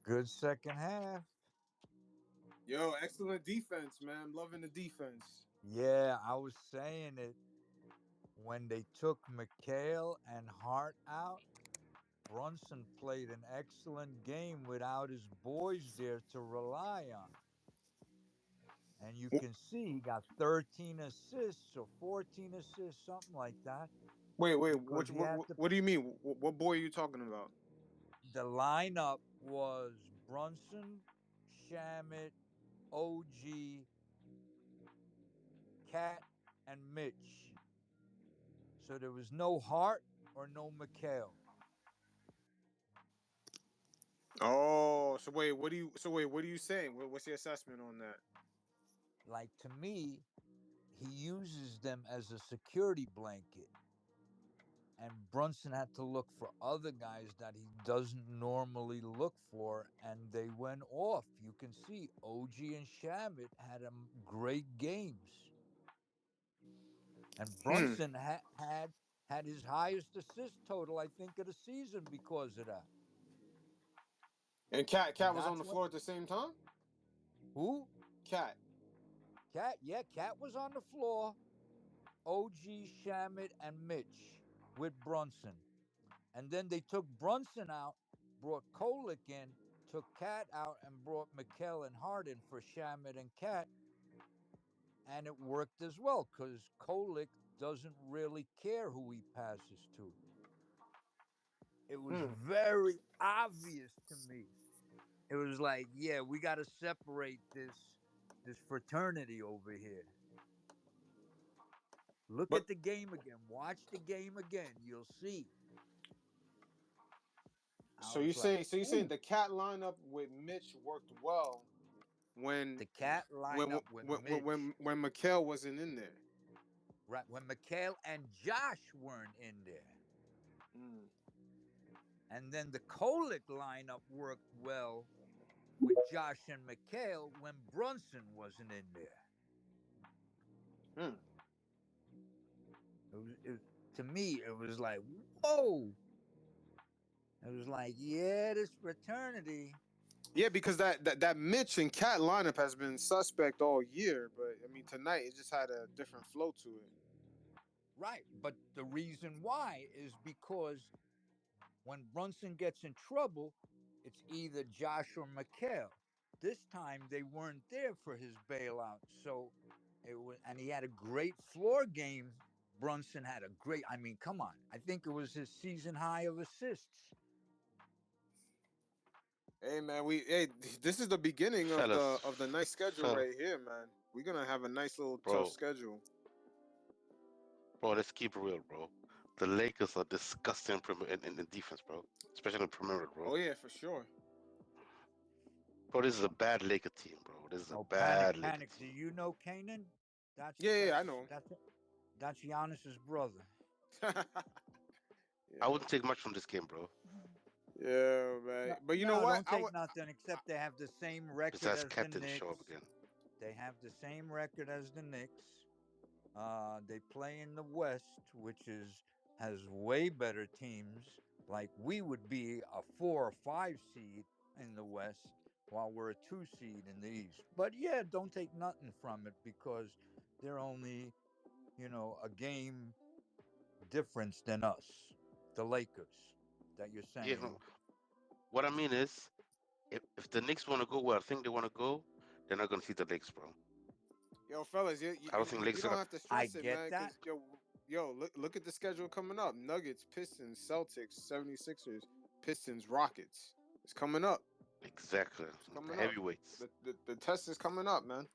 Good second half. Yo, excellent defense, man. I'm loving the defense. Yeah, I was saying it when they took Mikal and Hart out. Brunson played an excellent game without his boys there to rely on. And you can see he got 13 assists or 14 assists, something like that, Wait, because he had to. what do you mean? What boy are you talking about? The lineup was Brunson, Shamit, OG, Cat, and Mitch. So there was no Hart or no Mikal. Oh, what are you saying? What's your assessment on that? Like to me, he uses them as a security blanket. And Brunson had to look for other guys that he doesn't normally look for, and they went off. You can see OG and Shamit had great games, and Hmm. Brunson had his highest assist total, I think, of the season because of that. And Cat And was on that's the what floor at the same time. who Cat. Cat, yeah, Cat was on the floor. OG, Shamit, and Mitch with Brunson. And then they took Brunson out, brought Kolick in, took Cat out, and brought Mikal and Hart in for Shamit and Cat. And it worked as well because Kolick doesn't really care who he passes to. It was Hmm. very obvious to me. It was like, yeah, we got to separate this fraternity over here. Look But at the game again. Watch the game again. You'll see. I so you was like, saying so you saying ooh, the Cat lineup with Mitch worked well when the Cat lineup with Mitch. when Mikal wasn't in there. Right. When Mikal and Josh weren't in there. Hmm. And then the Kolick lineup worked well with Josh and Mikal when Brunson wasn't in there. Hmm. To me, it was like, whoa. It was like, yeah, this fraternity. Yeah, because that Mitch and Cat lineup has been suspect all year, but I mean tonight it just had a different flow to it. Right. But the reason why is because when Brunson gets in trouble, it's either Josh or Mikal. This time they weren't there for his bailout. So it was, and he had a great floor game. Brunson had a great, I mean, come on. I think it was his season high of assists. Hey man, this is the beginning of Fellas, the nice schedule fell, right here, man. We're gonna have a nice little tough bro, schedule. bro. Let's keep it real, bro. The Lakers are disgusting in defense, bro. Especially in perimeter, bro. Oh yeah, for sure. Bro, this is a bad Laker team, bro. This is a Oh, bad Laker panic. Do team. you know Kanan? That's Yeah, I that's know. that's that's Giannis's brother. I Yeah, wouldn't take much from this game, bro. yeah, man. No, But you know no, what? don't take nothing except they have the same record Besides, as the Cat didn't show up Knicks. again. They have the same record as the Knicks. They play in the West, which is has way better teams. Like we would be a 4 or 5 seed in the West, while we're a 2 seed in the East. But yeah, don't take nothing from it because they're only a game difference than us, the Lakers. That you're Yeah, no, saying. what I mean is, if the Knicks want to go where I think they want to go, they're not gonna see the Lakers, bro. yo, fellas, I don't think you Lakers are don't gonna. have to I stress it, get man. that. Cause look at the schedule coming up: Nuggets, Pistons, Celtics, 76ers, Pistons, Rockets. It's coming up. Exactly, It's the coming up. heavyweights. The test is coming up, man.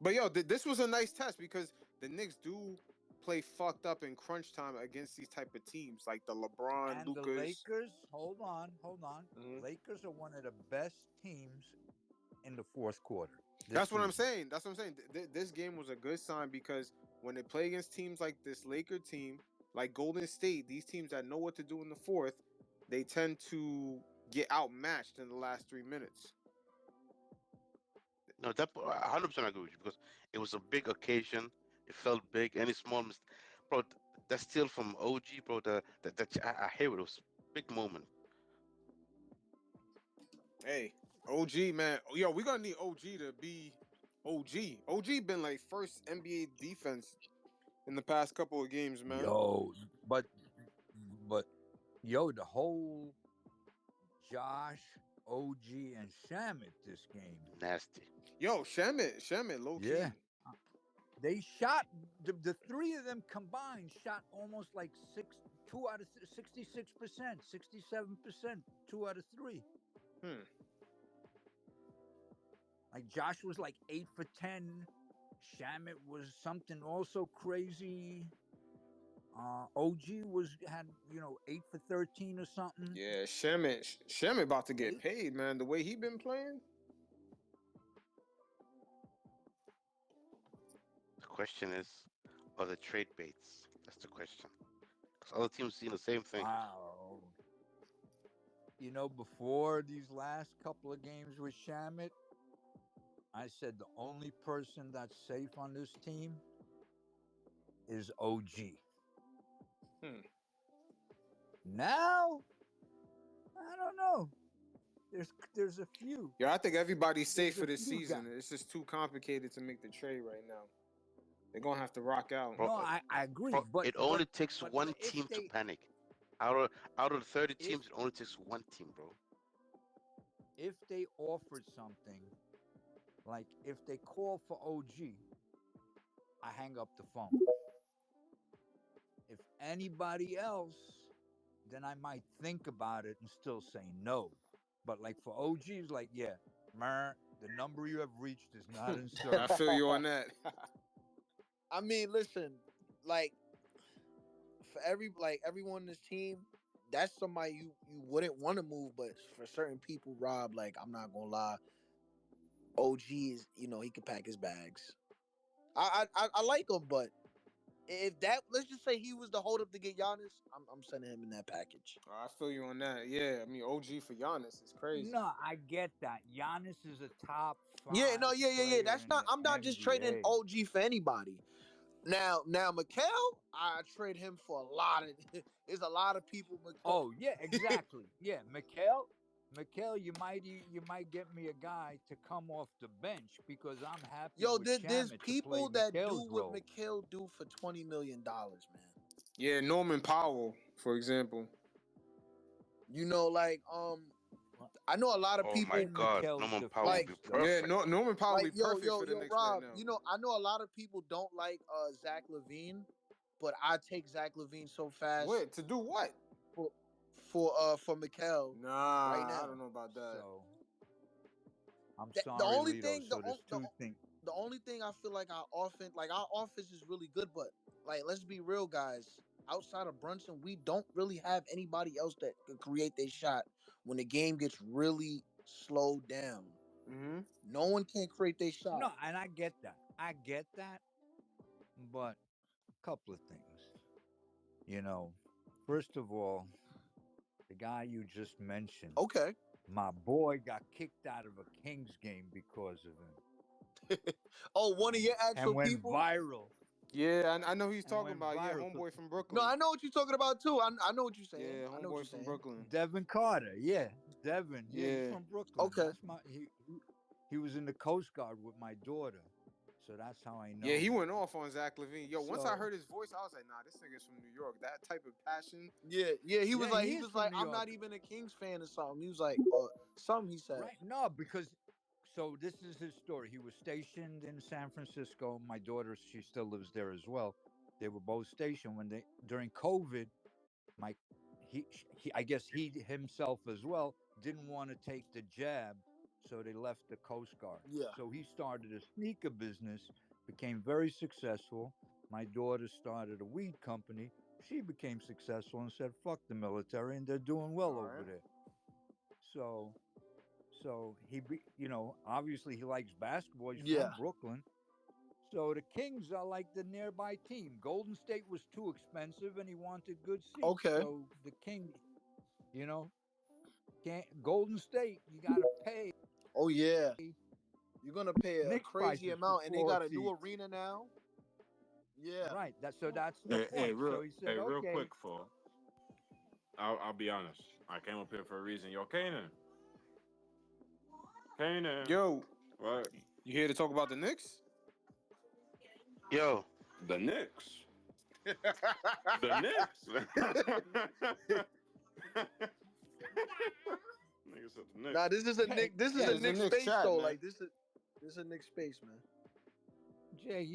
But yo, this was a nice test because the Knicks do play fucked up in crunch time against these type of teams like the LeBron, And the Lucas. Lakers, hold on, hold on. Mhm. Lakers are one of the best teams in the fourth quarter this That's what I'm season. saying. That's what I'm saying. This game was a good sign because when they play against teams like this Laker team, like Golden State, these teams that know what to do in the fourth, they tend to get outmatched in the last 3 minutes. No, that 100% agree with you because it was a big occasion. It felt big. Any small mistake, bro. That steal from OG, bro. I hear it. It was a big moment. Hey, OG man, yo, we gonna need OG to be OG. OG been like first NBA defense in the past couple of games, man. Yo, but yo, the whole Josh, OG, and Shamit this game. Nasty. Yo, Shamit, low Yeah. key. They shot the three of them combined shot almost like 66%, 67%, 2 out of 3. Hmm. Like Josh was like 8 for 10. Shamit was something also crazy. OG was had 8 for 13 or something. Yeah, Shamit about to get They paid, man. The way he been playing. The question is, are the trade baits? That's the question. Because other teams seeing the same thing. wow. Before these last couple of games with Shamit, I said the only person that's safe on this team is OG. Hmm. Now, I don't know. There's a few. Yeah, I think everybody's safe There's a for this few season. guys. It's just too complicated to make the trade right now. They're gonna have to rock out. Bro, No, I agree, bro, but it only takes but one if team to they panic. Out of the 30 teams, if it only takes one team, bro. if they offered something, like if they call for OG, I hang up the phone. If anybody else, then I might think about it and still say no. But like for OGs, like yeah, the number you have reached is not in I feel service. you on that. I mean, listen, like for everyone in this team, that's somebody you wouldn't want to move, but for certain people, Rob, like I'm not gonna lie, OG is he can pack his bags. I like him, but if that let's just say he was the hold up to get Giannis, I'm sending him in that package. I feel you on that. Yeah, I mean OG for Giannis is crazy. No, I get that. Giannis is a top Yeah, no, five yeah. player That's in not. the I'm not just trading NBA. OG for anybody. Now, Mikal, I trade him for a lot of. There's a lot of people. Mikal, Oh yeah, exactly. Yeah, Mikal, you might get me a guy to come off the bench because I'm happy yo, with there's Shamit to play people that do Mikal's what role. Mikal do for $20 million, man. Yeah, Norman Powell, for example. Like Well, I know a lot of Oh my people in God, Mikal's Norman Powell would like be defense, though. Yeah, perfect. Norman Powell will be yo perfect yo for the yo Knicks right Rob. now. I know a lot of people don't like Zach Levine, but I take Zach Levine so fast Wait, to do what? for for Mikal right Nah, I don't now. know about that. So I'm The sorry, only Lito. thing So there's two things. the only thing I feel like our offense is really good, but like let's be real, guys. Outside of Brunson, we don't really have anybody else that could create their shot when the game gets really slowed down. Mm-hmm. No one can create their shot. No, and I get that. I get that, but a couple of things. You know, first of all, the guy you just mentioned, Okay. my boy got kicked out of a Kings game because of him, Oh, one of and your and actual went people? viral, Yeah, I know who he's and talking went about. Yeah, viral. So homeboy from No, Brooklyn. I know what you're talking about too. I know what you're saying. Yeah, I know what you're homeboy from saying. Brooklyn. Devin Carter, yeah, Devin, yeah, he's Yeah. from Brooklyn. Okay. That's my he was in the Coast Guard with my daughter, so that's how I Yeah, know he him. went off on Zach Levine. Yo, once I So heard his voice, I was like, nah, this nigga's from New York. That type of passion. Yeah. yeah, He he is was from like, New I'm not York, even a Kings fan or something. He was like, something he said. right? No, because so this is his story. He was stationed in San Francisco. My daughter, she still lives there as well. They were both stationed when they during COVID. My he I guess he himself as well didn't want to take the jab, so they left the Coast Guard. Yeah. So he started a sneaker business, became very successful. My daughter started a weed company. She became successful and said, "Fuck the military," and they're doing well All over right. there. So obviously he likes basketball. He's Yeah. from Brooklyn. So the Kings are like the nearby team. Golden State was too expensive and he wanted good seats. Okay. So the Kings, you know, can't Golden State, you gotta pay Oh yeah. You're gonna pay a Knicks crazy prices for amount, and they floor got a new seats. arena now. Yeah. Right. That's the Hey, point. So he said, real okay. quick, I'll be honest. I came up here for a reason. Yo, Kanan, Kanan. Yo, What? you here to talk about the Knicks? Yo, The Knicks. The Knicks. Nigga said the Nah, Knicks. this is a Nick. This is Yeah, a it's the Nick Knicks space chat, though. man. Like this is a Nick space, man. Jay,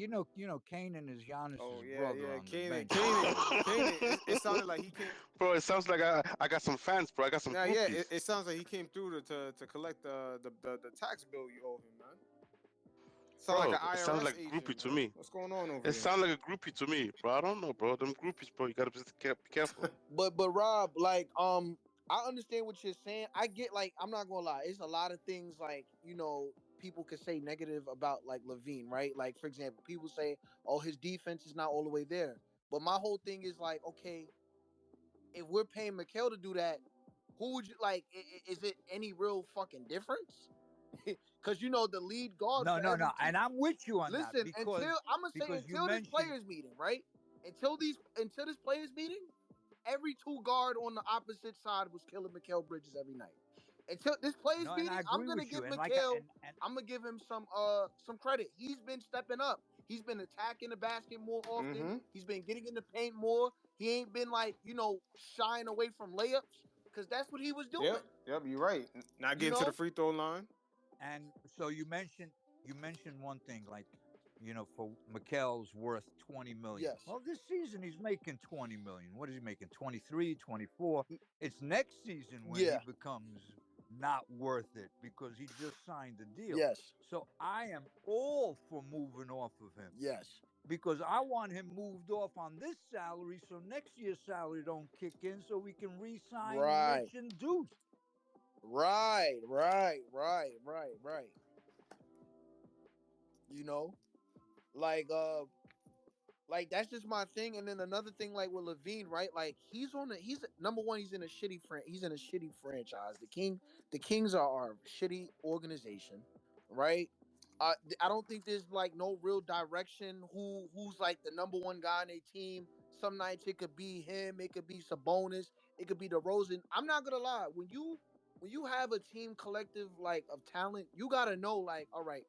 Kanan is Oh Giannis's yeah, brother yeah. on the Kanan, bench these Kanan, days. Kanan. It sounded like he came. bro, it sounds like I got some fans, bro. I got some Nah, yeah. It, groupies. it sounds like he came through to collect the tax bill you owe him, man. Sound like Bro, an it sounds IRS like a groupie agent, to man. me. What's going on over It there? sounds like a groupie to me, bro. I don't know, bro. Them groupies, bro. You gotta be careful. But Rob, like, I understand what you're saying. I get, like, I'm not gonna lie, it's a lot of things, like, people could say negative about, like, Levine, right? Like, for example, people say, oh, his defense is not all the way there. But my whole thing is like, okay, if we're paying Mikal to do that, who would you like? Is it any real fucking difference? Because the lead guard No, for no, every no, team. and I'm with you on that Listen, I'm gonna say because you until this mentioned players meeting, right? Until this players meeting, every two guard on the opposite side was killing Mikal Bridges every night. Until this players no, and I meeting, I'm agree gonna with give you, and like Mikal. and I'm gonna give him some credit. He's been stepping up. He's been attacking the basket more often. Mm-hmm. He's been getting in the paint more. He ain't been like shying away from layups because that's what he was Yep. doing. Yep. You're right. Not You getting to the know? free throw line. And so you mentioned one thing like for Mikel's worth 20 million. Yes. Well, this season he's making 20 million. What is he making? 23, 24. It's next season when he Yeah. becomes not worth it because he just signed a deal. Yes. So I am all for moving off of him Yes. because I want him moved off on this salary so next year's salary don't kick in so we can re-sign Right. Rich and Deuce. Right. Right. Right. Right. Right. You know, like that's just my thing. And then another thing, like with Levine, right? Like he's number one. He's in a shitty franchise. The Kings are a shitty organization, right? I don't think there's like no real direction. Who's like the number one guy on their team? Some nights it could be him. It could be Sabonis. It could be DeRozan. I'm not gonna lie. When you have a team collective like of talent, you gotta know like, all right,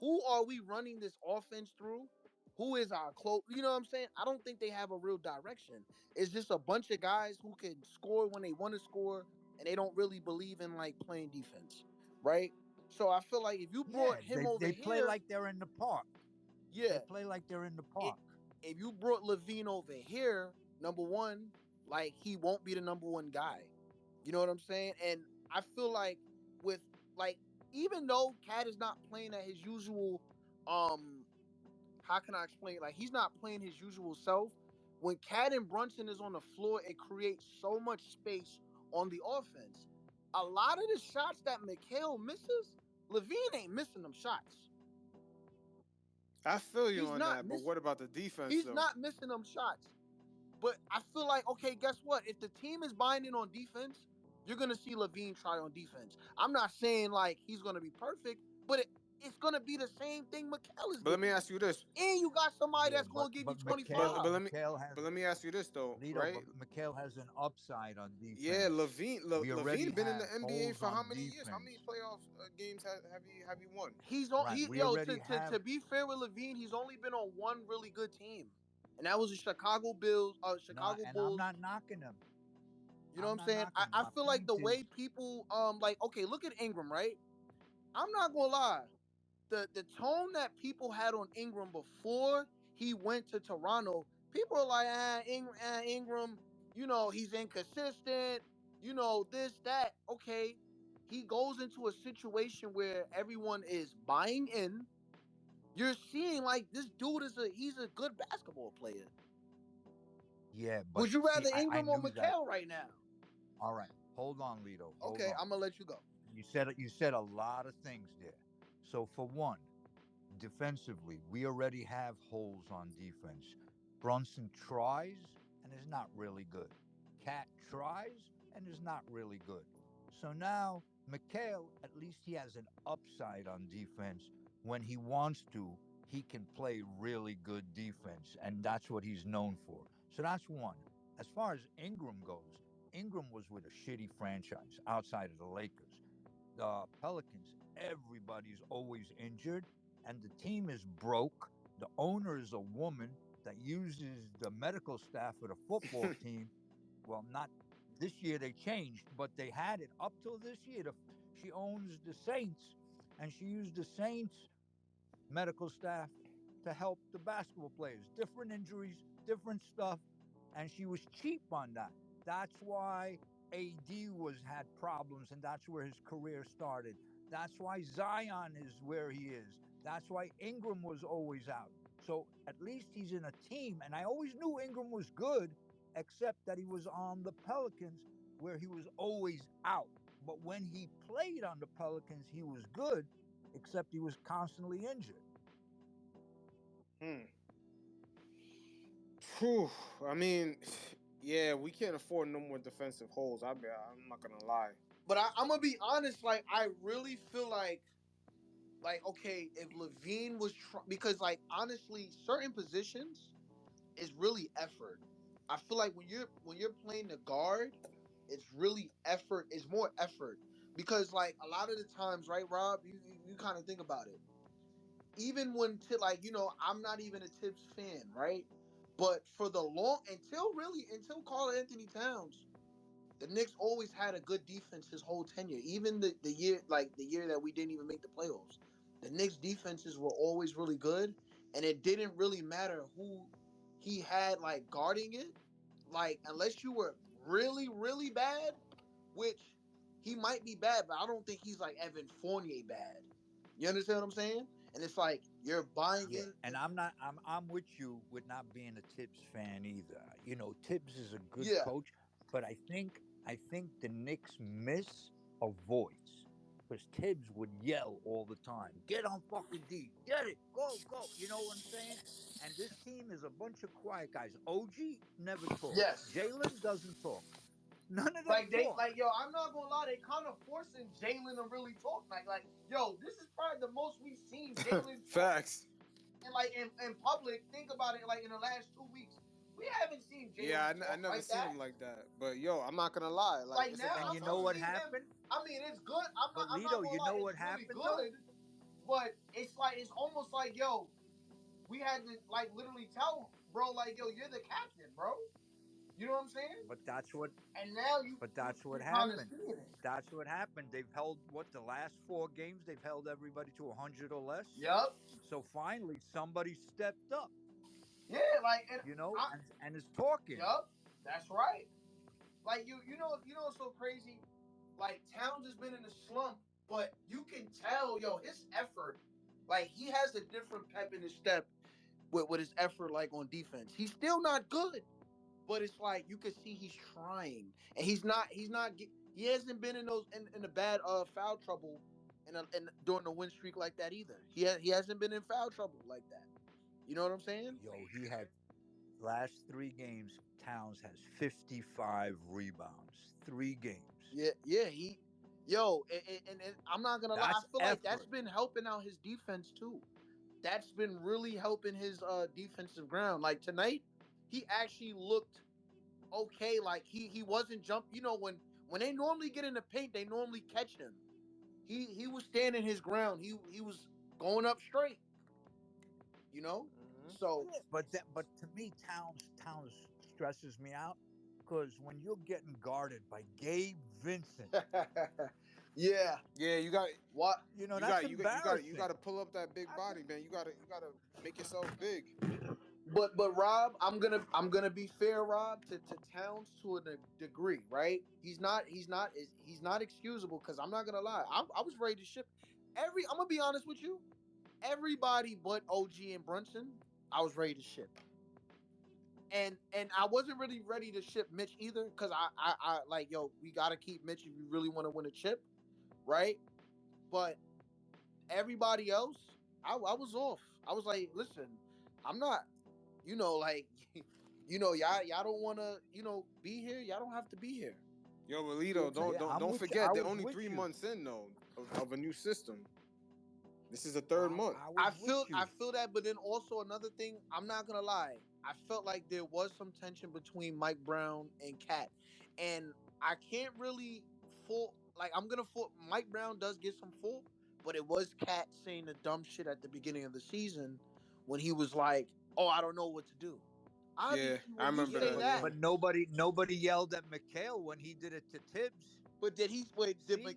who are we running this offense through? Who is our close? You know what I'm saying? I don't think they have a real direction. It's just a bunch of guys who can score when they want to score, and they don't really believe in like playing defense, right? So I feel like if you brought Yeah, him over they play here, like they're in the park. They yeah, play like they're in the it, park. if you brought Levine over here, number one, like he won't be the number one guy. You know what I'm saying? And I feel like with like even though Cat is not playing at his usual um how can I explain? Like he's not playing his usual self. When Cat and Brunson is on the floor, it creates so much space on the offense. A lot of the shots that Mikal misses, Levine ain't missing them shots. I feel you He's on not that, but miss. what about the defense He's though? not missing them shots. But I feel like, okay, guess what? If the team is buying in on defense, you're gonna see Levine try on defense. I'm not saying like he's gonna be perfect, but it's gonna be the same thing Mikal is But let me doing. ask you this. And you got somebody Yeah, that's gonna give you But but 25. let me Mikhail but has let me ask you this though, Lito, right? but Mikhail has an upside on Yeah, defense. We already Levine been in the have NBA holes for how on many years? How many defense. playoff games have you won? He's on Right. he We yo already to have be fair with Levine, he's only been on one really good team, and that was the Chicago Bills, no, Chicago and I'm Bulls. not knocking him. You know what I'm I'm not saying? knocking him. I My feel like point the is, way people like okay, look at Ingram, right? I'm not gonna lie. The tone that people had on Ingram before he went to Toronto, people are like, Ingram, he's inconsistent, this, that. Okay. He goes into a situation where everyone is buying in. You're seeing like this dude he's a good basketball player. yeah, Would but you see, rather I Ingram or knew that. Mikal right now? All right. Hold on, Lito. Hold Okay, on. I'm gonna let you go. You said a lot of things there. So for one, defensively, we already have holes on defense. Brunson tries and is not really good. Cat tries and is not really good. So now, Mikhail, at least he has an upside on defense. When he wants to, he can play really good defense, and that's what he's known for. So that's one. As far as Ingram goes, Ingram was with a shitty franchise outside of the Lakers. the Pelicans, everybody's always injured, and the team is broke. The owner is a woman that uses the medical staff of the football team. Well, not this year they changed, but they had it up till this year. She owns the Saints, and she used the Saints medical staff to help the basketball players. Different injuries, different stuff, and she was cheap on that. That's why AD was had problems, and that's where his career started. That's why Zion is where he is. That's why Ingram was always out. So at least he's in a team, and I always knew Ingram was good, except that he was on the Pelicans where he was always out. But when he played on the Pelicans, he was good, except he was constantly injured. Hmm. Whew. I mean, yeah, we can't afford no more defensive holes. I'm not gonna lie. But I'm gonna be honest. Like, I really feel like okay, if Levine was because like honestly, certain positions is really effort. I feel like when you're playing the guard, it's really effort. It's more effort because like a lot of the times, right, Rob? You kind of think about it. Even when like I'm not even a Tibbs fan, right? But for the long until Karl Anthony Towns, the Knicks always had a good defense his whole tenure. Even the year that we didn't even make the playoffs, the Knicks defenses were always really good, and it didn't really matter who he had like guarding it. Like unless you were really really bad, which he might be bad, but I don't think he's like Evan Fournier bad. You understand what I'm saying? And it's like you're buying Yeah, in. and I'm not. I'm with you with not being a Tibbs fan either. You know, Tibbs is a good Yeah. coach, but I think the Knicks miss a voice because Tibbs would yell all the time, "Get on fucking D, get it, go, go." You know what I'm saying? And this team is a bunch of quiet guys. OG never talks. Yes. Jalen doesn't talk. None of them Like they talk. like yo, I'm not gonna lie, they kind of forcing Jalen to really talk. Like yo, this is probably the most we've seen Jalen talk Facts. and like in public. Think about it, like in the last 2 weeks, we haven't seen Yeah, Jalen I talk never like seen that. him like that. But yo, I'm not gonna lie. Like Like it's now, And about you know I'm what time. seeing him. happened? I mean, it's good. I'm not. But I'm not Lito, gonna you lie, know it's what really happened though? good. But it's like it's almost like yo, we had to like literally tell him, bro, like yo, you're the captain, bro. You know what I'm saying? But that's what And now you But you that's what you kind of happened. seeing it. That's what happened. They've held what the last 4 games. They've held everybody to 100 or less. Yep. So finally, somebody stepped up, Yeah. Like and I. and is talking. Yep. That's right. Like you know what's so crazy? Like Towns has been in a slump, but you can tell, yo, his effort. Like he has a different pep in his step with his effort, like on defense. He's still not good, but it's like you can see he's trying, and he hasn't been in those in a bad foul trouble in during the win streak like that either. He hasn't been in foul trouble like that. You know what I'm saying? Yo, he had last 3 games. Towns has 55 rebounds. 3 games. Yeah, yeah. And I'm not gonna lie. I That's feel like that's effort. been helping out his defense too. That's been really helping his defensive ground. Like tonight, he actually looked okay. Like he wasn't jump. When they normally get in the paint, they normally catch him. He was standing his ground. He was going up straight. You know. Hmm. So Yeah, but to me, Towns stresses me out because when you're getting guarded by Gabe Vincent, yeah. Yeah, What? that's you got embarrassing. to pull up that big That's body, man. You gotta make yourself big. But Rob, I'm gonna be fair, Rob, to Towns to a degree, right? He's not excusable because I'm not gonna lie. I was ready to ship I'm gonna be honest with you. Everybody but OG and Brunson, I was ready to ship. And I wasn't really ready to ship Mitch either because I like yo, we gotta keep Mitch if you really want to win a chip, right? But everybody else, I was off. I was like, listen, I'm not, like, y'all don't want to, be here. Y'all don't have to be here. Yo, You know what Relito, I'm saying? Yeah, I'm don't with you. I forget they're was only with three you. months in though of a new system. This is the third month. I I was feel with I you. feel that, but then also another thing, I'm not gonna lie. I felt like there was some tension between Mike Brown and Cat, and I can't really full. like I'm gonna fault Mike Brown does get some fault, but it was Cat saying the dumb shit at the beginning of the season when he was like, "Oh, I don't know what to do." Yeah, Obviously, I when you remember Yeah, say that. Yeah. that, but nobody yelled at Mikal when he did it to Tibbs. but did he wait? See,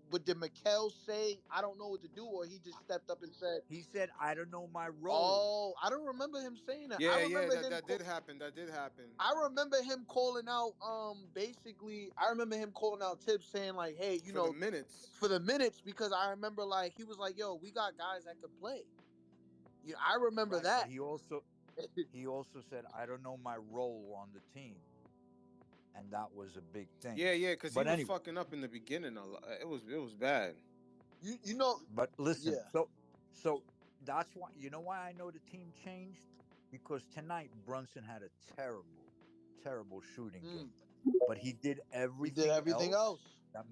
But did Mikal say I don't know what to do, or he just stepped up and said, he said, "I don't know my role." "Oh, I don't remember him saying that." I Yeah, yeah, remember that him. that did happen. That did happen. I remember him calling out. Basically, I remember him calling out Tibbs saying like, "Hey, For the minutes. for the minutes," because I remember like he was like, "Yo, we got guys that could play." I remember Right, but that. he also said, "I don't know my role on the team," and that was a big thing. Yeah, yeah, because he But was anyway, fucking up in the beginning a lot. It was bad. you know, but listen, yeah. so that's why why I know the team changed, because tonight Brunson had a terrible shooting Mm, game, but he did he did everything everything else else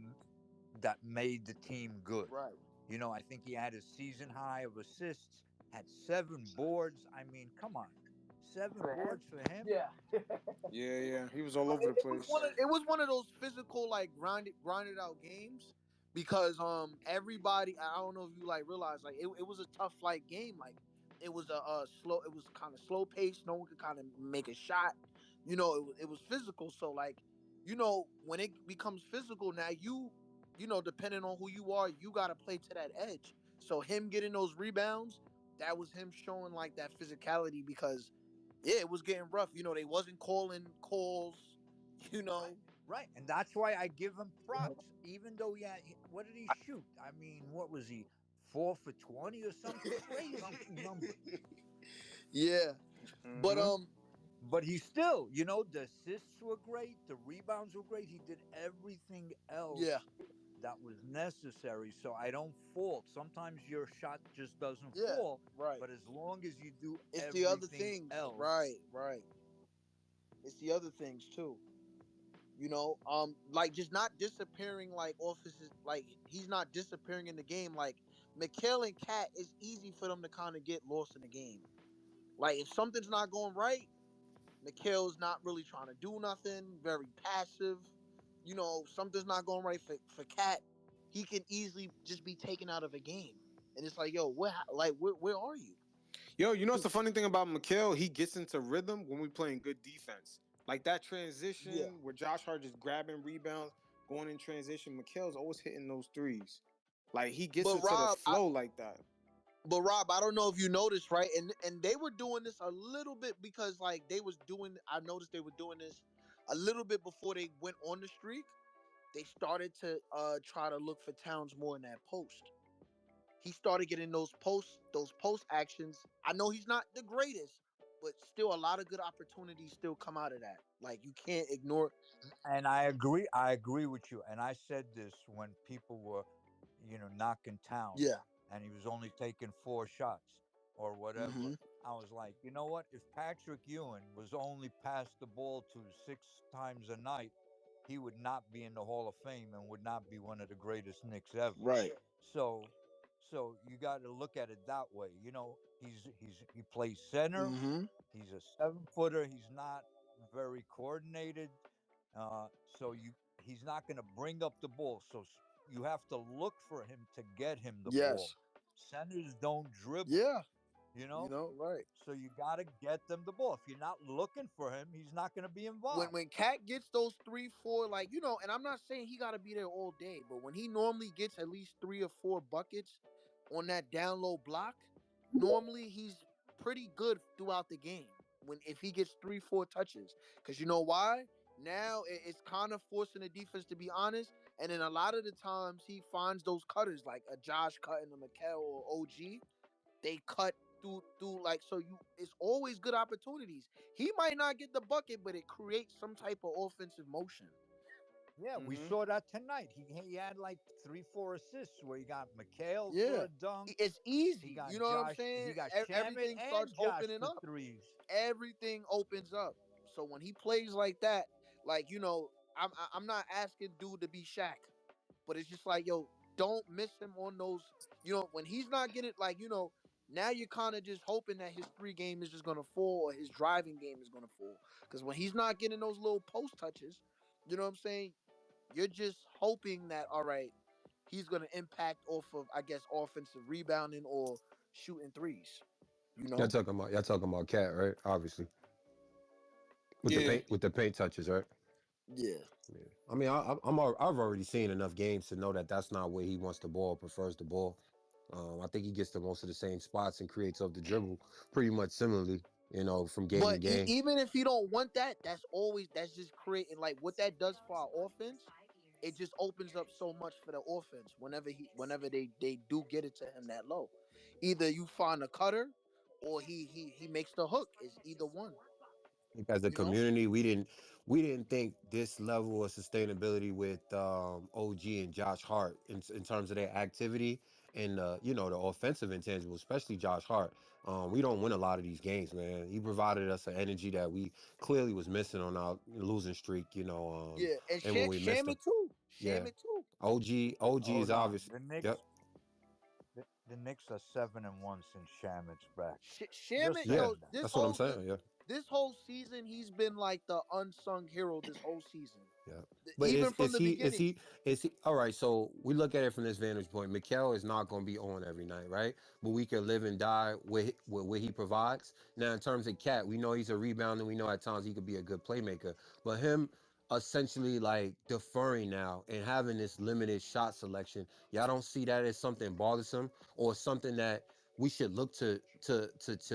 that made the team good. right. I think he had his season high of assists, had 7 boards. I mean, come on, 7 boards for him. Yeah. Yeah, yeah, he was all But over the place. it was one of those physical like grinded out games because everybody I don't know if you like realize like it was a tough like game like it was a slow it was kind of slow pace, no one could kind of make a shot, it was physical, so like when it becomes physical now depending on who you are you got to play to that edge, so him getting those rebounds, that was him showing like that physicality because yeah, it was getting rough. They wasn't calling calls. You Right, know. right, and that's why I give him props. Even though, yeah, what did he shoot? I mean, what was he, 4 for 20 or some crazy number? Yeah, but Mm-hmm. But he still, the assists were great, the rebounds were great. He did everything yeah, else that was necessary. So I don't fault. Sometimes your shot just doesn't yeah, fall, right. but as long as you do It's the other everything things, else, right, right. It's the other things too. Like just not disappearing like offices, like he's not disappearing in the game. Like Mikal and Cat, it's easy for them to kind of get lost in the game. Like if something's not going right, Mikal's not really trying to do nothing, very passive. Something's not going right for Cat. He can easily just be taken out of a game. And it's like, yo, where are you? Yo, you know what's the funny thing about Mikal? He gets into rhythm when we playing good defense. Like that Yeah. transition where Josh Hart just grabbing rebounds, going in transition. Mikal's always hitting those threes. Like he gets But into the Rob, flow like that. I don't know if you noticed, right? And they were doing this a little bit because like I noticed they were doing this a little bit before they went on the streak. They started to try to look for Towns more in that post. He started getting those post actions. I know he's not the greatest, but still a lot of good opportunities still come out of that. Like you can't ignore. and I agree with you. And I said this when people were, knocking Yeah. Towns, and he was only taking 4 shots or whatever. Mm-hmm. I was like, you know what? If Patrick Ewing was only passed the ball to 6 times a night, he would not be in the Hall of Fame and would not be one of the greatest Knicks ever. Right. So, so you got to look at it that way. He plays center. Mm-hmm. He's a 7 footer. He's not very coordinated. So he's not going to bring up the ball. So you have to look for him to get him the Yes. ball. Centers don't dribble, Yeah. you know. Right. So you got to get them the ball. If you're not looking for him, he's not going to be when involved. when Cat gets those 3, 4, like and I'm not saying he got to be there all day, but when he normally gets at least 3 or 4 buckets on that down low block, normally he's pretty good throughout the game. When if he gets 3, 4 touches, because you know why? Now it's kind of forcing the defense to be honest, and then a lot of the times he finds those cutters like a Josh cutting a Mikal or OG. They cut through like so you it's always good opportunities. He might not get the bucket, but it creates some type of offensive motion. Yeah, we Mm-hmm. saw that tonight. He had like 3, 4 assists where he got McHale for Yeah. a dunk. It's He easy. You got know what I'm Josh. saying? He got Shamit Everything and starts Josh opening for up. threes. Everything opens up. So when he plays like that, like I'm not asking dude to be Shaq, but it's just like don't miss him on those. When he's not getting like now you're kind of just hoping that his 3 game is just gonna fall or his driving game is gonna fall because when he's not getting those little post touches, you know what I'm saying? You're just hoping that all right, he's gonna impact off of I guess offensive rebounding or shooting threes. You know? Y'all talking about Cat, right? Obviously, Yeah. with the paint touches, right? Yeah. Yeah. I mean, I've already seen enough games to know that that's not where he wants the ball, prefers the ball. I think he gets to most of the same spots and creates off the dribble pretty much similarly, from game to But game. even if you don't want that, that's just creating like what that does for our offense. It just opens up so much for the offense whenever they do get it to him that low. Either you find a cutter or he makes the hook. It's either one. Think as a You know? community, we didn't think this level of sustainability with OG and Josh Hart in terms of their activity and the offensive intangible, especially Josh Hart. We don't win a lot of these games, man. He provided us an energy that we clearly was missing on our losing streak, Yeah, and and when we missed Shamit them. too. Yeah. Shamit too. OG is Hold on. obvious. The Yep. Knicks the Knicks are 7-1 since Shamit's back. Just Shamit, Yeah. yo, saying that. That's what I'm saying. Yeah. this whole season he's been like the unsung hero this whole season. Yeah. But Even is from is the he is beginning. he is he all right, so we look at it from this vantage point. Mikal is not gonna be on every night, right? But we can live and die with what he provides. Now in terms of Cat, we know he's a rebounder, we know at times he could be a good playmaker. But him essentially like deferring now and having this limited shot selection, y'all don't see that as something bothersome or something that we should look to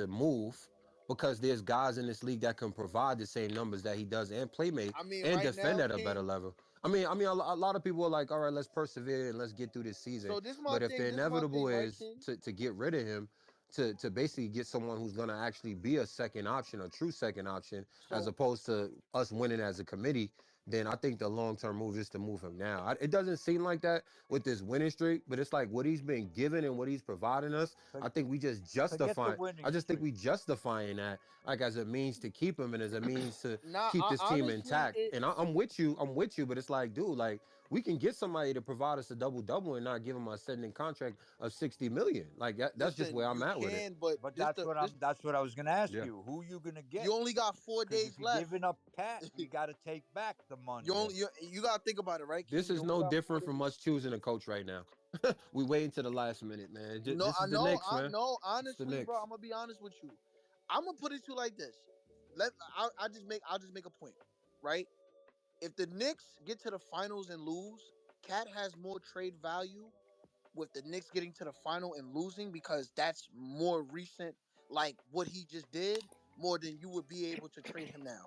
move because there's guys in this league that can provide the same numbers that he does and play make I mean, and right defend now, at a better King. level. I mean, a lot of people are like, all right, let's persevere and let's get through this season. So this is my But if the thing. This is my inevitable thing, right, is King? to get rid of him, to basically get someone who's going to actually be a second option, a true second option, as So opposed to us winning as a committee, then I think the long term move is to move him now. It doesn't seem like that with this winning streak, but it's like what he's been given and what he's providing us. I For- think we just Forget the justify. I winning just think streak. we justifying that like as a means to keep him and as a means to now, keep this team honestly, intact. And I'm with you. I'm with you. But it's like, dude, like we can get somebody to provide us a double double and not give him a sending contract of 60 million. Like that's just listen, where I'm you at with it. can, but But that's what I was gonna ask Yeah. you. Who you gonna you get? only got 4 Because if days you're left. giving up Cat, you got to take back the You money. only you gotta think about it, right, This King? You is only no got four different from us days. choosing a coach right now. We wait until the last minute, man. No, This is the Knicks, I man. know. It's the Honestly, bro, Knicks. I'm gonna be honest with you. I'm gonna put it to you like this. I'll just make a point, right? If the Knicks get to the finals and lose, Cat has more trade value with the Knicks getting to the final and losing because that's more recent, like what he just did, more than you would be able to trade him now.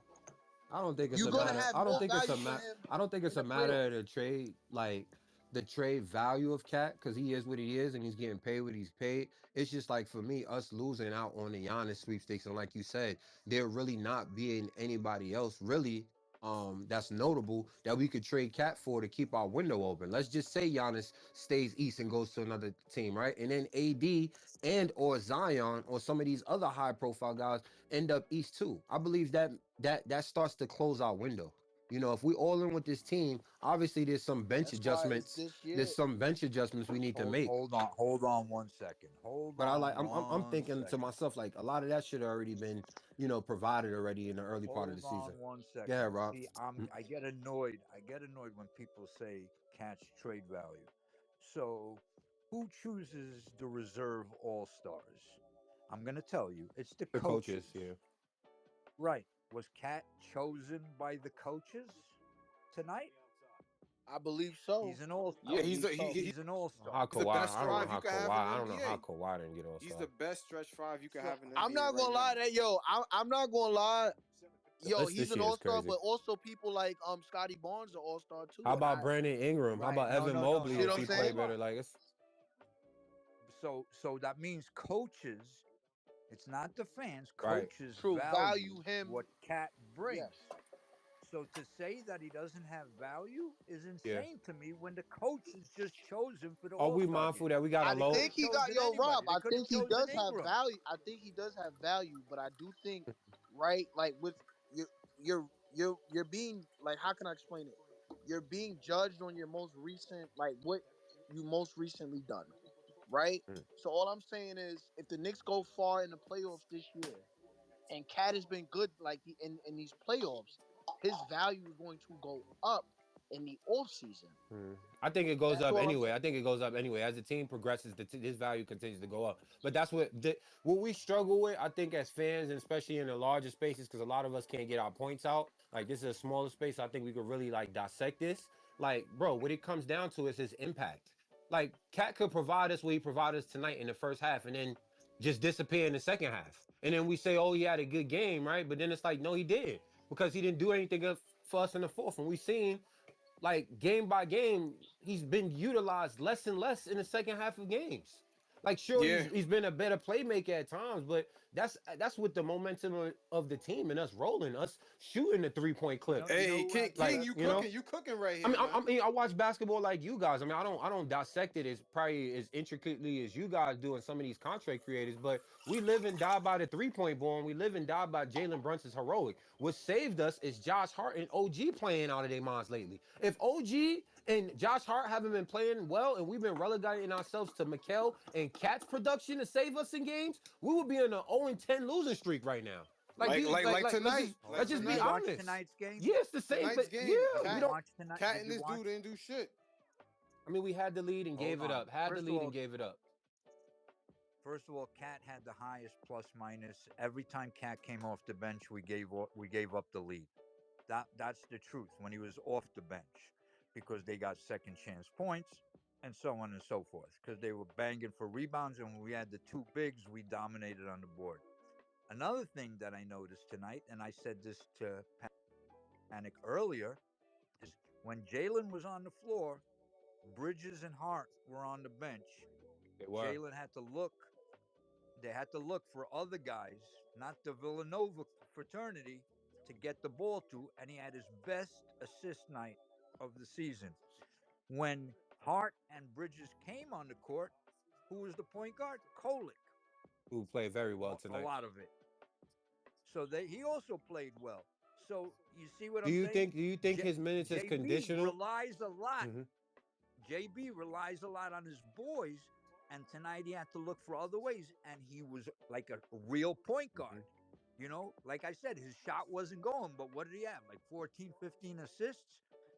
I don't think it's You're a gonna matter. have I don't more think it's value a for ma- him I don't think it's in a the matter of playoffs. the trade, like the trade value of Cat, because he is what he is and he's getting paid what he's paid. It's just like for me, us losing out on the Giannis sweepstakes, and like you said, there really not being anybody else really that's notable that we could trade Cat for to keep our window open. Let's just say Giannis stays east and goes to another team, right? And then AD and or Zion or some of these other high profile guys end up east too. I believe that starts to close our window. If we all in with this team, obviously there's some bench That's why it's adjustments. this There's year. some bench adjustments we need to make. Hold on 1 second. Hold But I on like I'm one thinking to second. myself like a lot of that should have already been provided already in the early part of the Hold season. on one Go ahead, second. Rob. See, Mm. I get annoyed. I get annoyed when people say catch trade value. So, who chooses the reserve all stars? I'm gonna tell you, it's the The coaches, yeah. coaches. Right? Was Cat chosen by the coaches tonight? I believe so. He's an all I Yeah, star. he's believe the so. he, He's an all How star. he's the Kawhi? best I don't know five you how could have in Kawhi. the I don't know how NBA. Kawhi didn't get All He's the Star. best stretch five you could So have in the I'm NBA not right gonna lie now. that I'm not gonna lie. The Yo, list he's this an year all is star, crazy. but also people like Scotty Barnes are all star How too. And about I Brandon Ingram? How Right? about No, Evan no, no, Mobley see no. if what I'm he But play saying? hold better? on. Like it's So that means coaches. It's not the fans. right. Coaches True, value value him. what Cat Yes, brings. So to say that he doesn't have value is Yeah. insane to me when the coach is just chosen for the Are All we Star mindful game. that we got a I They low? could think have he got chosen Rob. anybody. They I could have think he chosen does have Ingram. value. I think he does have value, but I do think, right, like with you, you're being like, how can I explain it? You're being judged on your most recent, like what you most recently done, right? Mm. So all I'm saying is, if the Knicks go far in the playoffs this year, and Cat has been good, like in these playoffs, his value is going to go up in the off season. I think it goes That's up all I'm anyway. I saying. think it goes up anyway as the team progresses. This value continues to go up. But that's what we struggle with. I think as fans, and especially in the larger spaces, because a lot of us can't get our points out. Like this is a smaller space. I think we could really like dissect this. Like, bro, what it comes down to is his impact. Like, Cat could provide us what he provided us tonight in the first half, and then just disappear in the second half. And then we say, oh, he had a good game, right? But then it's like, no, he didn't because he didn't do anything for us in the fourth. And we seen like game by game, he's been utilized less and less in the second half of games. Like, sure, Yeah, he's been a better playmaker at times, but that's with the momentum of the team and us rolling, us shooting the 3-point clip. You know hey, who had the Like, King, best you you cooking, know, game? you cooking right I here, mean, man. I watch basketball like you guys. I mean, I don't dissect it as probably as intricately as you guys do in some of these contract creators, but we live and die by the 3-point ball, and we live and die by Jalen Brunson's heroic. What saved us is Josh Hart and OG playing out of their minds lately. If OG and Josh Hart haven't been playing well, and we've been relegating ourselves to Mikal and Cat's production to save us in games, we would be in an 0-10 losing streak right now. Like Like you, like like let's tonight, just like Oh, let's just did you be tonight, watch honest. tonight's game? Yeah, it's the same tonight's thing. game. Yeah, Did we you Cat, don't. watch tonight? Cat Did and you this dude watch? didn't do shit. I mean, we had the lead and Hold gave it on. up. Had the lead and gave it up. First of all, Cat had the highest plus minus. Every time Cat came off the bench, we gave up the lead. That's the truth. When he was off the bench, because they got second chance points and so on and so forth. Because they were banging for rebounds, and when we had the two bigs, we dominated on the board. Another thing that I noticed tonight, and I said this to Panic earlier, is when Jalen was on the floor, Bridges and Hart were on the bench. They were. Jalen had to look. They had to look for other guys, not the Villanova fraternity, to get the ball to, and he had his best assist night of the season. When Hart and Bridges came on the court, who was the point guard? Kolick, Who played very well a tonight. lot of it. So he also played well. So you see what Do I'm you saying? think? Do you think his minutes is JB conditional? relies a lot. Hmm. JB relies a lot on his boys, and tonight he had to look for other ways, and he was like a real point Hmm. guard. Like I said, his shot wasn't going, but what did he have? Like 14, 15 assists?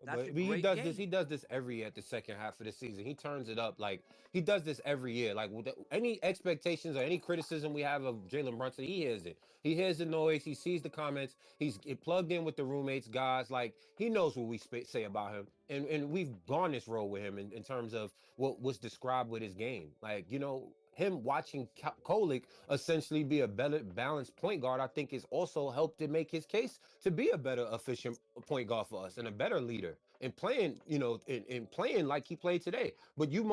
That's a But he great does this. He game. does this every year at the second half of the season. He turns it up. Like he does this every year. Like with any expectations or any criticism we have of Jalen Brunson, he hears it. He hears the noise. He sees the comments. He's plugged in with the roommates, guys. Like he knows what we say about him, and we've gone this road with him in terms of what was described with his game. Like him watching Kolick essentially be a better balanced point guard, I think, has also helped to make his case to be a better efficient point guard for us and a better leader and playing, and playing like he played today. But you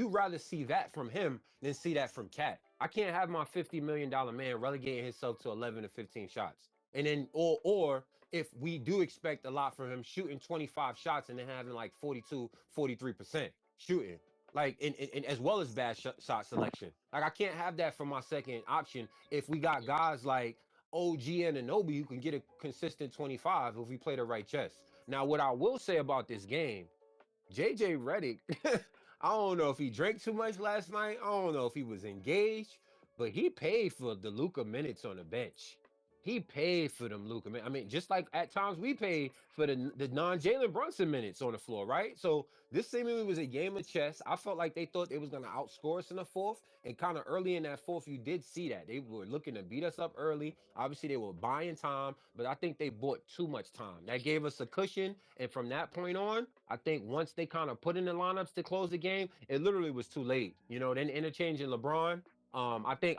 rather see that from him than see that from Cat. I can't have my $50 million man relegating himself to 11 to 15 shots. And then or if we do expect a lot from him shooting 25 shots and then having like 42, 43% shooting like in as well as bad shot selection. Like I can't have that for my second option if we got guys like OG and Anunoby who can get a consistent 25 if we play the right chess. Now, what I will say about this game, JJ Redick, I don't know if he drank too much last night. I don't know if he was engaged, but he paid for the Luca minutes on the bench. He paid for them Luca minutes. I mean, just like at times we pay for the non Jalen Brunson minutes on the floor, right? So this seemingly was a game of chess. I felt like they thought they was gonna outscore us in the fourth, and kind of early in that fourth, you did see that they were looking to beat us up early. Obviously, they were buying time, but I think they bought too much time. That gave us a cushion, and from that point on, I think once they kind of put in the lineups to close the game, it literally was too late. Then interchanging LeBron. I think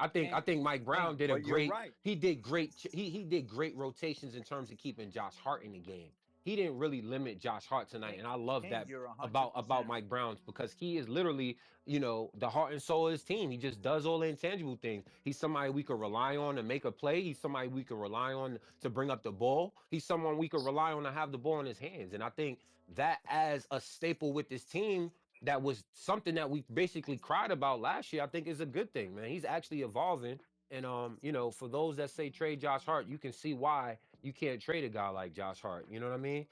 Mike Brown King, did a but you're great. right. He did great. He did great rotations in terms of keeping Josh Hart in the game. He didn't really limit Josh Hart tonight, King, and I love King, that you're about 100% Mike Brown's because he is literally the heart and soul of his team. He just does all the intangible things. He's somebody we could rely on to make a play. He's somebody we can rely on to bring up the ball. He's someone we could rely on to have the ball in his hands. And I think that as a staple with this team, that was something that we basically cried about last year. I think is a good thing, man. He's actually evolving. And for those that say trade Josh Hart, you can see why you can't trade a guy like Josh Hart. You know what I mean?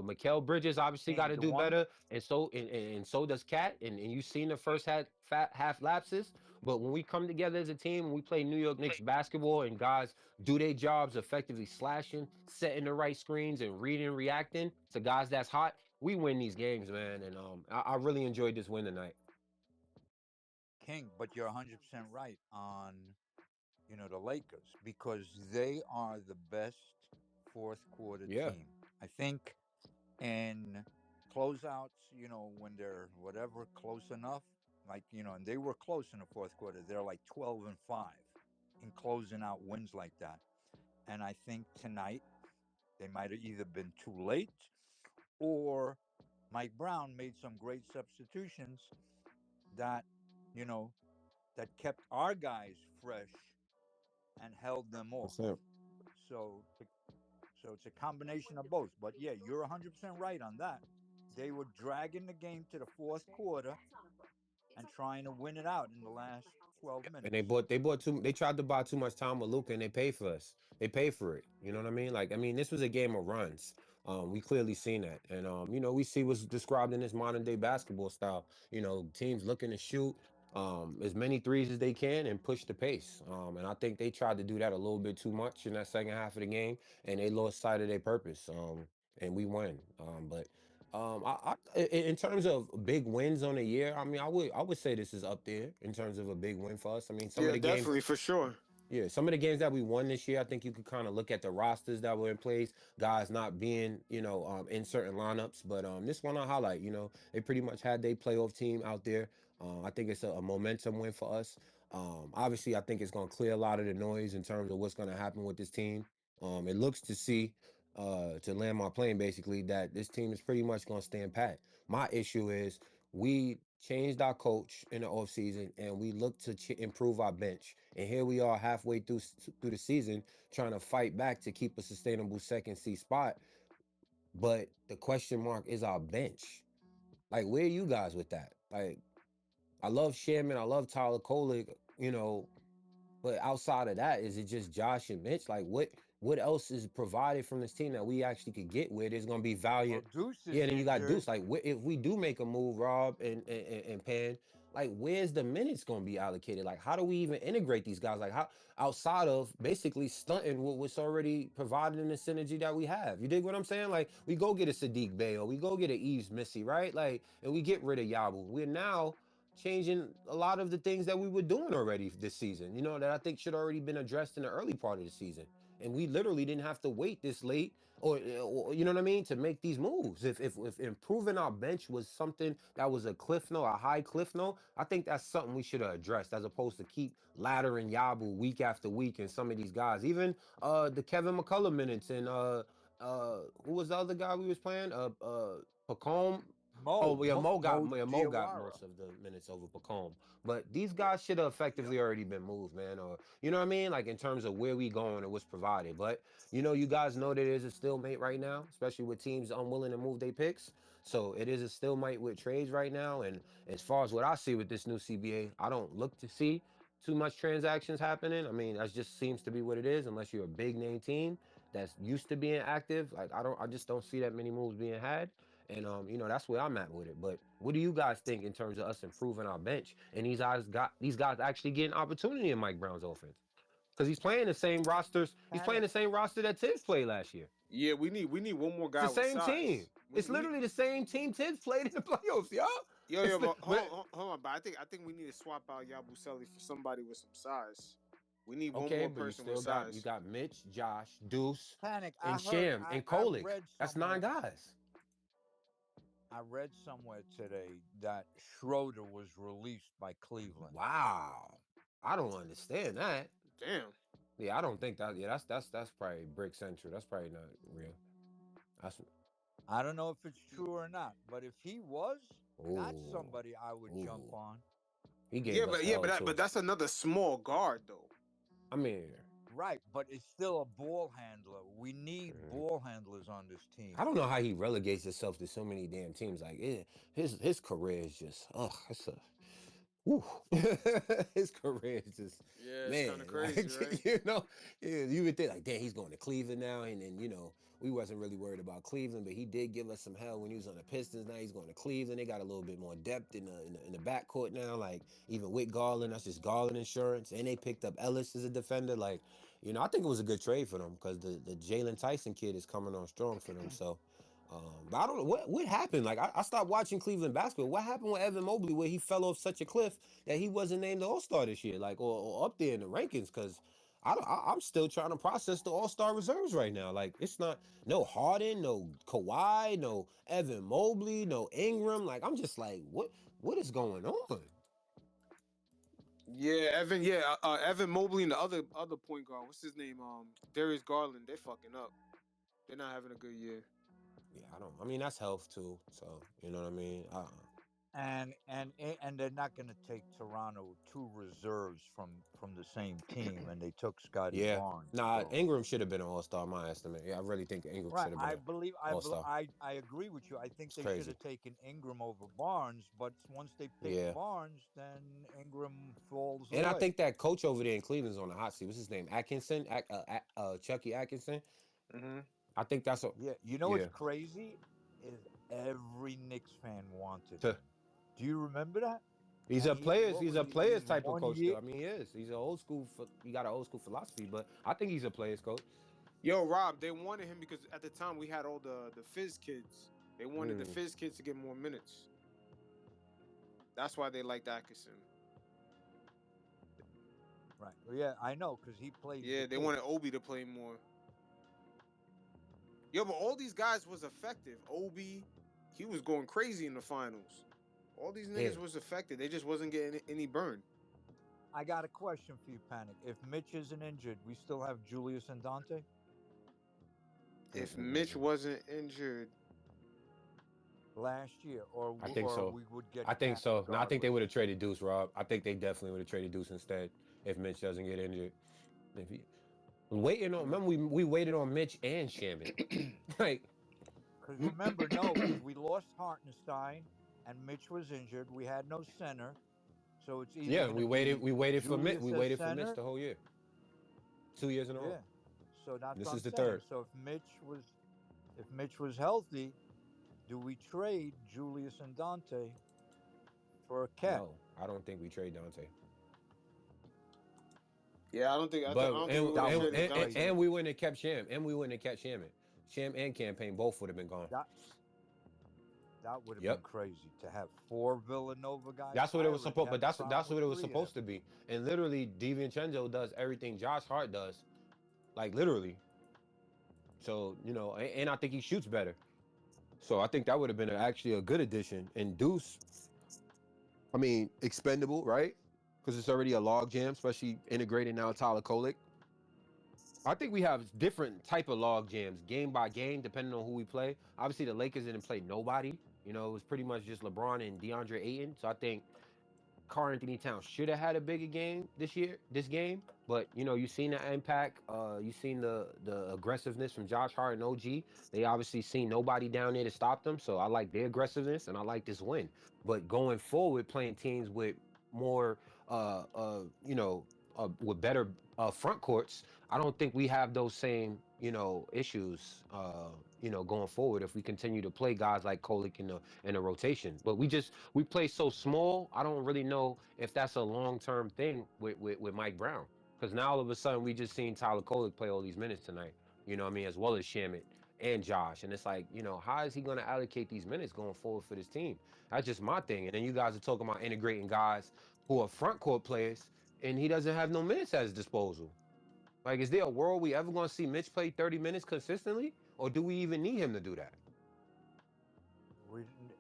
Mikael Bridges obviously got King. to The do one better, and so does Cat. And you've seen the first half lapses. But when we come together as a team and we play New York Knicks basketball and guys do their jobs effectively slashing, setting the right screens and reading and reacting to guys that's hot, we win these games, man. And I really enjoyed this win tonight. King, but you're 100% right on, the Lakers because they are the best fourth quarter Yeah, team. I think in closeouts, when they're whatever close enough, like, and they were close in the fourth quarter. They're like 12-5 in closing out wins like that. And I think tonight they might have either been too late or Mike Brown made some great substitutions that, you know, that kept our guys fresh and held them that's it. off. So, so it's a combination of both. But yeah, you're 100% right on that. They were dragging the game to the fourth quarter and trying to win it out in the last 12 And they minutes. bought they bought too they tried to buy too much time with Luca and they paid for us. They paid for it. You know what I mean? Like I mean, this was a game of runs. We clearly seen that. And we see what's described in this modern day basketball style. Teams looking to shoot as many threes as they can and push the pace. And I think they tried to do that a little bit too much in that second half of the game and they lost sight of their purpose. And we won. But in terms of big wins on the year, I mean, I would say this is up there in terms of a big win for us. I mean, some of Yeah, the games, definitely for sure. yeah, some of the games that we won this year, I think you could kind of look at the rosters that were in place, guys not being, in certain lineups. But this one I highlight, they pretty much had their playoff team out there. I think it's a momentum win for us. Obviously, I think it's going to clear a lot of the noise in terms of what's going to happen with this team. It looks to see, to land my plane basically, that this team is pretty much going to stand pat. My issue is we changed our coach in the offseason and we looked to improve our bench. And here we are halfway through the season trying to fight back to keep a sustainable second seed spot. But the question mark is our bench. Like, where are you guys with that? Like, I love Sherman, I love Tyler Kolek, but outside of that, is it just Josh and Mitch? Like, what else is provided from this team that we actually could get where there's gonna be Well, value? Deuce Yeah, is then you got injured. Deuce. Like, if we do make a move, Rob and Pan, like, where's the minutes gonna be allocated? Like, how do we even integrate these guys? Like, how outside of basically stunting what's already provided in the synergy that we have? You dig what I'm saying? Like, we go get a Sadiq Bey or we go get a Eves Missy, right? Like, and we get rid of Yabu. We're now changing a lot of the things that we were doing already this season, that I think should already been addressed in the early part of the season. And we literally didn't have to wait this late or you know what I mean, to make these moves. If improving our bench was something that was a cliff note, a high cliff note, I think that's something we should have addressed as opposed to keep laddering Yabu week after week and some of these guys. Even the Kevin McCullough minutes and who was the other guy we was playing? Pacome. Mo, Oh yeah, Mo, Mo Mo got Diawara. most of the minutes over Pacome, but these guys should have Yep. effectively already been moved, man. Or you know what I mean, like in terms of where we going and what's provided. But you guys know that it is a stalemate right now, especially with teams unwilling to move their picks. So it is a stalemate with trades right now. And as far as what I see with this new CBA, I don't look to see too much transactions happening. I mean, that just seems to be what it is, unless you're a big name team that's used to being active. Like I just don't see that many moves being had. And that's where I'm at with it. But what do you guys think in terms of us improving our bench and these guys actually getting opportunity in Mike Brown's offense? Because he's playing the same rosters. He's playing Panic. the same roster that Tibbs played last year. Yeah, we need one more It's guy the with same team. size. It's We need literally the same team Tibbs played in the playoffs, y'all. yo, It's but but hold on, but I think we need to swap out Yabusele for somebody with some size. We need one okay, more but you person with still got you size. got Mitch, Josh, Deuce, Panic. and I heard. Sham and I Kolik. read That's nine somewhere. guys. I read somewhere today that Schroeder was released by Cleveland. Wow. I don't understand that. Damn. Yeah, I don't think that. Yeah, that's probably Brick Central. That's probably not real. That's I don't know if it's true or not, but if he was, that's oh, somebody I would jump oh. on. He Yeah, gave us but yeah, hell but too. that's another small guard though. I mean, Right, but it's still a ball handler. We need mm, ball handlers on this I team. don't know how he relegates himself to so many damn teams. Like his career is just it's a whew. His career is just Yeah, it's kind of man, crazy, right? like yeah, you would think like, damn, he's going to Cleveland now, and then we wasn't really worried about Cleveland, but he did give us some hell when he was on the Pistons. Now he's going to Cleveland. They got a little bit more depth in the backcourt now. Like even with Garland, that's just Garland insurance, and they picked up Ellis as a defender. Like I think it was a good trade for them because the Jalen Tyson kid is coming on strong for them. So. But I don't know what happened. Like I stopped watching Cleveland basketball. What happened with Evan Mobley where he fell off such a cliff that he wasn't named the All Star this year, like or up there in the rankings? Because I'm still trying to process the All Star reserves right now. Like it's not no Harden, no Kawhi, no Evan Mobley, no Ingram. Like I'm just like what is going on? Yeah, Evan. Yeah, Evan Mobley and the other point guard. What's his name? Darius Garland. They're fucking up. They're not having a good year. Yeah, I don't. I mean that's health too. So you know what I mean. And they're not going to take Toronto two reserves from the same team, and they took Scotty Yeah. Barnes. Nah, So Ingram should have been an All Star. My estimate. Yeah, I really think Ingram right, should have been I an believe All Star. I agree with you. I think It's they should crazy. have taken Ingram over Barnes, but once they pick Yeah. Barnes, then Ingram falls And I away. think that coach over there in Cleveland's on the hot seat. What's his name? Atkinson, Chucky Atkinson. Mm-hmm. I think that's a Yeah, you know what's yeah. crazy is every Knicks fan wanted To, him. Do you remember that? he's And a he players. what He's was a he? players He's type of one coach. Though year. I mean, he is. He's an old school. He got an old school philosophy, but I think he's a players coach. Yo, Rob. They wanted him because at the time we had all the Fizz kids. They wanted the Mm. Fizz kids to get more minutes. That's why they liked Atkinson. Right. Well, yeah, I know because he plays the Yeah, they wanted kids. Obi to play more. Yo, but all these guys was effective. Obi, he was going crazy in the finals. All these niggas Yeah. was affected. They just wasn't getting any burn. I got a question for you, Panic. If Mitch isn't injured, we still have Julius and Dante If Mitch Mm-mm-mm-mm. wasn't injured, last year, I think or so. we would get I think Cat so. No, I think they would have regardless. traded Deuce, Rob. I think they definitely would have traded Deuce instead if Mitch doesn't get injured. If he waiting on, mm. remember we waited on Mitch and Shamit. Like Because remember, no, because we lost Hartenstein and Mitch was injured. We had no center, so it's either yeah, going to be We Julius as waited for Mitch center. the whole year. 2 years in a row. Yeah. So that's This what I'm is the saying. third. So if Mitch was healthy, do we trade Julius and Dante for a Cat? No, I don't think we trade Dante. Yeah, I But don't think we would That have would have traded been Dante. and crazy. we wouldn't have kept Sham. And we wouldn't have kept Shamit. Sham and campaign both would have been gone. That that would have been Yep. crazy to have four Villanova guys. That's what it I was already supposed, but have a that's problem what with it was three of supposed them. to be. And literally, DiVincenzo does everything Josh Hart does, like literally. So and I think he shoots better. So I think that would have been actually a good addition. And Deuce, I mean, expendable, right? Because it's already a log jam, especially integrating now Tyler Kolek. I think we have different type of log jams, game by game, depending on who we play. Obviously, the Lakers didn't play nobody. It was pretty much just LeBron and DeAndre Ayton. So I think Karl Anthony Towns should have had a bigger game this game. But you seen the impact. You seen the aggressiveness from Josh Hart and OG. They obviously seen nobody down there to stop them. So I like their aggressiveness and I like this win. But going forward, playing teams with more with better front courts, I don't think we have those same issues going forward if we continue to play guys like Kolik in the rotation. But we play so small. I don't really know if that's a long-term thing with Mike Brown. Because now all of a sudden we just seen Tyler Kolek play all these minutes tonight. You know what I mean? As well as Shamit and Josh. And it's like, how is he going to allocate these minutes going forward for this team? That's just my thing. And then you guys are talking about integrating guys who are front court players, and he doesn't have no minutes at his disposal. Like, is there a world we ever going to see Mitch play 30 minutes consistently? Or do we even need him to do that?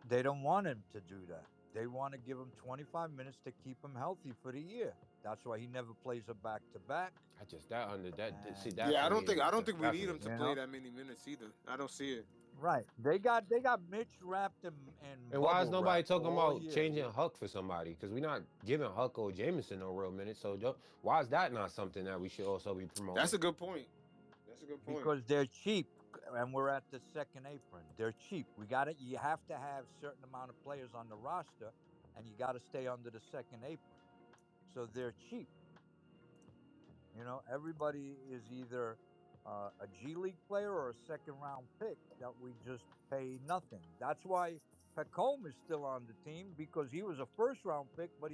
They don't want him to do that. They want to give him 25 minutes to keep him healthy for the year. That's why he never plays a back to back. I just that under that see And that Yeah, for me is I don't think we that for need me him is to you play know, that many minutes either. I don't see it. right? They got Mitch wrapped in And why is bubble nobody wrap talking all about year. changing Huck for somebody? Because we're not giving Huck or Jameson no real minutes. So why is that not something that we should also be That's promoting? a good point. That's a good point. Because they're cheap, and we're at the second apron. They're cheap. We got it. You have to have certain amount of players on the roster, and you got to stay under the second apron. So they're cheap. Everybody is either a G League player or a second round pick that we just pay nothing. That's why Pecome is still on the team because he was a first round pick, but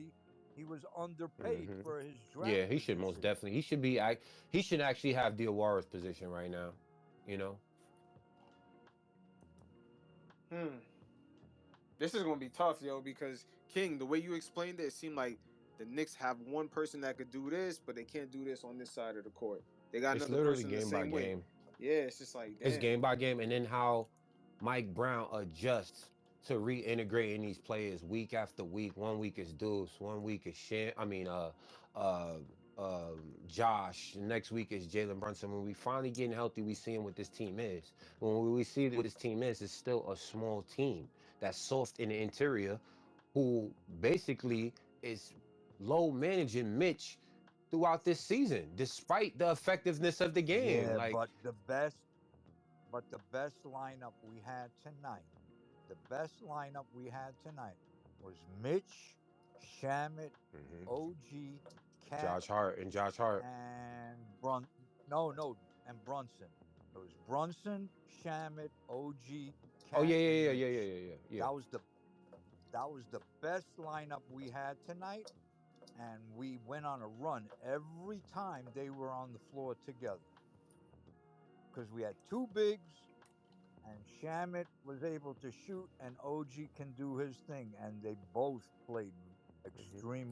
he was underpaid Hmm. for his Yeah, draft he should most position. definitely. He should actually have Diawara's position right now. You know, Hmm. This is gonna be tough, yo, because King, the way you explained it, it seemed like the Knicks have one person that could do this, but they can't do this on this side of the court. They got It's another literally person the game by same way. game. Yeah, it's just like, It's damn. game by game, and then how Mike Brown adjusts to reintegrating these players week after week. 1 week is Deuce, 1 week is uh, Josh. Next week is Jalen Brunson. When we finally getting healthy, we seeing what this team is. When we see what this team is, it's still a small team that's soft in the interior, who basically is low managing Mitch throughout this season, despite the effectiveness of the game. Yeah, Like, but the best lineup we had tonight, the best lineup we had tonight was Mitch, Shamit, mhm. OG, Cat, Josh Hart and Josh Hart. and Brun. No, and Brunson. It was Brunson, Shamit, OG, Oh yeah, Cat, yeah, and yeah, yeah, yeah, Mitch. yeah, yeah, yeah. That was the that was the best lineup we had tonight, and we went on a run every time they were on the floor together because we had two bigs and Shamit was able to shoot, and OG can do his thing, and they both played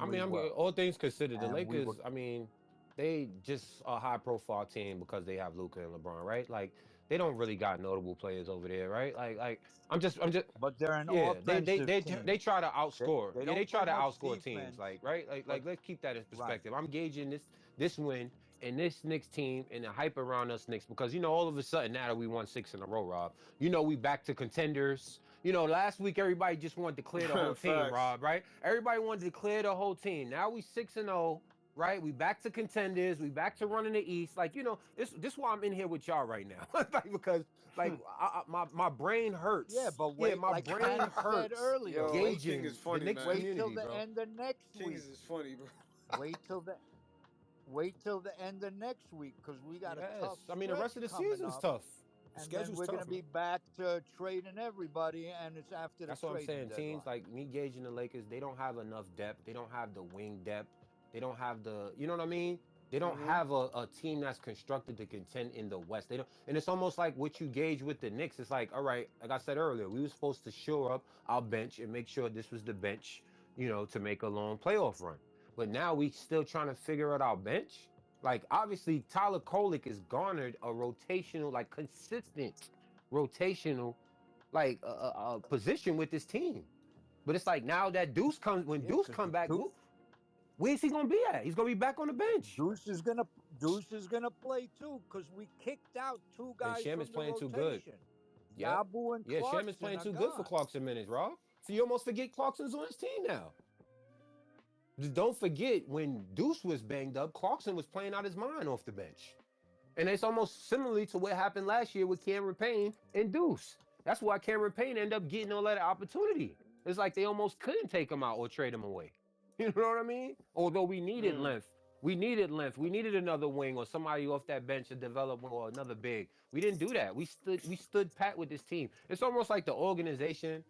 I extremely mean, well. all things considered, the And we were, Lakers. I mean, they just a high profile team because they have Luka and LeBron, right? Like they don't really got notable players over there, right? I'm just but they're an yeah, offensive team. they try to outscore. They Yeah, they don't try play to much outscore teams, defense, right? but Let's keep that in right. perspective. I'm gauging this win and this Knicks team and the hype around us Knicks because all of a sudden now that we won 6 in a row, Rob, we back to contenders. Last week everybody just wanted to clear the whole team, Facts. Rob, right? Everybody wanted to clear the whole team. Now we 6-0. Right, we back to contenders. We back to running the East. Like this why I'm in here with y'all right now, like because like my brain Yeah, hurts. but Yeah, wait, my like brain Cat said hurts earlier, Yo, King is gauging the funny, Knicks man. wait till community, the bro. end of next King week. is funny, bro. Wait till the wait till the end of next week because we got a tough Yes, I mean the rest of stretch the coming season's up, tough. The and then schedule's we're gonna tough, be man. back to trading everybody, and it's after the That's what I'm trading saying. Teams deadline. like me gauging the Lakers, they don't have enough depth. They don't have the wing depth. They don't have you know what I mean? They don't Mm-hmm. have a team that's constructed to contend in the West. They don't, and it's almost like what you gauge with the Knicks. It's like, all right, like I said earlier, we were supposed to shore up our bench and make sure this was the bench, to make a long playoff run. But now we still trying to figure out our bench. Like obviously, Tyler Kolek has garnered a rotational, like consistent rotational position with this team. But it's like now that Yeah, Deuce because come back, where's he gonna be at? He's gonna be back on the bench. Deuce is gonna Deuce is gonna play too because we kicked out two And guys Sham is from the playing too good. rotation. Yep. Yabu and Yeah, Sham is Clarkson playing are too good for gone. Clarkson minutes, Rob. So you almost forget Clarkson's on his team now. Just don't forget when Deuce was banged up, Clarkson was playing out his mind off the bench. And it's almost similarly to what happened last year with Cameron Payne and Deuce. That's why Cameron Payne ended up getting all that opportunity. It's like they almost couldn't take him out or trade him away. You know what I mean? Although we needed Mm. length. We needed length. We needed another wing or somebody off that bench to develop or another big. We didn't do that. We stood pat with this team. It's almost like the organization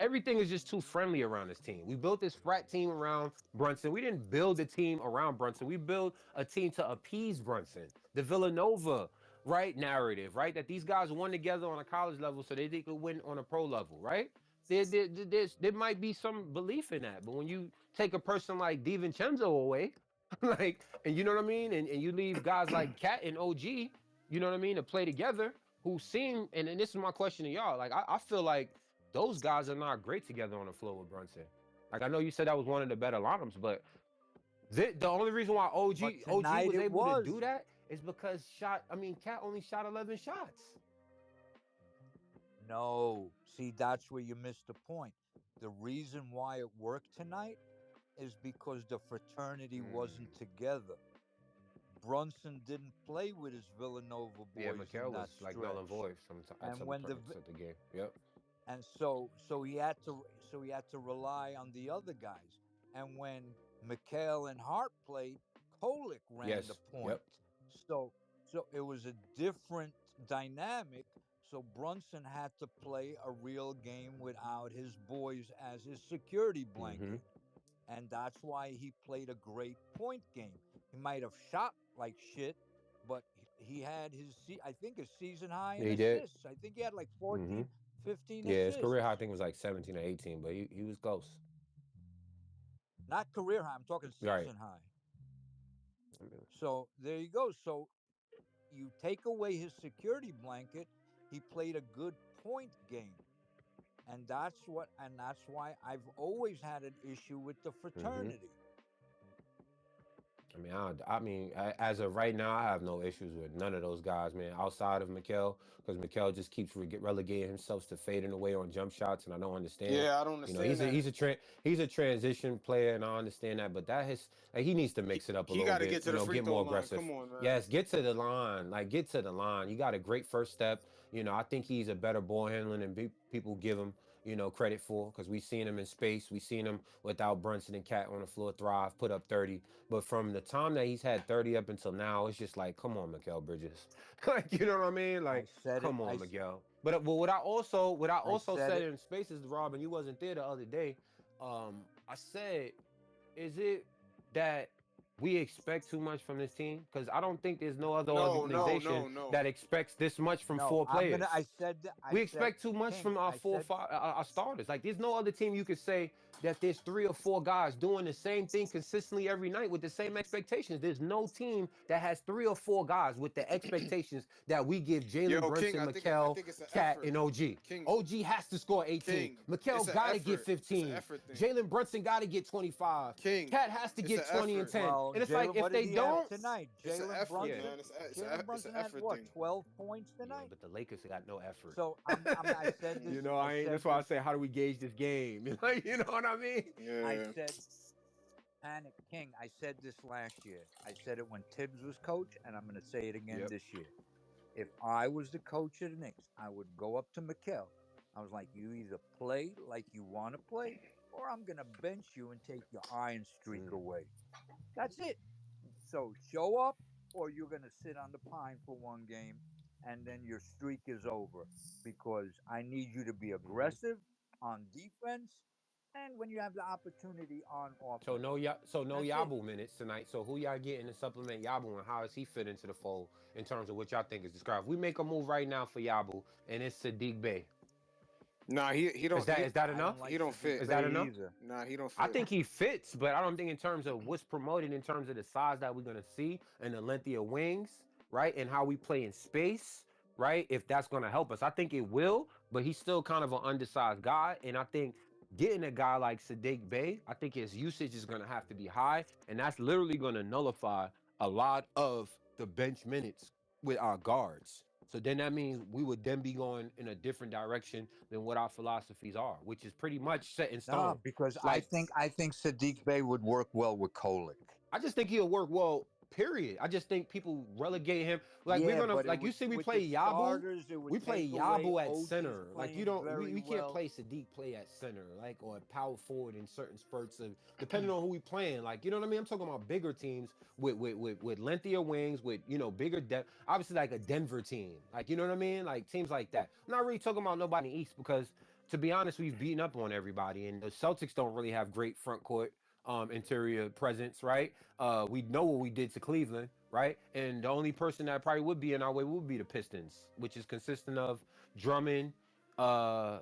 everything is just too friendly around this team. We built this frat team around Brunson. We didn't build a team around Brunson. We built a team to appease Brunson. The Villanova right narrative, right? That these guys won together on a college level so they could win on a pro level, right? There might be some belief in that, but when you take a person like DiVincenzo away, like, and you know what I mean, and you leave guys like Cat and OG, you know what I mean, to play together, who seem, and this is my question to y'all, like I feel like those guys are not great together on the floor with Brunson. Like I know you said that was one of the better lineups, but the only reason why But OG tonight was it able to do was. that is because Cat only shot 11 shots. No, see, that's where you missed the point. The reason why it worked tonight is because the fraternity wasn't Mm. together. Brunson didn't play with his Villanova Yeah, boys in Mikal that was like null and stretch, void at and some when parts of the game. Yep. he had to rely on the other guys. And when Mikal and Hart played, Kolek ran the Yes. Yep. point. So it was a different dynamic. So Brunson had to play a real game without his boys as his security Mm-hmm. blanket. And that's why he played a great point game. He might have shot like shit, but he had I think his season high in He did. assists. I think he had like Mm-hmm. 14, 15 Yeah, his career high I assists. think was like 17 or 18, but he was close. Not career high, I'm talking Right. season high. I mean, So there you go. So you take away his security blanket, he played a good point game. And that's why I've always had an issue with the mhm. fraternity. As of right now, I have no issues with none of those guys, man. Outside of Mikal, because Mikal just keeps relegating himself to fading away on jump shots, and I don't understand. Yeah, I don't You know, understand that. he's a transition player, and I understand that. But he needs to He mix it up a he little got to bit. get to You the know, free get throw more line. aggressive. Come on, man. Yes, get to the line. Like get to the line. You got a great first step. You know, I think he's a better ball handler than people give him. You know, credit for because we seen him in space. We seen him without Brunson and Cat on the floor thrive, put up 30. But from the time that he's had 30 up until now, it's just like, come on, Mikal Bridges. Like, you know what I mean? I Like, said it. come on, Miguel. But what I I also said said it. in spaces, Robin, you wasn't there the other day. I said, is it that we expect too much from this team? Because I don't think there's no other No, no, No, organization no, no. that expects this much from no. four I'm gonna. I players. said. I We said expect too much King. from our I four, said five, our starters. Like, there's no other team you could say that there's three or four guys doing the same thing consistently every night with the same expectations. There's no team that has three or four guys with the expectations that we give Jalen Yo, King, Brunson, I Mikal, think it's an Cat, effort. and OG. King, OG has to score 18. King, it's Mikal an got to get effort. It's an 15. effort thing. Jalen Brunson got to get 25. King, Cat has to it's an get 20 and effort. 10. well, And it's like, Jalen. if What did they he have don't, tonight? It's an effort, yeah. man. It's Jalen an Brunson had effort what? thing. 12 points Yeah, tonight. but the Lakers got no effort. So I'm. I said You this. know, I I ain't. That's said why I this. say, how do we gauge this game? You know what I mean? I Yeah. said Panic King. I said this last year. I said it when Tibbs was coach, and I'm going to say it again Yep. this year. If I was the coach of the Knicks, I would go up to Mikal. I was like, you either play like you want to play, or I'm going to bench you and take your iron streak Mm. away. That's it. So show up, or you're going to sit on the pine for one game, and then your streak is over. Because I need you to be Hmm. aggressive on defense, and when you have the opportunity on So offense. no That's it. Yabu minutes tonight. So who y'all getting to supplement Yabu, and how does he fit into the fold in terms of what y'all think is described? If we make a move right now for Yabu, and it's Sadiq Bey. Nah, he Is don't that he is that I don't enough? he like don't Sadiq fit. Is that Bey enough? either. Nah, he don't I fit. think he fits, but I don't think in terms of what's promoted, in terms of the size that we're gonna see and the length of your wings, right, and how we play in space, right. If that's gonna help us, I think it will. But he's still kind of an undersized guy, and I think getting a guy like Sadiq Bey, I think his usage is gonna have to be high, and that's literally gonna nullify a lot of the bench minutes with our guards. So then that means we would then be going in a different direction than what our philosophies are, which is pretty much set in No, stone. because I Like, think I think Sadiq Bey would work well with Kolick. I just think he'll work well. Period. I just think people relegate him. Like, we're Yeah, gonna, but it like, you would see, we with the play Yabu. starters, it We would play take away Yabu at OG's center. Like, you playing don't. very We can't well. play Sadiq play at center, like, or at power forward in certain spurts of depending on who we playing. Like, you know what I mean? I'm talking about bigger teams with lengthier wings, with bigger depth. Obviously, like a Denver team. Like, you know what I mean? Like teams like that. I'm not really talking about nobody in the East because, to be honest, we've beaten up on everybody, and the Celtics don't really have great front court interior presence, right? We know what we did to Cleveland, right? And the only person that probably would be in our way would be the Pistons, which is consistent of Drummond, uh,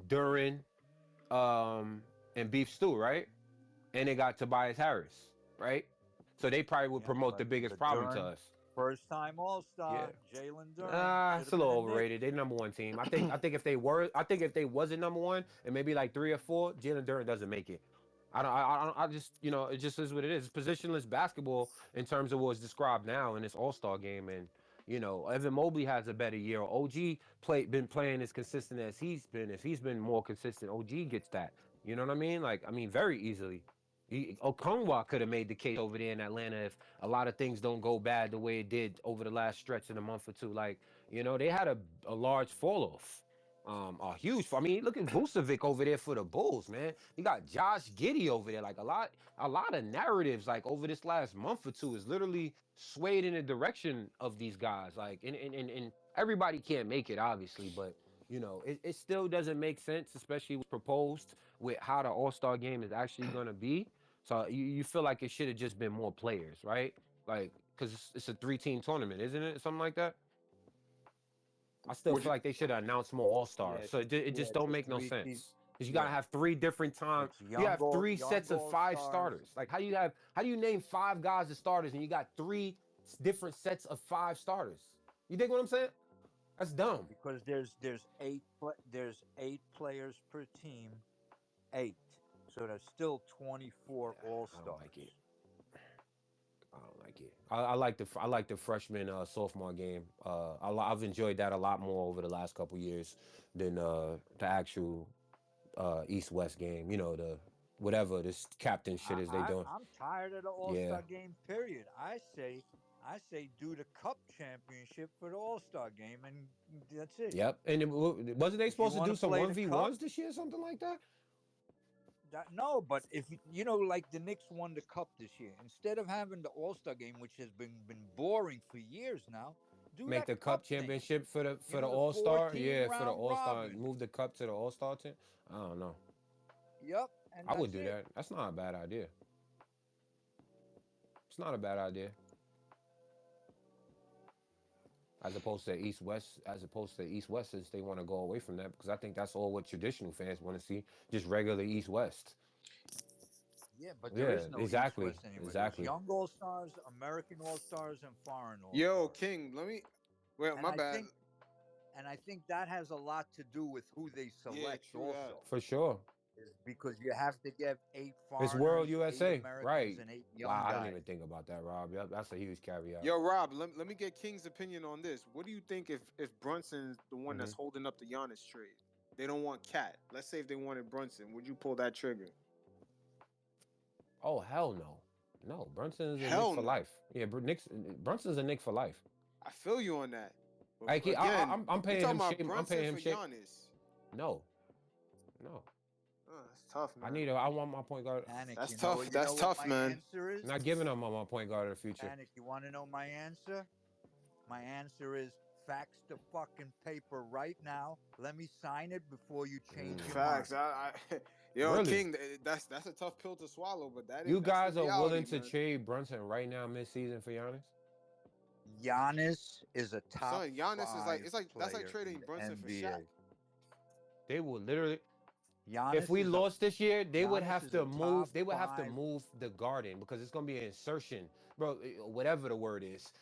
Duran, and Beef Stew, right? And they got Tobias Harris, right? So they probably would Yeah, promote the biggest but problem to Duran, us. first time All Yeah. Star, Jalen Duran should It's have a been little a Nick. overrated. They number one team. I think if they were, I think if they wasn't number one and maybe like three or four, Jalen Duran doesn't make it. I just, it just is what it is. It's positionless basketball in terms of what's described now in this All Star game, and Evan Mobley has a better year. OG been playing as consistent as he's been. If he's been more consistent, OG gets that. You know what I mean? Like, I mean, very easily. Okongwa could have made the case over there in Atlanta if a lot of things don't go bad the way it did over the last stretch in a month or two. Like, they had a large fall off. A huge. I mean, look at Vucevic over there for the Bulls, man. You got Josh Giddey over there. Like, a lot of narratives like over this last month or two is literally swayed in the direction of these guys. Like, and everybody can't make it, obviously, but it still doesn't make sense, especially what's proposed with how the All Star game is actually going to be. So you feel like it should have just been more players, right? Like, because it's a three-team tournament, isn't it? Something like that. I still Would feel you? like they should have announced more All Stars. Yeah, So it yeah, just it's don't a make no three piece. sense. Because you gotta Yeah, have three different time. it's You have three young sets of all five stars starters. Like how do you name five guys as starters and you got three different sets of five starters? You dig what I'm saying? That's dumb. because there's 8 players per team, 8. So there's still 24 all I don't like it. stars. I don't like it. I like the freshman sophomore game. I've enjoyed that a lot more over the last couple years than the actual East West game. You know, the whatever this captain shit is they doing. I'm tired of the All Star Yeah. game. Period. I say do the Cup championship for the All Star game, and that's it. Yep. And wasn't they If you supposed to want do to some play the 1v1s Cup, this year, something like that? no. But if like the Knicks won the Cup this year, instead of having the All Star game, which has been boring for years now, do Make that the cup Cup thing. championship for the The All Star. 14 Yeah, for the round All Star. robin. Move the cup to the All Star team. I don't know. Yep, and I would that's do it. that. That's not a bad idea. It's not a bad idea. As opposed to East West, since they want to go away from that, because I think that's all what traditional fans want to see, just regular East West. Yeah, but there Yeah, is no East exactly, West anymore. There's exactly. young All Stars, American All Stars, and foreign All Yo, Stars. King, let me. Well, And my I bad. think and I think that has a lot to do with who they Yeah, select true that. also. For sure. Is because you have to get 8 It's World foreigners, 8 USA, Americans, right? and 8 Wow, young I didn't even guys. think about that, Rob. Yep, that's a huge caveat. Yo, Rob, let me get King's opinion on this. What do you think if Brunson's the one that's Hmm. holding up the Giannis trade? They don't want Cat. Let's say if they wanted Brunson, would you pull that trigger? Oh hell no, no. Brunson is a Nick Hell for no. life. Yeah, Brunson's a Nick for life. I feel you on that. But Like again, I'm we paying him talking about shape. I'm Brunson paying him for shape. Giannis. No, no. That's tough, man. I want my point guard. Panic, That's tough. you That's know what tough, my man. answer I'm is? not giving him my point guard of the future. Panic, you want to know my answer? My answer is fax the fucking paper right now. Let me sign it before you change your Mm. Facts. mind. Yo, Really? King, that's a tough pill to swallow, but You that's the guys are willing reality, to man. trade Brunson right now mid-season for Giannis? Giannis is a top Son, Giannis is like 5 that's like player in trading the Brunson for Shaq. NBA. They will literally. If Giannis we is a lost this year, they would Giannis have is a to move. top They would have to 5. move the garden because it's gonna be an insertion, bro. Whatever the word is,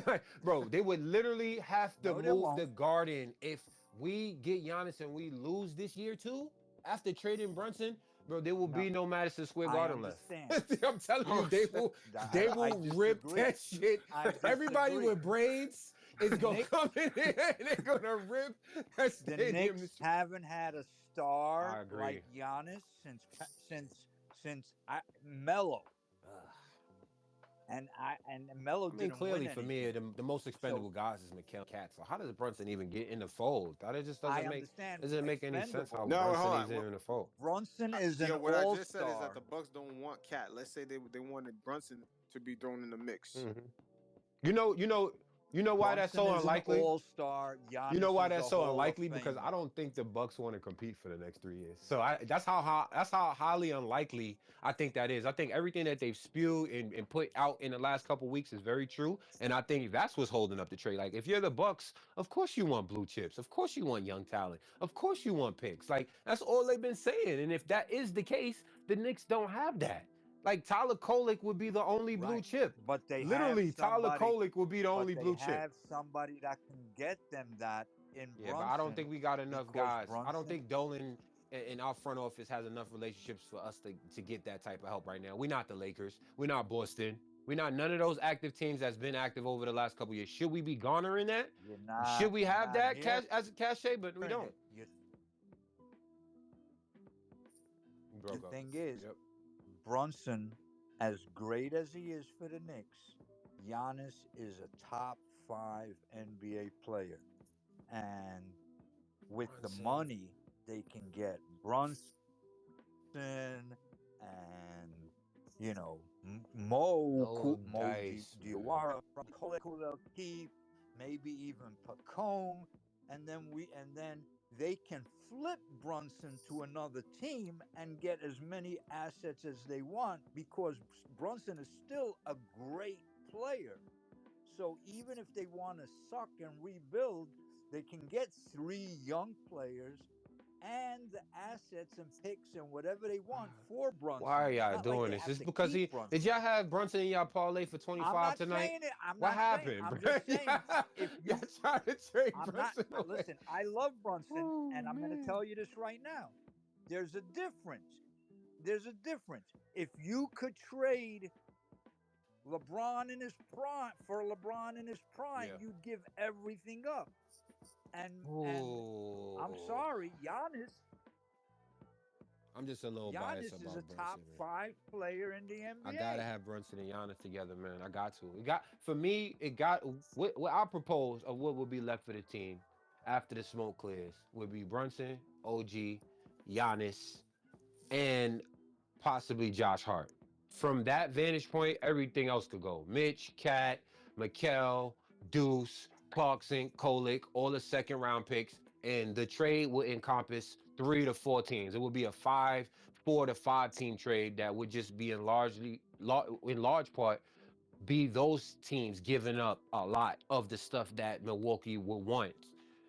like, bro. They would literally have to No, they move the won't. garden if we get Giannis and we lose this year too. After trading Brunson, bro, there will No, be no Madison Square I Garden left. understand. I'm telling you, Oh shit. they I will rip disagree. that shit. I Everybody disagree. with braids is The gonna come Knicks, in here and they're gonna rip that the stadium. Knicks haven't had a star I like agree. Giannis since Melo, Ugh. and Melo I mean, didn't win clearly for me, anything. the most So expendable guys is Mikal and Cat. So how does Brunson even get in the fold? That it just I understand doesn't make any sense how expendable. No, hold Brunson is on. in the fold. Brunson is an Yo, what I all just said is that the star. Bucks don't want Cat. Let's say they wanted Brunson to be thrown in the mix. Hmm. You know, why that's Brunson so is an unlikely. all star. You know Giannis why is that's a so Hall of unlikely? Because I Famer. don't think the Bucks want to compete for the next 3 years. So that's how highly unlikely I think that is. I think everything that they've spewed and put out in the last couple weeks is very true. And I think that's what's holding up the trade. Like if you're the Bucks, of course you want blue chips. Of course you want young talent. Of course you want picks. Like that's all they've been saying. And if that is the case, the Knicks don't have that. Like Tyler Kolek would be the only blue Right. chip. But they have Literally, Tyler somebody Kolek would be the but only they blue chip. have somebody that can get them that in Yeah, but I don't Brunson think we got enough because guys. I don't Brunson think Dolan in our front office has enough relationships for us to get that type of help right now. We're not the Lakers. We're not Boston. We're not none of those active teams that's been active over the last couple years. Should we be garnering that? Should we you're have not that hearing cash as a cachet? But we don't. it. We The broke up. thing is, Yep. Brunson, as great as he is for the Knicks, Giannis is a top 5 NBA player. And with the Brunson. money they can get and No dice, man. Diawara, Colette Keith, maybe even Pacome, and then they can flip Brunson to another team and get as many assets as they want because Brunson is still a great player. So even if they want to suck and rebuild, They can get 3 young players and the assets and picks and whatever they want for Why are Brunson. It's y'all not like doing they this? have It's to because keep he did Brunson. y'all have Brunson in y'all parlay for I'm 25 not tonight? saying it. I'm What not saying. happened, I'm bro? just saying if Y'all you trying to trade I'm not Brunson away? listen, I love Brunson Oh and I'm going to man. tell you this right now. There's a difference. There's a difference. If you could trade LeBron in his prime for LeBron in his Yeah. prime, you'd give everything up. And I'm Oh, sorry, Giannis. I'm just a little biased Giannis is a about top Brunson, man. 5 player in the I gotta NBA. have Brunson and Giannis together, man. I got to. It got for me. It got what I propose of what would be left for the team after the smoke clears would be Brunson, OG, Giannis, and possibly Josh Hart. From that vantage point, everything else could go. Mitch, Cat, Mikal, Deuce, Clarkson, Kolick, all the second round picks. And the trade would encompass 3 to 4 teams. It would be a 4 to 5 team trade that would just be in large part be those teams giving up a lot of the stuff that Milwaukee will want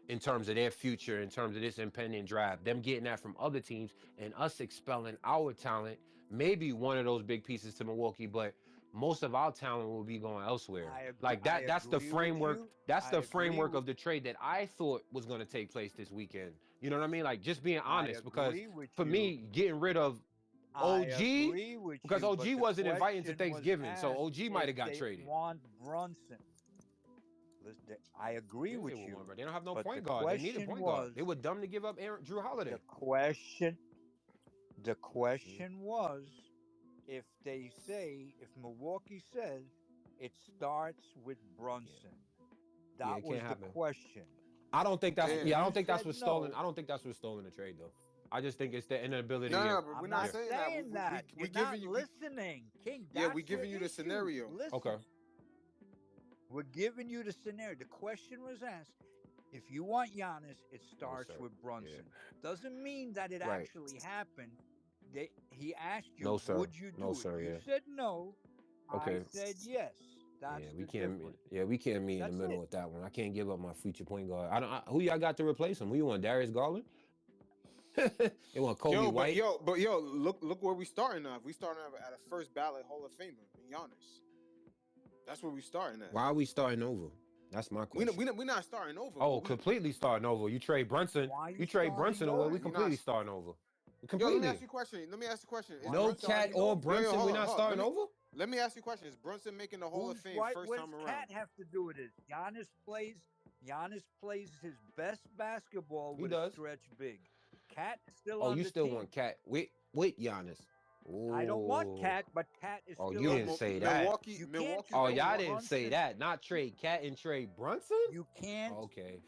in terms of their future, in terms of this impending draft, them getting that from other teams and us expelling our talent, maybe one of those big pieces to Milwaukee, but most of our talent will be going elsewhere. Like I that's the agree with framework. you. That's I the agree framework with of the trade that I thought was going to take place this weekend. You know what I mean? Like just being I honest, because agree with for me. me, getting rid of I OG, agree with because you, OG but the wasn't inviting to question was Thanksgiving, so asked OG might if have got they traded. want Brunson. Listen, I agree Yeah, they with will one, you, bro. They don't have no but the point guard. They need a question point guard. They was were dumb to give up Drew the Holiday. question the Mhm. question was if Milwaukee says it starts with Yeah, Brunson. yeah, That it can't was the happen. question. I don't think that's And Damn. yeah. I you don't think that's said what's stolen. I no. don't think that's what's stolen the trade though. I just think it's the No, inability no, of but we're I'm not not yeah. saying that. saying that. We You're not giving you listening. King, yeah, we that's your giving you the issue. scenario. Okay, Listen. We're giving you the scenario. The question was asked if you want Giannis, it no starts sir. with Yeah, Brunson. Doesn't mean that it right. actually happened. He asked you, No sir. would you No do it? sir. You Yeah. said no. I Okay. said yes. Yeah, That's we the can't. difference. Yeah, we can't meet in the That's middle it. with that one. I can't give up my future point guard. I don't. Who y'all got to replace him? Who you want? Darius Garland? You want Kobe White? Look where we starting off. We starting off at a first ballot Hall of Famer in Giannis. That's where we starting at. Why are we starting over? That's my question. We not starting over, but Oh, completely starting over. You trade Brunson. Why are you You trade starting Brunson away. We nah, over? you completely not. starting over. Yo, let me ask Completely. you a question. Let me ask you a question. Is Why are you No Brunson? Cat starting or over? Brunson. We're not Hold on. starting over. Let me ask you a question. Is Brunson making the Hall of Who's Fame right? first What does time around? Cat have to do with it? Giannis plays his best basketball He with a does. stretch big. Cat is still Oh, on you the still want team. Cat with Giannis? I don't want Oh, Cat, but Cat is oh, you still Yo, on didn't the say team. that. You can't Milwaukee Oh, trade y'all don't. didn't say Brunson. that. Not trade Cat and trade Brunson. You can't. Okay,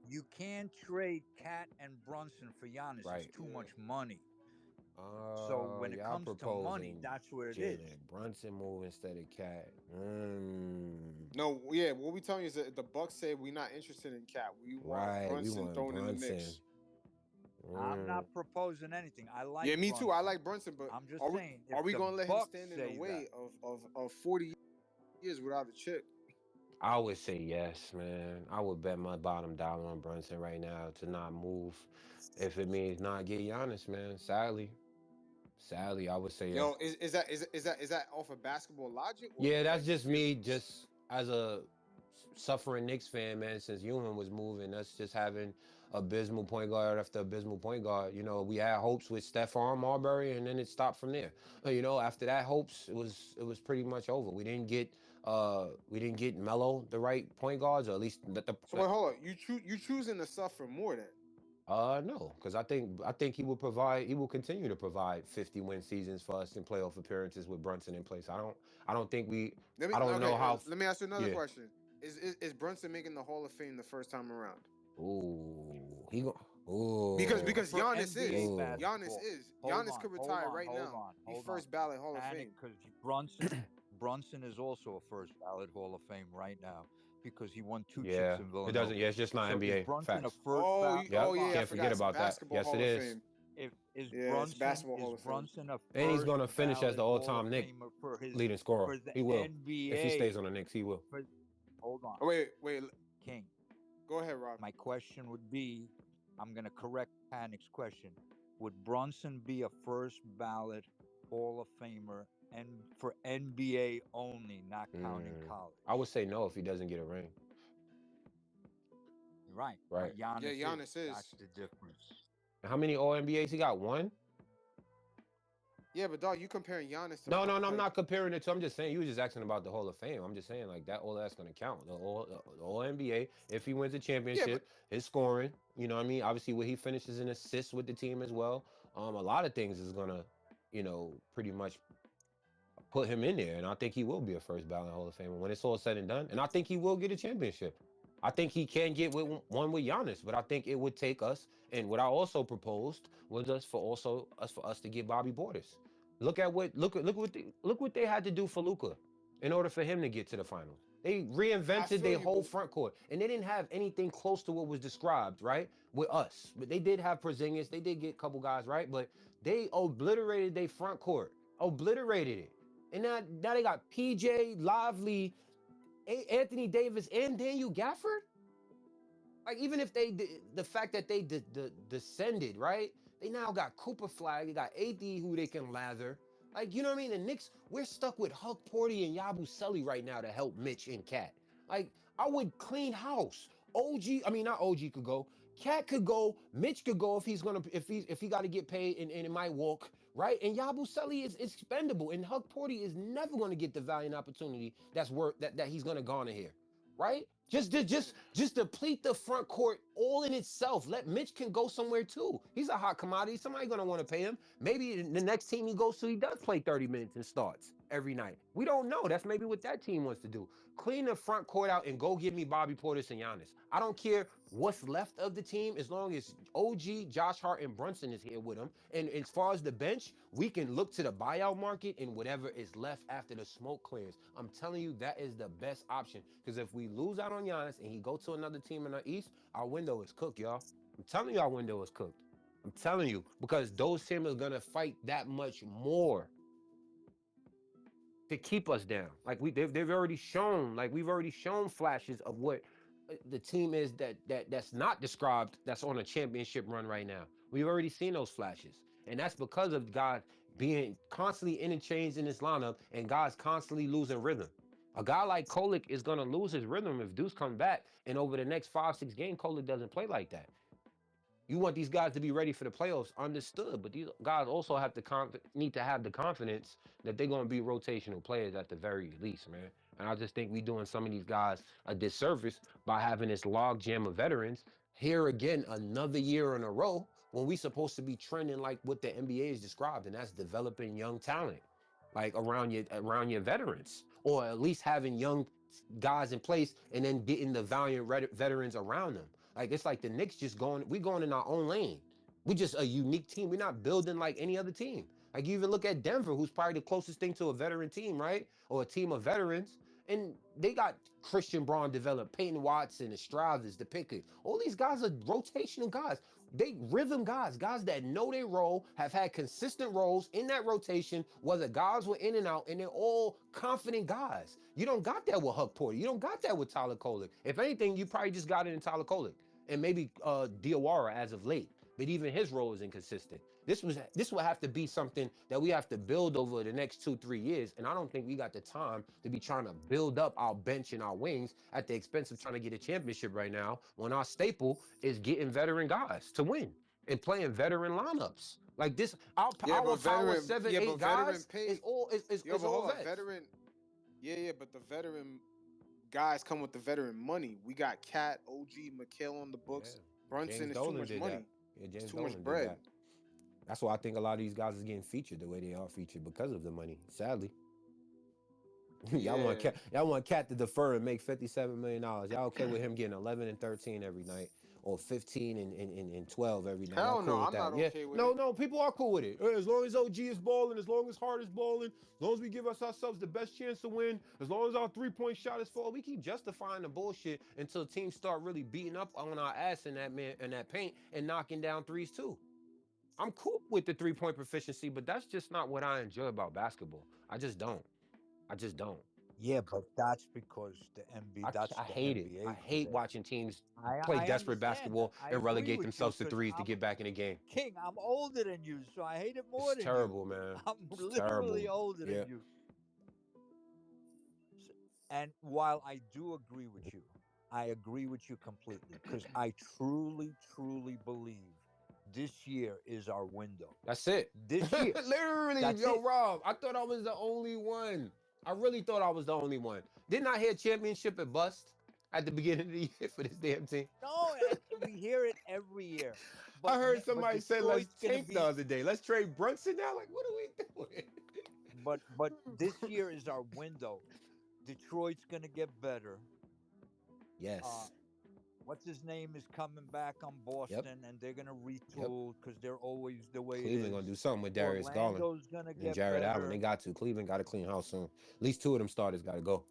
You can't trade Cat and Brunson for Giannis. It's right. too Yeah. much money. So when it Y'all comes to money, proposing that's where it is. Jalen Brunson move instead of Cat. No, yeah. What we telling you is that the Bucks said we're not interested in Cat. We want Right, we Brunson want thrown in the mix. Brunson. I'm Mm. not proposing anything. I like Yeah, me too. I Brunson. like Brunson, but I'm just saying are if we the gonna let him Bucks stand in the say that, way of 40 years without a chip? I would say yes, man. I would bet my bottom dollar on Brunson right now to not move if it means not get Giannis, man. Sadly, I would say Yo, yes. is that off of basketball logic or Yeah, that's like just me, feelings? just as a suffering Knicks fan, man. Since Ewan was moving, us just having abysmal point guard after abysmal point guard. You know, we had hopes with Stephon Marbury, and then it stopped from there. You know, after that hopes, it was pretty much over. We didn't get Melo the right point guards, or at least So wait, hold on. You choosing to suffer more than? no, because I think he will continue to provide 50 win seasons for us in playoff appearances with Brunson in place. I don't think we I don't know how Let me ask you another yeah. question. Is Brunson making the Hall of Fame the first time around? Ooh, he go. Because for Giannis NBA is. Ooh. basketball, hold Giannis on, could hold retire on, right hold now. on, He hold on. first ballot Hall of Panic Fame. because Brunson is also a first ballot Hall of Fame right now because he won 2 chips Yeah, in it doesn't. Villanova. Yeah, it's just not So is NBA. Brunson a Facts. first ballot? Oh Hold Yep. on. yeah, I Can't forgot. forget It's about that. basketball Yes, it Hall of is. Fame. If is Yeah, it's Brunson basketball Hall is of Fame. Brunson a And he's first gonna finish as the ballot Hall all-time of Nick Famer for his leading scorer. for the He will. If he stays NBA? on the Knicks, he will. For hold on, Oh, wait. King. Go ahead, Rob. My question would be, I'm going to correct Panic's question. Would Brunson be a first ballot Hall of Famer and for NBA only, not counting I would college? say no if he doesn't get a ring. You're right, but Right. Yeah, Giannis Giannis is. is. That's the difference. How many All NBAs he got? One? Yeah, but dog, you comparing Giannis to No, no, no. I'm like not comparing it to. I'm just saying you was just asking about the Hall of Fame. I'm just saying like that. All that's gonna count. The all NBA. If he wins a yeah, but championship, his scoring. You know what I mean? Obviously, where he finishes in assists with the team as well. A lot of things is gonna, pretty much put him in there, and I think he will be a first ballot Hall of Famer when it's all said and done. And I think he will get a championship. I think he can get one with Giannis, but I think it would take us. And what I also proposed was us to get Bobby Portis. Look what they had to do for Luca in order for him to get to the finals. They I reinvented feel their you, whole but front court, and they didn't have anything close to what was described, right, with us. But they did have Porzingis. They did get a couple guys, right? But they obliterated their front court, obliterated it. And now they got PJ, Lively, Anthony Davis, and Daniel Gafford. Like even if the fact that they descended, right? They now got Cooper Flag, they got AD who they can lather. Like you know what I mean? The Knicks, we're stuck with Huck Porty and Yabusele right now to help Mitch and Cat. Like I would clean house. OG, I mean not OG could go. Cat could go. Mitch could go if he got to get paid and it might walk right. And Yabusele is expendable, and Huck Porty is never going to get the valiant opportunity that's worth that he's going to garner here right? Just deplete the front court all in itself. Let Mitch can go somewhere too. He's a hot commodity. Somebody gonna want to pay him. Maybe the next team he goes to, he does play 30 minutes and starts every night. We don't know. That's maybe what that team wants to do. Clean the front court out and go give me Bobby Portis and Giannis. I don't care what's left of the team as long as OG, Josh Hart, and Brunson is here with him. And as far as the bench, we can look to the buyout market and whatever is left after the smoke clears. I'm telling you, that is the best option. Because if we lose out on Giannis and he go to another team in the East, our window is cooked, y'all. I'm telling you, our window is cooked. I'm telling you because those teams are gonna fight that much more to keep us down. Like they've already shown, like we've already shown flashes of what the team is that's not described that's on a championship run right now. We've already seen those flashes. And that's because of God being constantly interchanged in this lineup and guys constantly losing rhythm. A guy like Kolik is gonna lose his rhythm if Deuce comes back and over the next 5, 6 games, Kolik doesn't play like that. You want these guys to be ready for the playoffs, understood. But these guys also have to need to have the confidence that they're going to be rotational players at the very least, man. And I just think we doing some of these guys a disservice by having this log jam of veterans here again another year in a row when we supposed to be trending like what the NBA is described, and that's developing young talent like around your veterans, or at least having young guys in place and then getting the valiant veterans around them. Like it's like the Knicks just we going in our own lane. We just a unique team. We're not building like any other team. Like you even look at Denver, who's probably the closest thing to a veteran team, right? Or a team of veterans. And they got Christian Braun developed, Peyton Watson, the Strouses, the Pickett. All these guys are rotational guys. They rhythm guys that know their role, have had consistent roles in that rotation, whether guys were in and out, and they're all confident guys. You don't got that with Huck Porter. You don't got that with Tyler Kolek. If anything, you probably just got it in Tyler Kolek and maybe Diawara as of late. But even his role is inconsistent. This will have to be something that we have to build over the next 2, 3 years. And I don't think we got the time to be trying to build up our bench and our wings at the expense of trying to get a championship right now when our staple is getting veteran guys to win and playing veteran lineups. Like this, yeah, our but power veteran, seven, yeah, eight but veteran guys is pay. all Yo, is but all hold up, vets. veteran. Yeah, yeah, but the veteran guys come with the veteran money. We got Cat, OG, Mikal on the Yeah. books. James Brunson is too Dolan much did that. money. Yeah, It's James too much Dolan did bread. that. That's why I think a lot of these guys is getting featured the way they are featured because of the money. Sadly, Yeah. Y'all want Cat to defer and make $57 million. Y'all okay with him getting 11 and 13 every night, or 15 and 12 every night? Y'all Hell no, cool with I'm that? not Yeah. okay with No, it. no, people are cool with it. As long as OG is balling, as long as Hart is balling, as long as we give ourselves the best chance to win, as long as our 3-point shot is full, we keep justifying the bullshit until teams start really beating up on our ass in that paint and knocking down threes too. I'm cool with the 3-point proficiency, but that's just not what I enjoy about basketball. I just don't. I just don't. Yeah, but that's because that's I the hate it. I NBA for hate them. watching teams play I desperate understand that. basketball I and agree relegate with you themselves to because threes to I'm get back in the game. King. I'm older than you, so I hate it more It's than you. terrible, man. I'm It's literally terrible. older than Yeah. you. And while I do agree with you, I agree with you completely because I truly, truly believe this year is our window. That's it. This year, Literally, that's yo, it. Rob. I thought I was the only one. I really thought I was the only one. Didn't I hear championship and bust at the beginning of the year for this damn team? No, and we hear it every year. I heard But somebody say let's Detroit's gonna tank the be. other day. Let's trade Brunson now. Like, what are we But this doing? year is our window. Detroit's gonna get better. Uh, Yes. what's his name is coming back on Yep. Boston, and they're gonna Yep. retool because they're always the way it Cleveland gonna do is. something with Darius Garland Orlando's gonna and get Jared Allen. They better. got to. Cleveland got to clean house soon. At least two of them starters got to go.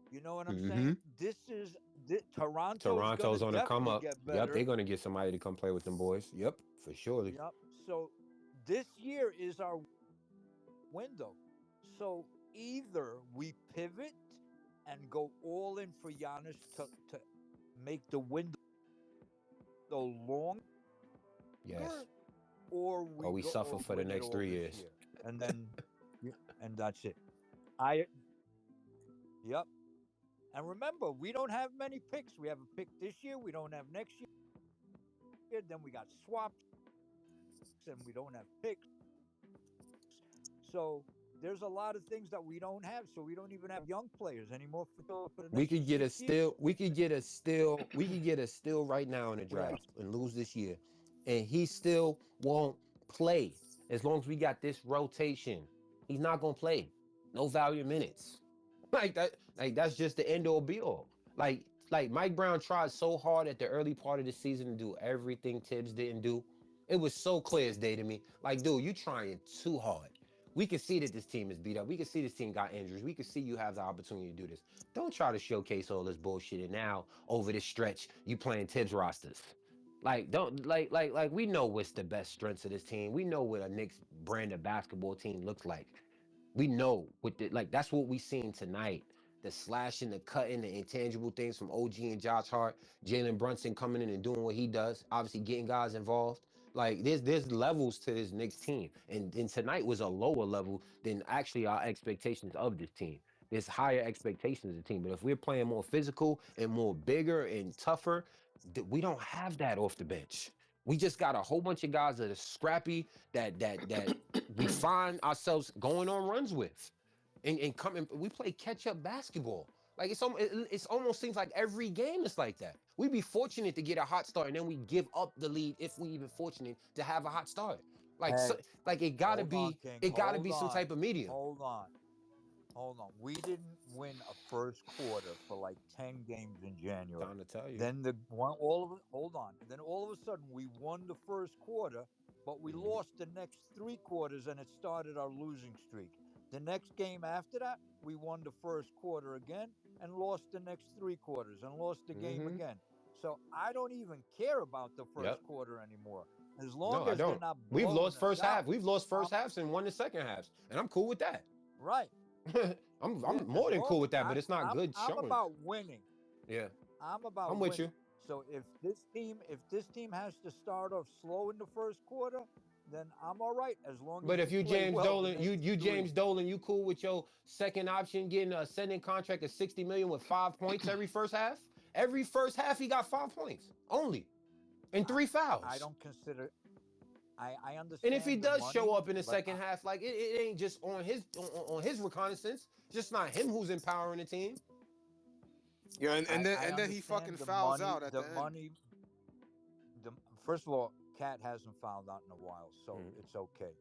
You know what I'm Hmm. saying? Toronto's gonna Toronto's on the come definitely up. get Yep, they're better. gonna get somebody to come play with them boys. Yep, for surely. Yep. So this year is our window. So either we pivot and go all in for Giannis to make the window longer, Yes. or Or we we go suffer or for the win it next all three this years. year, and then and that's it. I Yep. And remember, we don't have many picks. We have a pick this year. We don't have next year. Then we got swaps, and we don't have picks. So there's a lot of things that we don't have. So we don't even have young players anymore for the We next could get a 6 years. steal. We could get a steal right now in the Right. draft and lose this year, and he still won't play as long as we got this rotation. He's not gonna play. No value minutes. Like that. Like that's just the end all be all. Like Mike Brown tried so hard at the early part of the season to do everything Tibbs didn't do. It was so clear as day to me. Like, dude, you trying too hard. We can see that this team is beat up. We can see this team got injuries. We can see you have the opportunity to do this. Don't try to showcase all this bullshit. And now over this stretch, you playing Tibbs rosters. Like, don't like we know what's the best strengths of this team. We know what a Knicks brand of basketball team looks like. We know what that's what we seen tonight. The slashing, the cutting, the intangible things from OG and Josh Hart, Jalen Brunson coming in and doing what he does, obviously getting guys involved. Like there's levels to this Knicks team. And tonight was a lower level than actually our expectations of this team. There's higher expectations of the team. But if we're playing more physical and more bigger and tougher, we don't have that off the bench. We just got a whole bunch of guys that are scrappy that we find ourselves going on runs with and coming. We play catch up basketball. Like it's almost seems like every game is like that. We'd be fortunate to get a hot start and then we give up the lead if we even fortunate to have a hot start. Like so, Hey, like hold on, King. it gotta be some type of medium. Hold on. Hold on. We didn't win a first quarter for like 10 games in January. Trying to tell you. Then the one all of it, hold on. Then all of a sudden we won the first quarter, but we Mhm. lost the next 3 quarters and it started our losing streak. The next game after that, we won the first quarter again and lost the next 3 quarters and lost the game Mhm. again. So I don't even care about the first Yep. quarter anymore. As No, long I as they're don't. not We've blowing lost us first half. out, We've lost first I'm halves and won the second halves, and I'm cool with that. right. Yeah, I'm as more than cool long with that, but it's not good I'm showing. about winning. Yeah, I'm about I'm with you. winning. So if this team has to start off slow in the first quarter, then I'm all right as long But as if we you play James well the Dolan, next you James three. Dolan, you cool with your second option getting a ascending contract of 60 million with 5 points every first half? Every first half he got 5 points only and I three I fouls. don't consider I And if he understand the does show money, up in the but second half, like it ain't just on his reconnaissance, just not him who's empowering the team. Yeah, I and then he fucking understand fouls out at the end. the first of all, Cat hasn't fouled out in a while, so Mm-hmm. it's okay.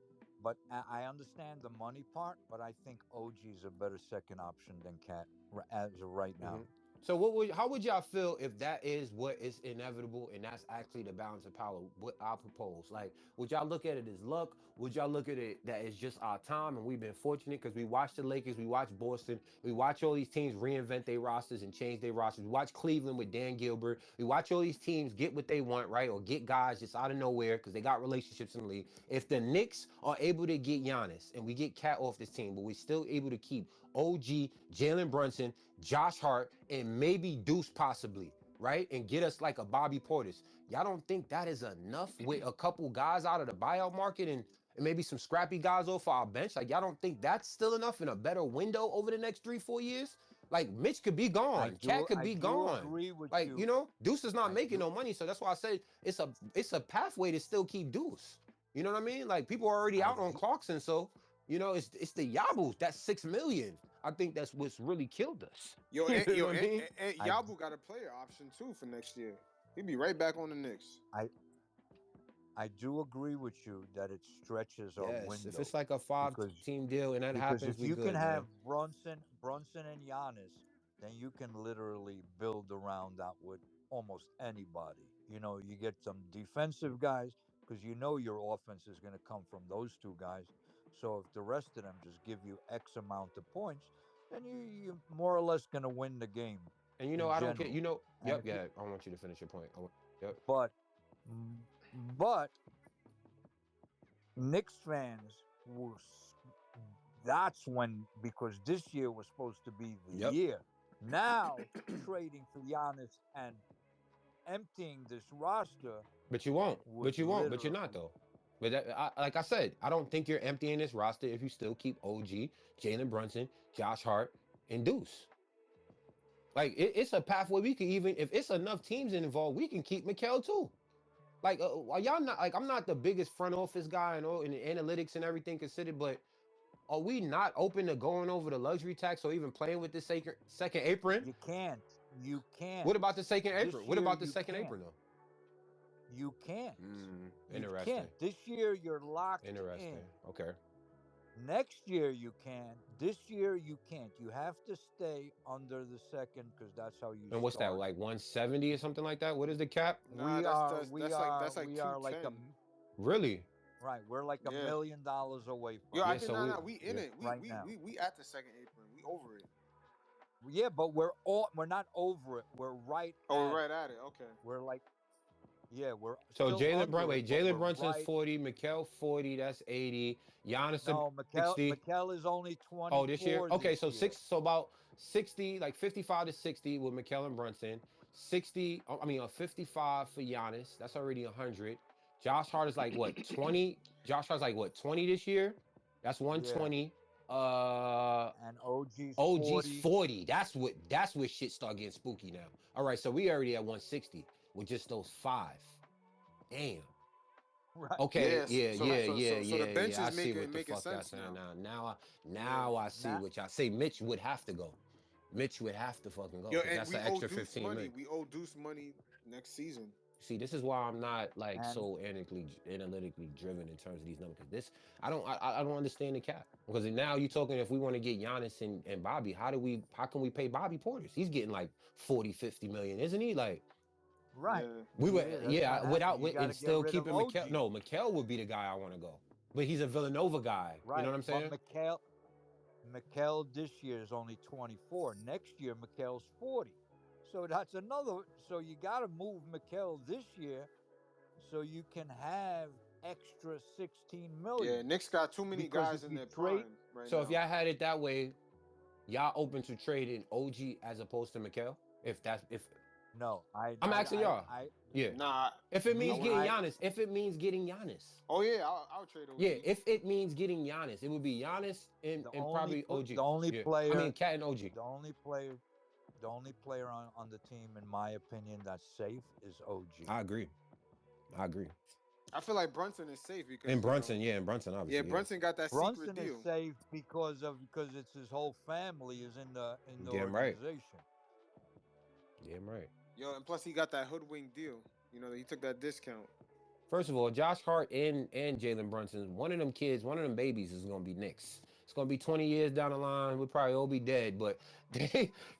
But I understand the money part, but I think OG is a better second option than Cat as of right Mm-hmm. now. So how would y'all feel if that is what is inevitable and that's actually the balance of power? What I propose, like, would y'all look at it as luck? Would y'all look at it that it's just our time and we've been fortunate because we watched the Lakers, we watched Boston, we watch all these teams reinvent their rosters and change their rosters. We watch Cleveland with Dan Gilbert. We watch all these teams get what they want, right, or get guys just out of nowhere because they got relationships in the league. If the Knicks are able to get Giannis and we get Cat off this team, but we're still able to keep OG, Jalen Brunson, Josh Hart, and maybe Deuce possibly, right? And get us like a Bobby Portis. Y'all don't think that is enough with a couple guys out of the buyout market and maybe some scrappy guys off our bench? Like, y'all don't think that's still enough in a better window over the next 3-4 years? Like, Mitch could be gone, Cat could I be do gone. agree with Like, you. Deuce is not I making do no money, so that's why I say it's a pathway to still keep Deuce. You know what I mean? Like, people are already I out on do Clarkson, so it's the Yabus. That's 6 million. I think that's what's really killed us. Yo, You and, know yo, what I mean? and I Yabu got a player option too for next year. He'll be right back on the Knicks. I I do agree with you that it stretches our Yes. If it's window like a five because team deal and that because happens, if we you can good, man. have Brunson and Giannis, then you can literally build around that with almost anybody. You get some defensive guys because your offense is going to come from those two guys. So if the rest of them just give you X amount of points, then you're more or less going to win the game And in I don't care. general. And Yep, if you, yeah. I want you to finish your point. Yep. but but Knicks fans that's when, because this year was supposed to be the Yep. year. Now trading for Giannis and emptying this roster But you won't. would But you won't. But you're literally. not though. But like I said, I don't think you're emptying this roster if you still keep OG, Jalen Brunson, Josh Hart, and Deuce. Like it's a pathway we could even if it's enough teams involved, we can keep Mikal too. Like, are y'all not like I'm not the biggest front office guy and all in the analytics and everything considered, but are we not open to going over the luxury tax or even playing with the second apron? You can't. You What can't. about the second apron? This What year about the you second can't. apron though? You can't. You Interesting. can't. This year you're locked Interesting. in. Okay. Next year you can. This year you can't. You have to stay under the second because that's how you And what's that? start. Like 170 or something like that? What is the cap? Nah, that's like We are like 210. Really? right. We're like $1 Yeah. million away Yo, from I Yeah. it did So not. we. Nah, we in Yeah. it. We right we now. we we at the second apron. We over it. Yeah, but we're not over it. We're right Oh, we're at right it. at it. Okay. We're like yeah, we're So still under Wait, it, but Jalen we're Brunson's right. 40, Mikal 40, that's 80. Giannis about No, 60. Mikel is only Oh, this year? 24 Okay, this so year. about 60, like 55 to 60 with Mikal and Brunson. 60, I mean, 55 for Giannis. That's already 100. Josh Hart is like what, 20? Josh Hart's like what, 20 this year? That's Yeah, 120. Uh and OG's OG's 40. 40. That's where shit start getting spooky now. All right, so we already at 160 with just those five. Damn. Right. Okay, Yes. yeah, So yeah, so yeah, so so the yeah, bench yeah. I is see making what the making fuck y'all sense saying now. now. Yeah. Now I see Now, what y'all say. Mitch would have to go. Mitch would have to fucking go Yo, because and that's we an owe extra Deuce 15 money. million. We owe Deuce money next season. See, this is why I'm not like and so analytically driven in terms of these numbers. Because this, I don't understand the cap. Because now you're talking if we want to get Giannis and Bobby, how can we pay Bobby Portis? He's getting like 40, 50 million, isn't he? Like right. Yeah. we He were, is. That's yeah, not happening. without You got and to get still rid of keeping Mikal. OG. No, Mikal would be the guy I want to go, but he's a Villanova guy. You know Right. what I'm But saying? Mikel this year is only 24. Next year, Mikel's 40. So that's another. So you got to move Mikel this year so you can have extra 16 Yeah. million. Knicks got too many Because guys if in you their trade, prime right So if now. y'all had it that way, y'all open to trading OG as opposed to Mikal? If no, I'm asking y'all, yeah. I Nah, If it I means me, wouldn't. getting I Giannis, if it means getting Giannis, Oh yeah, I'll trade yeah. OG. If it means getting Giannis, it would be Giannis the and only probably pl- OG. Yeah, I mean Cat and OG. the only player the only player on the team in my opinion that's safe is OG. I agree. I agree. I feel like Brunson is safe And because Brunson, yeah, and Brunson, yeah, obviously, yeah. Brunson got that secret Brunson is deal. safe because it's his whole family is in the Damn right. organization. Damn right. Yo, and plus he got that hoodwink deal. You know, he took that discount. First of all, Josh Hart and Jalen Brunson, one of them kids, one of them babies is gonna be Knicks. It's gonna be 20 years down the line. We'll probably all be dead, but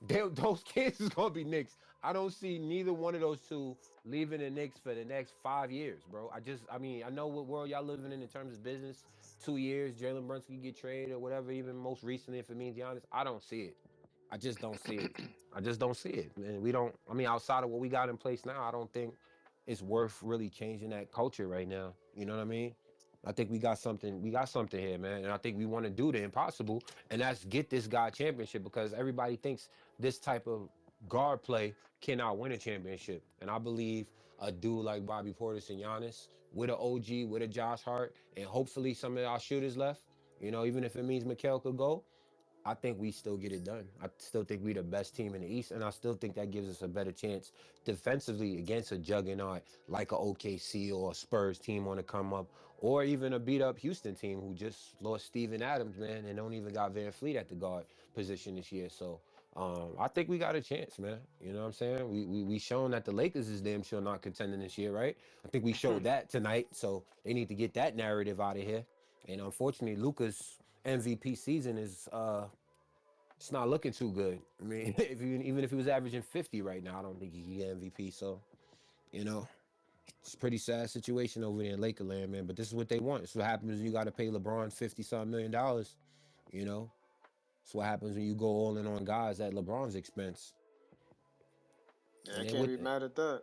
those kids is gonna be Knicks. I don't see neither one of those two leaving the Knicks for the next 5 years, bro. I mean, I know what world y'all living in terms of business. 2 years, Jalen Brunson get traded or whatever. Even most recently, if it means Giannis, I don't see it. I just don't see it. I just don't see it, man. We don't. I mean, outside of what we got in place now, I don't think it's worth really changing that culture right now. You know what I mean? I think we got something. We got something here, man, and I think we want to do the impossible, and that's get this guy a championship because everybody thinks this type of guard play cannot win a championship, and I believe a dude like Bobby Portis and Giannis with an OG, with a Josh Hart, and hopefully some of our shooters left. You know, even if it means Mikal could go, I think we still get it done. I still think we the best team in the East, and I still think that gives us a better chance defensively against a juggernaut like a OKC or a Spurs team on the come up, or even a beat up Houston team who just lost Steven Adams, man, and don't even got Van Fleet at the guard position this year. So I think we got a chance, man. You know what I'm saying? We shown that the Lakers is damn sure not contending this year, right? I think we showed that tonight, so they need to get that narrative out of here. And unfortunately, Luka's MVP season is it's not looking too good. I mean, even if he was averaging 50 right now, I don't think he can get MVP. So, you know, it's a pretty sad situation over there in Lakerland, man. But this is what they want. It's what happens when you got to pay LeBron 50-some million dollars. You know, it's what happens when you go all in on guys at LeBron's expense. Yeah, And I then can't be mad at that.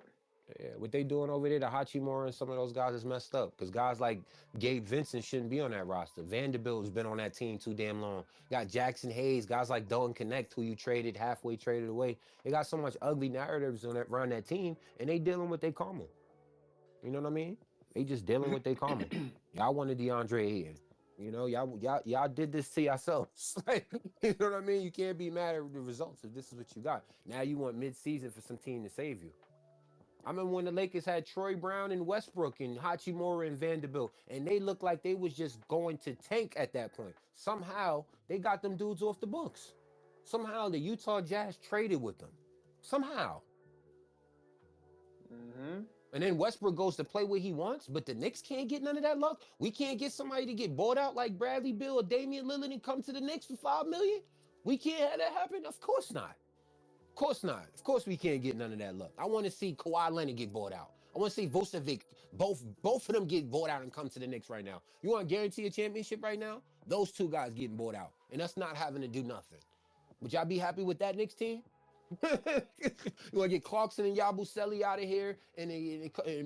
yeah, what they doing over there to Hachimura and some of those guys is messed up. Because guys like Gabe Vincent shouldn't be on that roster. Vanderbilt's been on that team too damn long. Got Jackson Hayes, guys like Dalton Connect, who you traded halfway traded away. They got so much ugly narratives on that around that team, and they dealing with their karma. You know what I mean? They just dealing with their karma. Y'all wanted DeAndre Ayton. You know, y'all did this to yourselves. Like, you know what I mean? You can't be mad at the results if this is what you got. Now you want mid-season for some team to save you. I remember when the Lakers had Troy Brown and Westbrook and Hachimura and Vanderbilt, and they looked like they was just going to tank at that point. Somehow they got them dudes off the books. Somehow the Utah Jazz traded with them. Somehow. Mm-hmm. And then Westbrook goes to play where he wants, but the Knicks can't get none of that luck. We can't get somebody to get bought out like Bradley Beal or Damian Lillard and come to the Knicks for $5 million. We can't have that happen. Of course not. Of course not. Of course we can't get none of that luck. I want to see Kawhi Leonard get bought out. I want to see Vucevic, both of them get bought out and come to the Knicks right now. You want to guarantee a championship right now? Those two guys getting bought out, and us not having to do nothing. Would y'all be happy with that Knicks team? You want to get Clarkson and Yabusele out of here and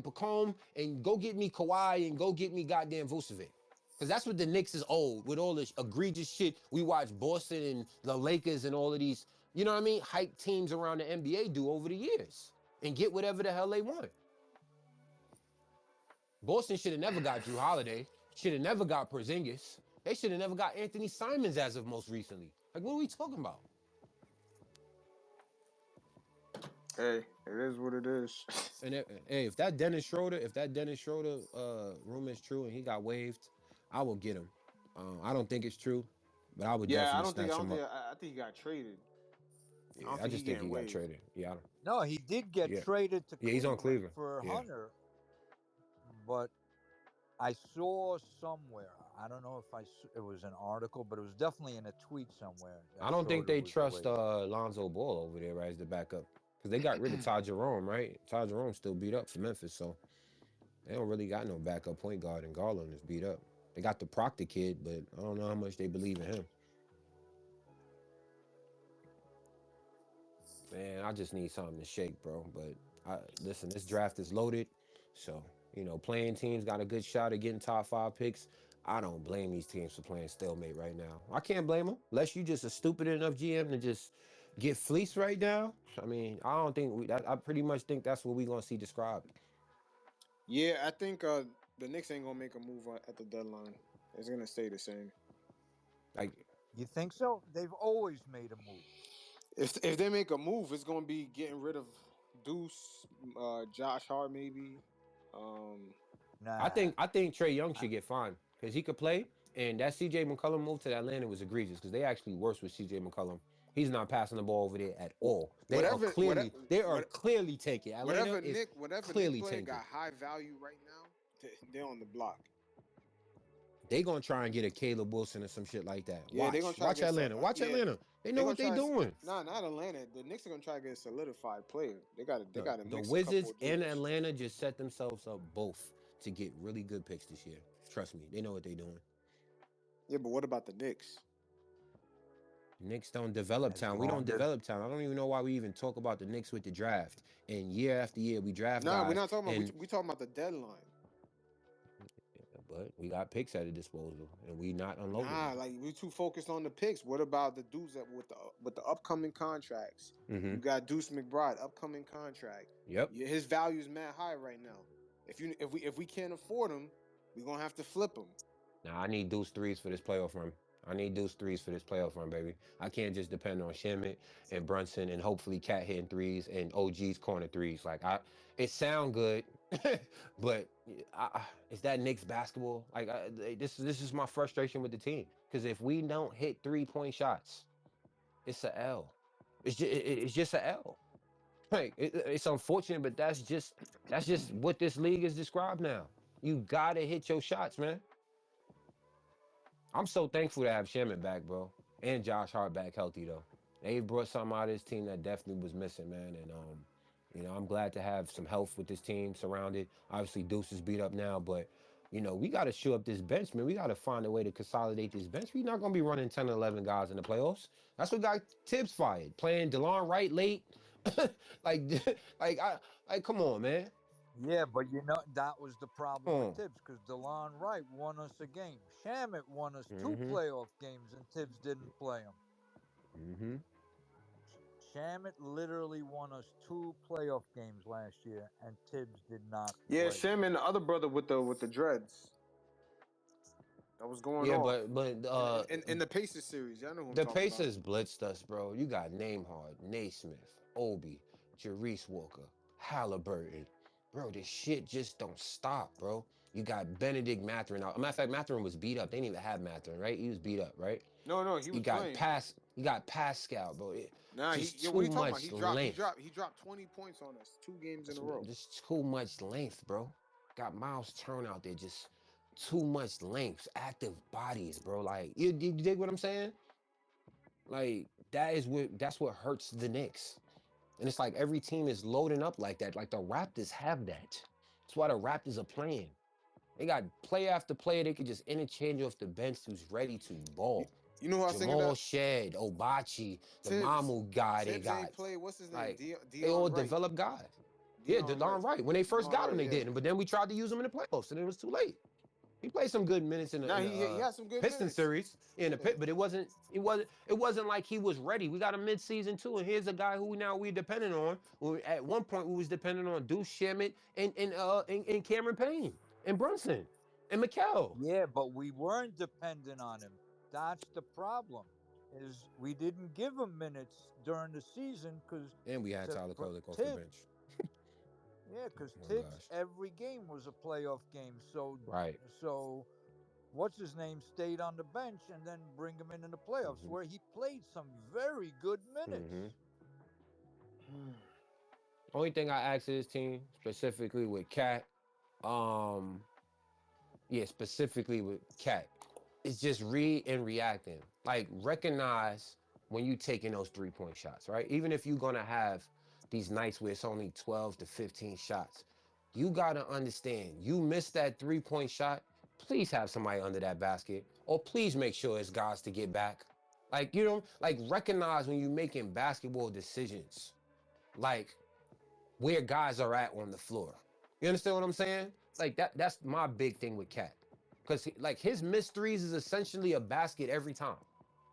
Pacome and go get me Kawhi and go get me goddamn Vucevic. Because that's what the Knicks is old with all this egregious shit we watch Boston and the Lakers and all of these, you know what I mean, hype teams around the NBA do over the years and get whatever the hell they want. Boston should have never got Drew Holiday, should have never got Porzingis. They should have never got Anthony Simons as of most recently. Like, what are we talking about? Hey, it is what it is. And hey, if that Dennis Schroeder rumor is true and he got waived, I will get him. I don't think it's true, but I would Yeah, I definitely don't think. I snatch don't him think. up. I think he got traded. I don't Yeah, I think he just think getting he got waived. traded. Yeah, No, he did get yeah, traded to yeah. He's on Cleveland Cleveland. for Yeah, Hunter, but I saw somewhere. I don't know if it was an article, but it was definitely in a tweet somewhere I that don't think Schroeder they was trust waived. Lonzo Ball over there as the backup because they got rid of Ty Jerome, right? Ty Jerome still beat up for Memphis, so they don't really got no backup point guard, and Garland is beat up. They got the Proctor kid, but I don't know how much they believe in him. Man, I just need something to shake, bro. But listen, this draft is loaded. So, playing teams got a good shot at getting top 5 picks. I don't blame these teams for playing stalemate right now. I can't blame them. Unless you just a stupid enough GM to just get fleeced right now. I mean, I don't think I pretty much think that's what we're gonna see described. Yeah, I think the Knicks ain't gonna make a move at the deadline. It's gonna stay the same. Like, You think so? They've always made a move. If they make a move, it's gonna be getting rid of Deuce, Josh Hart, maybe. Um, Nah. I think Trey Young I, should get fined because he could play. And that CJ McCollum move to Atlanta was egregious because they actually worse with CJ McCollum. He's not passing the ball over there at all. whatever, whatever, They are what, clearly taking. Atlanta is whatever Nick clearly player tanking. got high value right now, they're on the block. They gonna try and get a Caleb Wilson or some shit like that. Yeah, they're gonna Watch, try to watch get Atlanta. Watch yeah. Atlanta. They They're know gonna what they try. doing. Nah, not Atlanta. The Knicks are gonna try to get a solidified player. They No, gotta the mix a couple Wizards of and dudes. Atlanta just set themselves up both to get really good picks this year. Trust me, they know what they doing. Yeah, but what about the Knicks? Knicks don't develop As talent. We don't long as develop talent. I don't even know why we even talk about the Knicks with the draft. And year after year, we draft Nah, we're guys, not talking about. and We talking about the deadline. but we got picks at a disposal, and we not unloading Nah, them. like we're too focused on the picks. What about the dudes that with the upcoming contracts? Mm-hmm. You got Deuce McBride, upcoming contract. Yep. Yeah, his value is mad high right now. If we can't afford him, we're gonna have to flip him. Now I need Deuce threes for this playoff run. I need Deuce threes for this playoff run, baby. I can't just depend on Shamit and Brunson and hopefully Cat hitting threes and OG's corner threes. It sound good, but is that Knicks basketball? This is my frustration with the team. Because if we don't hit 3-point shots, it's a L. It's just a L. It's unfortunate, but that's just what this league is described now. You gotta hit your shots, man. I'm so thankful to have Sherman back, bro, and Josh Hart back healthy though. They brought something out of this team that definitely was missing, man. And I'm glad to have some health with this team surrounded. Obviously, Deuce is beat up now, but we got to show up this bench, man. We got to find a way to consolidate this bench. We're not gonna be running 10 or 11 guys in the playoffs. That's what got Tibbs fired, playing DeLon Wright late. like, come on, man. yeah, but that was the Come problem with on. Tibbs because DeLon Wright won us a game. Shamit won us two Mm-hmm. playoff games, and Tibbs didn't play him. Mm-hmm. Shamit literally won us two playoff games last year, and Tibbs did not Yeah, play him. Shem and the other brother with the dreads that was going Yeah, off but in the Pacers series. Y'all know who I'm the talking about. Pacers blitzed us, bro. You got Nembhard, Naismith, Obi, Jerice Walker, Halliburton. Bro, this shit just don't stop, bro. You got Benedict Mathurin out. Matter of fact, Mathurin was beat up. They didn't even have Mathurin, right? He was beat up, right? No, no, he You was got playing. Pascal, bro. Nah, Just what are too you talking about? much length. He dropped 20 points on us 2 games in a row. Just too much length, bro. Got Miles Turn out there, just too much length, active bodies, bro. Like you dig what I'm saying? Like that's what hurts the Knicks. And it's like every team is loading up like that. Like the Raptors have that. That's why the Raptors are playing. They got play after player they could just interchange off the bench who's ready to You, ball. you know who I was thinking Jamal that Shed, Obachi, the Tibbs Mamu guy they Tibbs ain't got. played. What's his name? Like they all Dion Wright. developed guys. Yeah, Dion Wright. DeLon Wright. When they first Dion got him, Wright. they Yeah. didn't. But then we tried to use him in the playoffs, and it was too late. He played some good minutes in the Nah, in the he had some good Piston minutes. series in the Yeah. pit, but it wasn't like he was ready. We got a mid-season too, and here's a guy who now we depending on. At one point we was depending on Deuce Shamit and Cameron Payne and Brunson and Mikal. Yeah, but we weren't dependent on him. That's the problem. Is we didn't give him minutes during the season because And we had to Tyler Kolek off the Tibbs, bench. yeah, because Oh Tibbs gosh. every game was a playoff game. So Right. so what's his name stayed on the bench and then bring him in the playoffs hmm where he played some very good hmm minutes. Only thing I asked this team specifically with Cat, um, yeah, specifically with Cat, it's just read and reacting. Like recognize when you taking those 3-point shots, right? Even if you're gonna have these nights where it's only 12 to 15 shots, you gotta understand you missed that 3-point shot. Please have somebody under that basket, or please make sure it's guys to get back. Like like recognize when you're making basketball decisions, like where guys are at on the floor. You understand what I'm saying? Like that's my big thing with Cat. Cause like his missed threes is essentially a basket every time.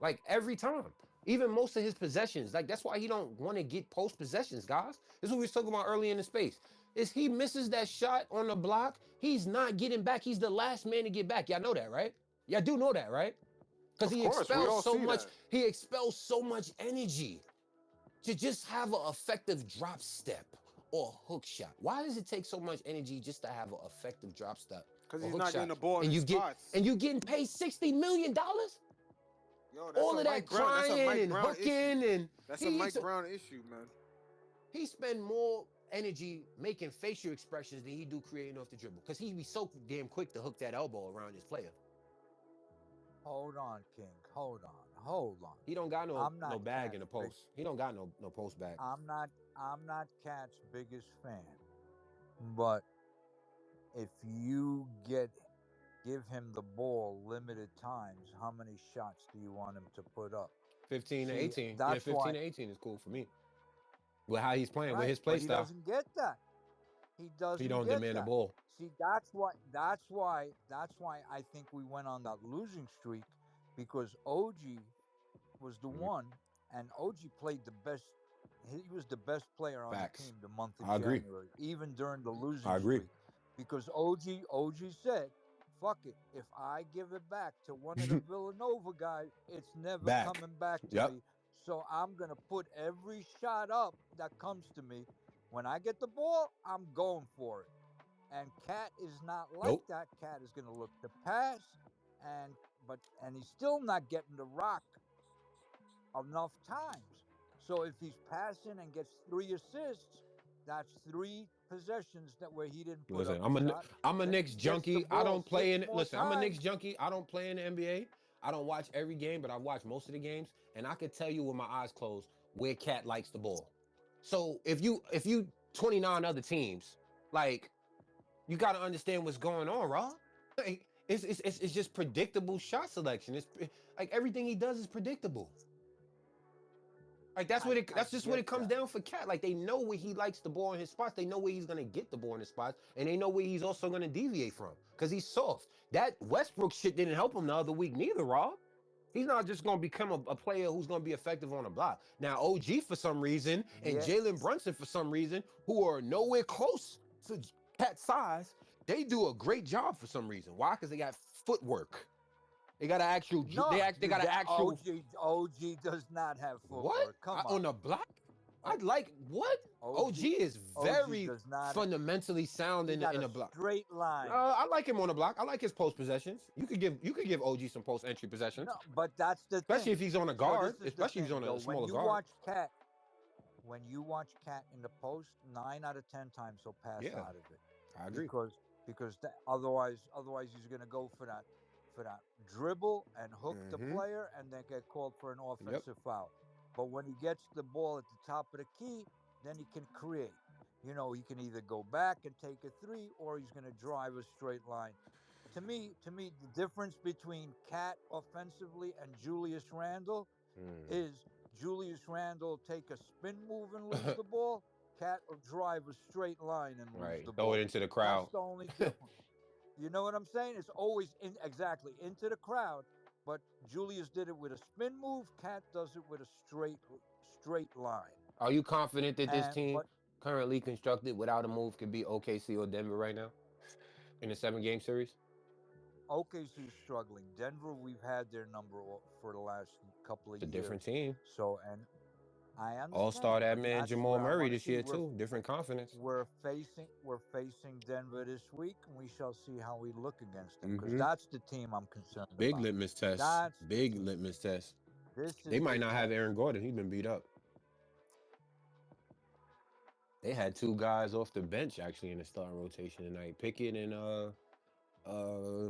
Like every time. Even most of his possessions. Like that's why he don't want to get post possessions, guys. This is what we was talking about early in the space. Is he misses that shot on the block, he's not getting back. He's the last man to get back. Y'all know that, right? Y'all do know that, right? Because Of course, we all see that. he expels so much energy to just have an effective drop step or hook shot. Why does it take so much energy just to have an effective drop step Because or he's hook not getting shot? the ball in And his you get spots. and you getting paid $60 million? Yo, that's All a of that Mike Brown. That's a crying Mike and Brown issue. hooking and That's a he Mike Brown issue, man. he spend more energy making facial expressions than he do creating off the dribble because he be so damn quick to hook that elbow around his player. Hold on, King. Hold on. Hold on. He don't got I'm no not bag in Cat's the big. post. He don't got no post bag. I'm not Cat's biggest fan. But if you give him the ball limited times, how many shots do you want him to put up? 15 to See, 18. Yeah, that's 15 why. to 18 is cool for me. With how he's playing, with Right, his play but he style, doesn't get that. He he doesn't don't get demand the that. ball. See, that's why I think we went on that losing streak, because OG was the Mhm. one, and OG played the best. He was the best player on the Facts. team the month of I agree. January, even during the I losing agree. streak, because OG said, "Fuck it, if I give it back to one of the Villanova guys, it's never Back. coming back to Yep. me. So I'm gonna put every shot up that comes to me. When I get the ball, I'm going for it." And Cat is not like Nope. that. Cat is going to look to pass, and he's still not getting the rock enough times. So if he's passing and gets 3 assists, that's 3 possessions that where he didn't put Listen, up a shot. I'm a Then Knicks he gets the junkie. I ball don't play six in. more Listen, I'm a Knicks times. junkie. I don't play in the NBA. I don't watch every game, but I watch most of the games, and I could tell you with my eyes closed where Cat likes the ball. So if you 29 other teams, like, you got to understand what's going on, Rob. Like, it's just predictable shot selection. It's like everything he does is predictable. Like I that's just what get it comes that. down for Cat. Like, they know where he likes the ball in his spots. They know where he's gonna get the ball in his spots, and they know where he's also gonna deviate from because he's soft. That Westbrook shit didn't help him the other week neither, Rob. He's not just gonna become a player who's gonna be effective on the block. Now, OG for some reason and Yeah. Jalen Brunson for some reason, who are nowhere close to Cat's size, they do a great job for some reason. Why? Because they got footwork. They got an actual. No, They got an that actual. OG does not have What? footwork. Come On on. the block? I'd Oh, like what? OG OG is OG very does not. fundamentally sound He got in a the block. straight line. I like him on the block. I like his post possessions. You could give OG some post entry possessions, No, but that's the especially if thing. he's on a So guard. this is the Especially if he's thing, on though. a smaller guard. When you watch Cat in the post, 9 out of 10 times he'll pass Yeah, out of it, I agree. because otherwise he's going to go for that dribble and hook the Mm-hmm. player and then get called for an Yep. offensive foul. But when he gets the ball at the top of the key, then he can create. He can either go back and take a three, or he's going to drive a straight line. To me, the difference between Cat offensively and Julius Randle Mm. is Julius Randle take a spin move and lose the ball. Cat will drive a straight line and lose Right. the Throw it ball. into the That's crowd. the only difference. You know what I'm saying? It's always exactly into the crowd. But Julius did it with a spin move. Cat does it with a straight line. Are you confident that this And team, but currently constructed without a move, could be OKC or Denver right now in a 7 game series? OKC is struggling. Denver, we've had their number for the last couple of It's a different years. team. So, and I All star understand, that but man that's Jamal where I Murray want to this see. year We're too. Different confidence. we're facing Denver this week, and we shall see how we look against them, because Mm-hmm. that's the team I'm concerned Big about. litmus test. That's the Big team. litmus test. This They is might the not have Aaron test. Gordon. He's been beat up. They had 2 guys off the bench actually in the starting rotation tonight. Pickett and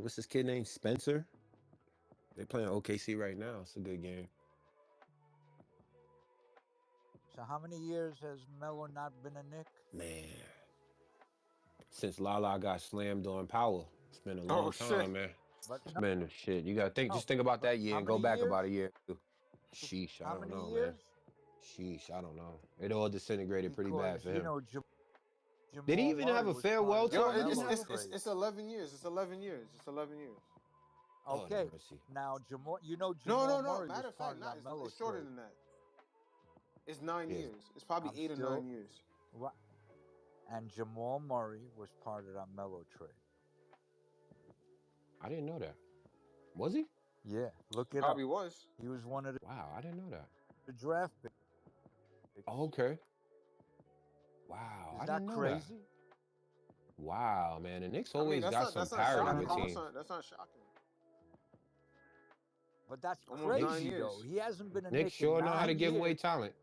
what's this kid named Spencer? They playing OKC right now. It's a good game. So how many years has Melo not been a Nick? Man, since Lala got slammed on Power, it's been a Oh long shit. time, man. But It's no, been shit. You gotta no. just think about But that year how and go many back about a years? year. Sheesh, I How don't many know, man. years? Sheesh, I don't know. It all disintegrated pretty bad Because for him. Did he Jamal even have Murray a was part farewell of that Yo, tour he it, didn't it's, Melo have? it's it's trade. it's 11 years. It's 11 years. It's 11 years. Lord have Okay, mercy. now Jamal, No, Jamal no, no. Murray was Matter of fact, part of not. that It's, Melo it's shorter trade. than that. It's nine Yes. years. It's probably I'm 8 or 9 still years. and Jamal Murray was part of that Melo trade. I didn't know that. Was he? Yeah, look it up. Probably was. He was one of Wow, I didn't know that. the draft Oh, picks. okay. Wow, Is I that didn't know that. crazy? Wow, man. The Knicks I mean, always that's got not some that's not And I parity mean, with shocking. oh, teams. That's not shocking. but that's Almost Knicks 9 crazy though. years. He hasn't been a Knicks Nick in sure know how to 9 give away years, talent.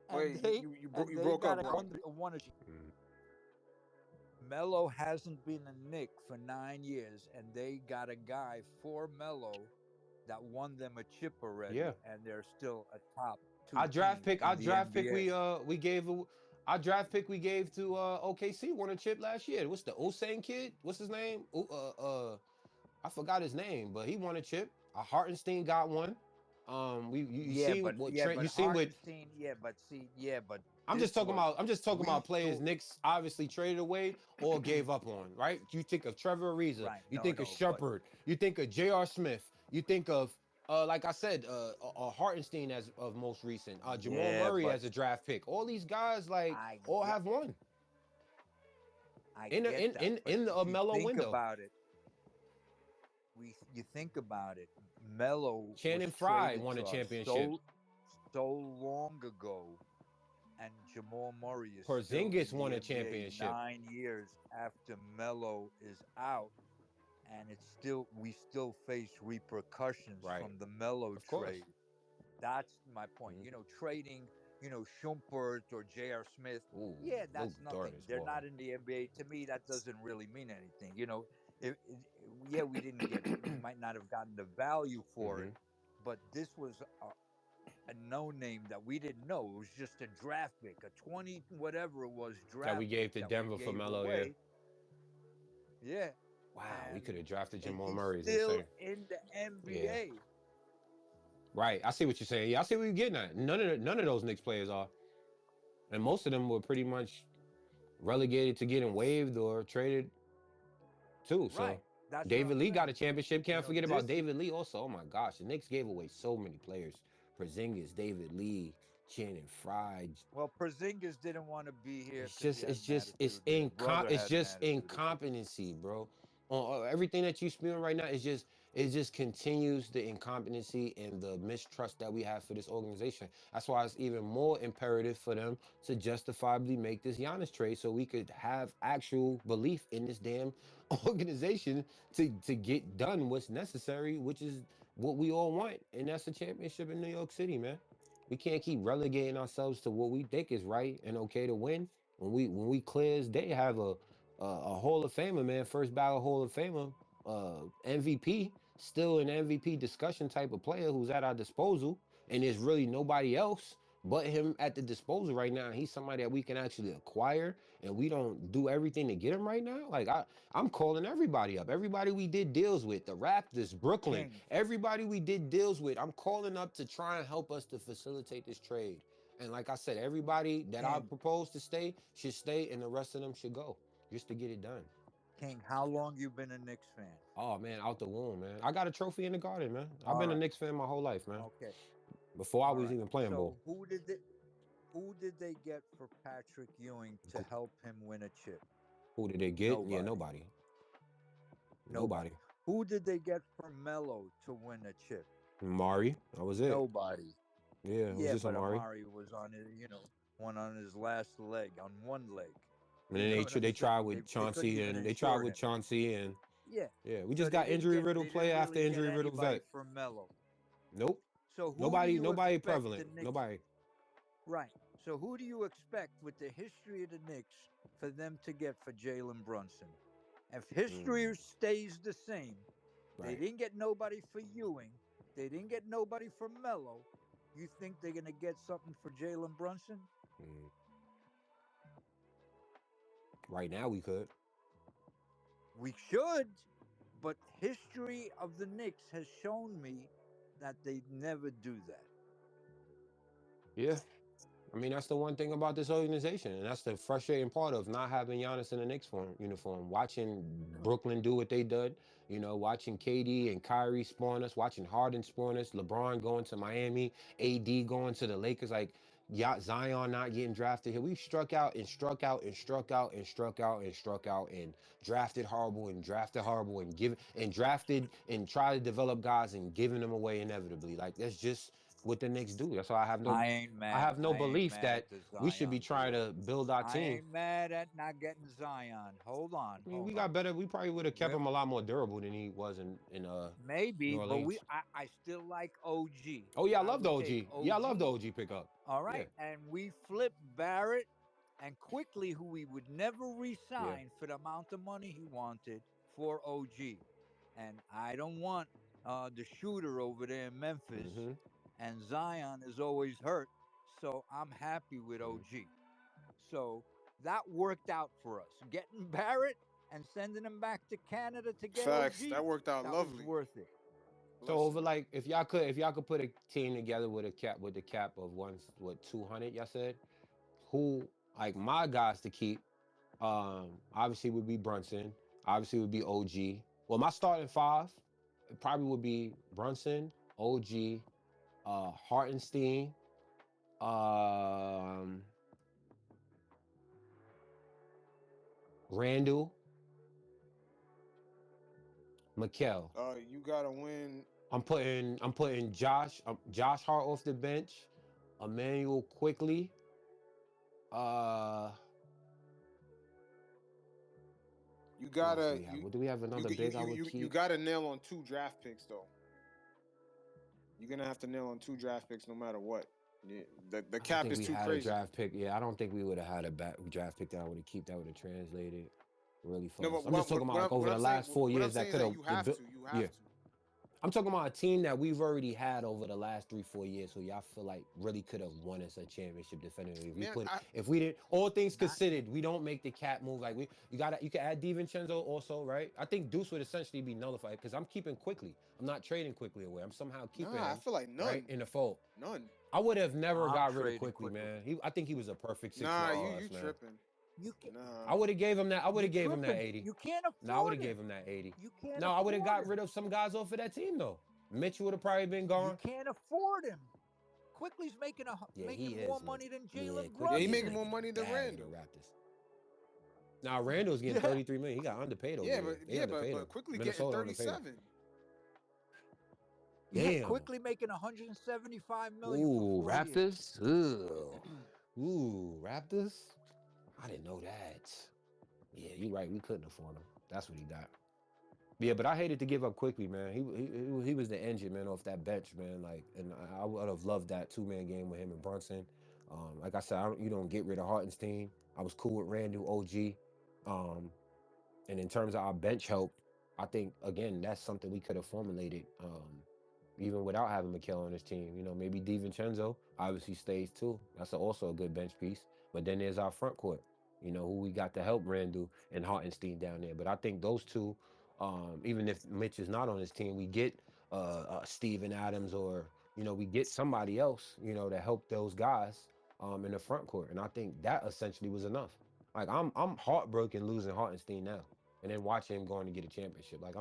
and Wait, they you and you they broke got up, bro. one. Mm. Melo hasn't been a Knick for 9 years, and they got a guy for Melo that won them a chip Yeah. already, and they're still a top two Our draft team pick, in our the draft pick, NBA. we gave our draft pick we gave to OKC won a chip last year. What's the Osane kid? What's his name? I forgot his name, but he won a chip. Hartenstein got one. You seen what Trent? But You seen what? Hartenstein, yeah, but see, yeah, but I'm just this talking was about. I'm just talking we about players thought Knicks obviously traded away or gave up on. Right? You think of Trevor Ariza. right. You No, think of no, but Shepard. You think of J.R. Smith. You think of like I said, Hartenstein as of most recent. Jamal yeah, Murray but as a draft pick. All these guys like I all get have one I in get that. But in the if you Melo think window. about it, you think about it, Melo Channing was Frye traded won a to us championship. so long ago, and Jamal Murray is still Porzingis in won the a NBA championship. 9 years after Melo is out, and we still face repercussions Right. from the Melo Of course. trade. That's my point. Mhm. Trading, Schumpert or J.R. Smith, Ooh, yeah, Luke that's nothing. Dort's They're boy. not in the NBA. To me, that doesn't really mean anything. Yeah, we might not have gotten the value for Hmm. it, but this was a no name that we didn't know. It was just a draft pick, a 20, whatever it was, That we draft gave pick to that we Denver for gave Melo, yeah. away. Yeah. Wow, we could have And drafted and Jamal he's Murray. Is still insane. in the Yeah. NBA. Right. I see what you're saying. Yeah, I see what you're getting at. None of those Knicks players are. And most of them were pretty much relegated to getting waived or traded too. So Right. That's what David I'm Lee got a saying. championship. Can't forget about This David Lee also. Oh my gosh. The Knicks gave away so many players. Porzingis, David Lee, Channing Frye. Well, Porzingis didn't want to be here It's because he just had an attitude, and his brother it's had an just attitude issue. incompetency, bro. Everything that you spewing right now is just it just continues the incompetency and the mistrust that we have for this organization. That's why it's even more imperative for them to justifiably make this Giannis trade so we could have actual belief in this damn organization to get done what's necessary, which is what we all want, and that's a championship in New York City, man. We can't keep relegating ourselves to what we think is right and okay to win. When we clear as day have a Hall of Famer, man, first ballot Hall of Famer, MVP, still an MVP discussion type of player who's at our disposal, and there's really nobody else but him at the disposal right now. He's somebody that we can actually acquire, and we don't do everything to get him right now. Like I'm calling everybody up. Everybody we did deals with, the Raptors, Brooklyn, King, everybody we did deals with. I'm calling up to try and help us to facilitate this trade. And like I said, everybody that I King, propose to stay should stay, and the rest of them should go just to get it done. King. How long you been a Knicks fan? Oh man, out the womb, man. I got a trophy in the garden, man. I've All been a right. Knicks fan my whole life, man. Okay. Before I All was right. even playing ball. So who did they get for Patrick Ewing to help him win a chip? Who did they get? Yeah, Nobody. nobody. Nobody. Nobody. Who did they get for Melo to win a chip? Mari, that was it. Nobody. Yeah, it was Yeah, just but Amari. Amari was on his, one on his last leg, on one leg. And You then know what I'm they tried saying? with They couldn't Chauncey even and they tried insure with him. Chauncey and Yeah. yeah, we So just got injury riddled they didn't player after really get injury riddled anybody vet. for Melo. Nope. So who do you Nobody expect the prevalent. Knicks? Nobody. Right. So who do you expect with the history of the Knicks for them to get for Jalen Brunson? If Mm, history stays the same, they right. didn't get nobody for Ewing. They didn't get nobody for Melo. You think they're gonna get something for Jalen Brunson? Mm. Right now we could. We should, but history of the Knicks has shown me that they never do that. Yeah. I mean, that's the one thing about this organization, and that's the frustrating part of not having Giannis in the Knicks uniform. Watching Brooklyn do what they did, watching KD and Kyrie spawn us, watching Harden spawn us, LeBron going to Miami, AD going to the Lakers, like Zion not getting drafted here. We struck out and struck out and struck out and struck out and struck out and drafted horrible and drafted and tried to develop guys and giving them away inevitably. Like that's just what the Knicks do. That's why I have no I ain't belief mad at that the we should be Zion trying deal. to build our I team. ain't mad at not getting Zion. I mean, we Hold got on. better. We probably would have kept We're him a lot more durable than he was in New maybe, but Orleans. I still like OG. Oh yeah, I I love the would take OG. Yeah, I love the OG. OG pickup. All Yeah. right, and we flip Barrett and quickly, who we would never Yeah. re-sign for the amount of money he wanted for OG. And I don't want the shooter over there in Memphis, Mm-hmm. and Zion is always hurt. So I'm happy with Mm. OG. So that worked out for us. Getting Barrett and sending him back to Canada to get Facts. That OG, worked out that was lovely. worth it. So over Listen, like if y'all could put a team together with the cap of what 200, y'all said, who like my guys to keep, obviously would be Brunson, obviously would be OG. Well, my starting five, it probably would be Brunson, OG, Hartenstein, um, Randall, Mikal. you gotta win. I'm putting Josh Hart off the bench, Emmanuel quickly. Uh, You who else do gotta we have? What do we have? Another big I would you keep. gotta nail on 2 draft picks though. You're gonna have to nail on 2 draft picks no matter what. Yeah, the I don't cap think is we too had a crazy. draft pick. Yeah, I don't think we would have had a draft pick that I would have keep that would have translated really No, for but us. I'm just talking about like over the last four what I'm years that saying is could that have you have to. You yeah. have to. I'm talking about a team that we've already had over the last 3-4 years, who y'all feel like really could have won us a championship definitively. Man, If we didn't, all things Not considered, we don't make the cap move. Like you can add DiVincenzo also, right? I think Deuce would essentially be nullified because I'm keeping quickly. I'm not trading quickly away. I'm somehow keeping nah, I him feel like right none. in the fold. None. I would have never I'm got rid of trading quickly, quickly. man. I think he was a perfect 6 for Nah, you us, man. tripping. You can Nah. I would have gave him that. I would you have gave him that tripping. 80. You can't No, I would afford have gave him. him that 80. You can't No, I would have afford got him. rid of some guys off of that team though. Mitch would have probably been You gone. can't afford him. Quickly's Yeah, making he more is, man. money than Yeah, Jalen Yeah, quickly he is making more Brunson. making a money than bag in the Randall. Raptors. Now Randall's getting Yeah, 33 million. He got underpaid over Yeah, there. but They yeah, but underpaid but him. quickly getting Minnesota underpaid him. 37. yeah. Damn. Quickly making 175 million for Ooh, 4 years. Raptors. Ugh. Ooh, Raptors. I didn't know that. Yeah, you're right. We couldn't afford him. That's what he got. Yeah, but I hated to give up quickly, man. He was the engine, man, off that bench, man. Like, and I would have loved that 2-man game with him and Brunson. Like I said, you don't get rid of Hartenstein. I was cool with Randall, OG. Um, and in terms of our bench help, I think again that's something we could have formulated, even without having Mikal on his team. Maybe DiVincenzo obviously stays too. That's also a good bench piece. But then there's our front court. Who we got to help Randall and Hartenstein down there. But I think those two, even if Mitch is not on his team, we get Steven Adams, or we get somebody else, to help those guys in the front court. And I think that essentially was enough. Like I'm heartbroken losing Hartenstein now, and then watching him going to get a championship. Like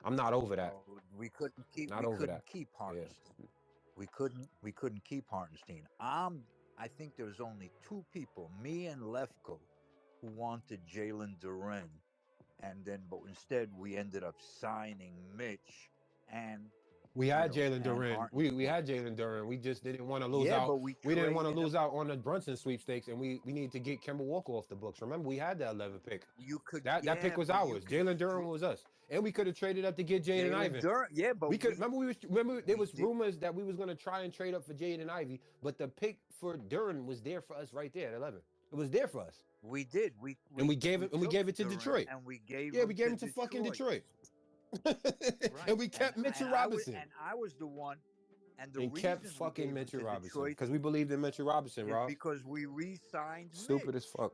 I'm not over that. No, we couldn't keep. Not We over couldn't that. keep Yeah. Hartenstein. We couldn't keep Hartenstein. I think there was only two people, me and Lefko, who wanted Jalen Duren, but instead we ended up signing Mitch and We had Jalen and Duren. We Hartenstein. had Jalen Duren. We just didn't want to lose Yeah, out. but we We didn't want to traded lose him. out on the Brunson sweepstakes, and we needed to get Kemba Walker off the books. Remember, we had that 11 pick. You could, That pick yeah, was but you ours. could. Jalen Duren was us, and we could have traded up to get Jaden Jalen Ivan. Duren, yeah, but We could remember there we was did rumors that we was going to try and trade up for Jaden Ivey, but the pick for Duren was there for us right there at 11. It was there for us, we did and we we took gave it to Duren Detroit. and we gave Yeah, we him gave to it to fucking Detroit. Detroit. And Right. we kept Mitchell Robinson And I was the one, and the and kept reason we fucking gave him Mitchell to Robinson Detroit because we believed in Mitchell Robinson, is Rob. because we re-signed Stupid as Mitch. fuck.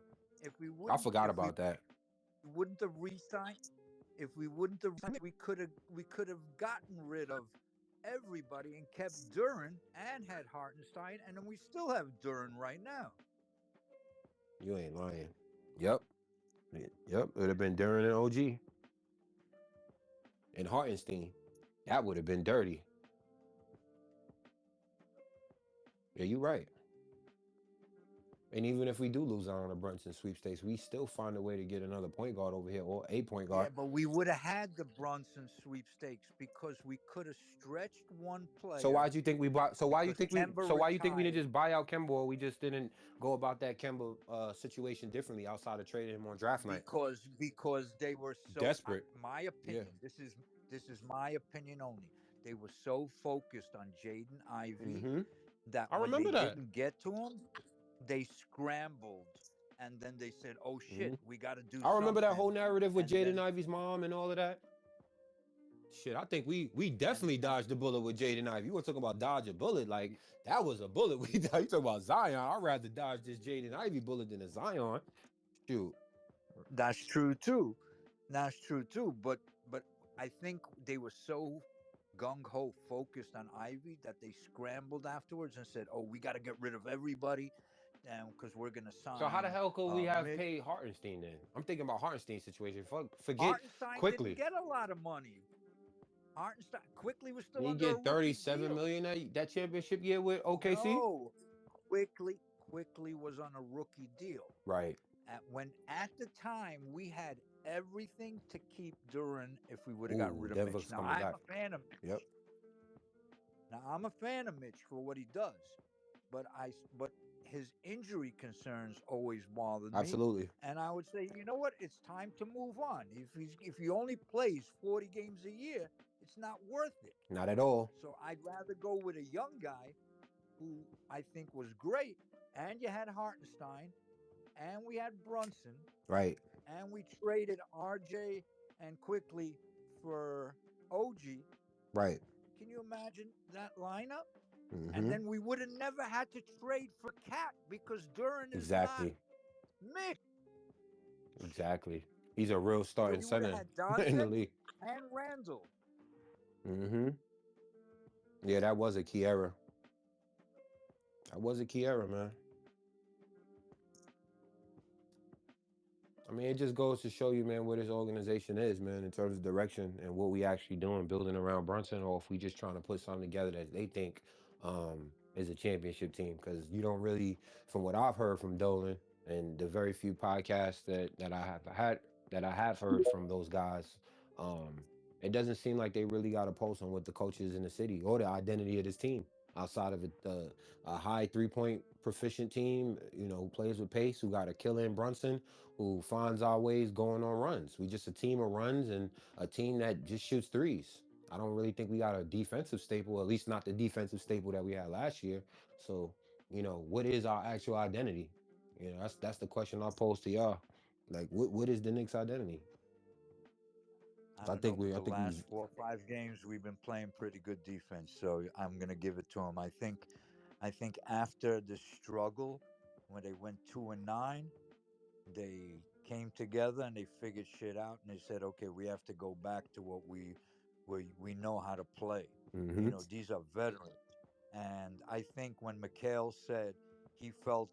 I forgot If we about that. wouldn't have re-signed, if we wouldn't have, we could have gotten rid of everybody and kept Duran and had Hartenstein, and then we still have Duran right now. You ain't lying. Yep. Yep. It would have been Duran and OG and Hartenstein. That would have been dirty. Yeah, you right. And even if we do lose out on the Brunson sweepstakes, we still find a way to get another point guard over here or a point Yeah, guard. but we would have had the Brunson sweepstakes because we could have stretched one So player why'd you think we bought? because Kemba So why you think we didn't retired. just buy out Kemba, or we just didn't go about that Kemba situation differently outside of trading him on draft night? Because they were so Desperate. my Yeah. opinion, this is my opinion only, they were so focused on Jaden Ivey Mm-hmm. that I when they remember that. didn't get to him, they scrambled and then they said, "Oh shit, Mhm. we got to do I remember that whole something," narrative with and Jaden then Ivey's mom and all of that. Shit, I think we definitely and dodged the bullet with Jaden Ivey. You were talking about dodge a bullet, like that was a bullet. We you talking about Zion? I'd rather dodge this Jaden Ivey bullet than a Zion. Shoot, that's true too. That's true too. But I think they were so gung ho focused on Ivy that they scrambled afterwards and said, "Oh, we got to get rid of everybody, because we're gonna so how the sign hell could we have Mitch." paid Hartenstein then? I'm thinking about Hartenstein's situation. Forget Hartenstein didn't quickly. get a lot of money. Hartenstein quickly was still Did he under a get rookie 37 deal. million that championship year with OKC? No, quickly was on a rookie deal. Right. At the time we had everything to keep Duran if we would have got Ooh, rid of Mitch. Denver's Now coming I'm a back. fan of Yep. Mitch. Now I'm a fan of Mitch for what he does, but his injury concerns always bothered me, Absolutely. and I would say, you know what, it's time to move on. If he only plays 40 games a year, it's not worth it. Not at all. So I'd rather go with a young guy who I think was great. And you had Hartenstein, and we had Brunson, Right. and we traded RJ and quickly for OG. Right. Can you imagine that lineup? And Mm-hmm. then we would have never had to trade for Cat because Duran is not Exactly. Mitch. Exactly. He's a real So starting you would have center had in the Dante league. and Randall. Mm-hmm. Yeah, that was a key error. That was a key error, man. I mean, it just goes to show you, man, where this organization is, man, in terms of direction and what we actually doing, building around Brunson, or if we just trying to put something together that they think is a championship team. Because you don't really, from what I've heard from Dolan and the very few podcasts that I have heard from those guys, it doesn't seem like they really got a pulse on what the coaches in the city or the identity of this team. Outside of it, a high 3-point proficient team, who plays with pace, who got a killer in Brunson, who finds our ways going on runs. We just a team of runs and a team that just shoots threes. I don't really think we got a defensive staple, at least not the defensive staple that we had last year. So, what is our actual identity? That's the question I pose to y'all. Like, what is the Knicks' identity? I I don't know, think but we, I the think we, last 4 or 5 games we've been playing pretty good defense, so I'm gonna give it to them. I think after the struggle when they went 2-9, they came together and they figured shit out, and they said, "Okay, we have to go back to what we know how to play." hmm These are veterans, and I think when Mikal said he felt,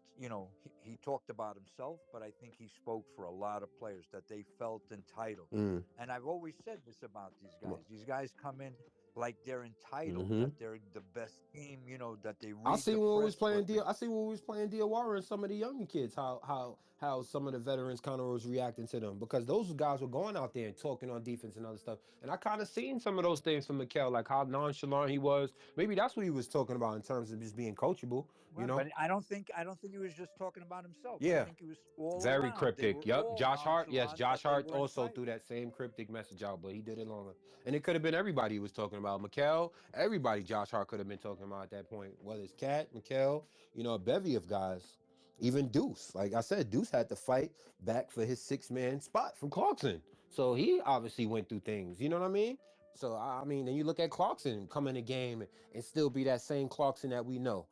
he talked about himself, but I think he spoke for a lot of players that they felt entitled. mm, And I've always said this about these guys. These guys come in like they're entitled, hmm that they're the best team, that they I read see the when we was press playing D. I clippings. see when we was playing Diawara and some of the young kids, how some of the veterans kind of was reacting to them because those guys were going out there and talking on defense and other stuff. And I kind of seen some of those things from Mikal, like how nonchalant he was. Maybe that's what he was talking about in terms of just being coachable. You Right, know? but I don't think he was just talking about himself. I Yeah. think he was all Very around. They cryptic. were Yep. all Josh Hart. Yes, nonchalant Josh that they Hart were also threw entitled. that same cryptic message out, but he did it longer. And it could have been everybody he was talking about. Mikal, everybody Josh Hart could have been talking about at that point. Whether it's Cat, Mikal, a bevy of guys. Even Deuce. Like I said, Deuce had to fight back for his 6-man spot from Clarkson. So he obviously went through things. You know what I mean? So I mean, then you look at Clarkson come in the game and still be that same Clarkson that we know.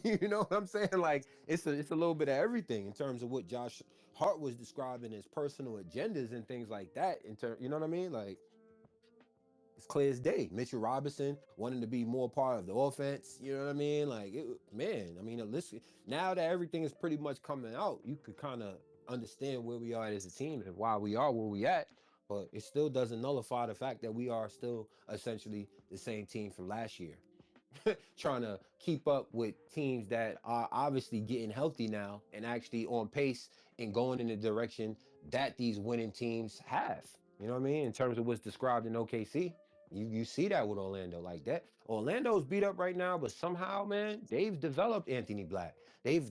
You know what I'm saying? Like it's a little bit of everything in terms of what Josh Hart was describing as personal agendas and things like that. You know what I mean? Like it's clear as day. Mitchell Robinson wanting to be more part of the offense. You know what I mean? Like man. I mean, listen. Now that everything is pretty much coming out, you could kind of understand where we are as a team and why we are where we at. But it still doesn't nullify the fact that we are still essentially the same team from last year. Trying to keep up with teams that are obviously getting healthy now and actually on pace and going in the direction that these winning teams have. You know what I mean? In terms of what's described in OKC. You see that with Orlando like that. Orlando's beat up right now, but somehow, man, they've developed Anthony Black. They've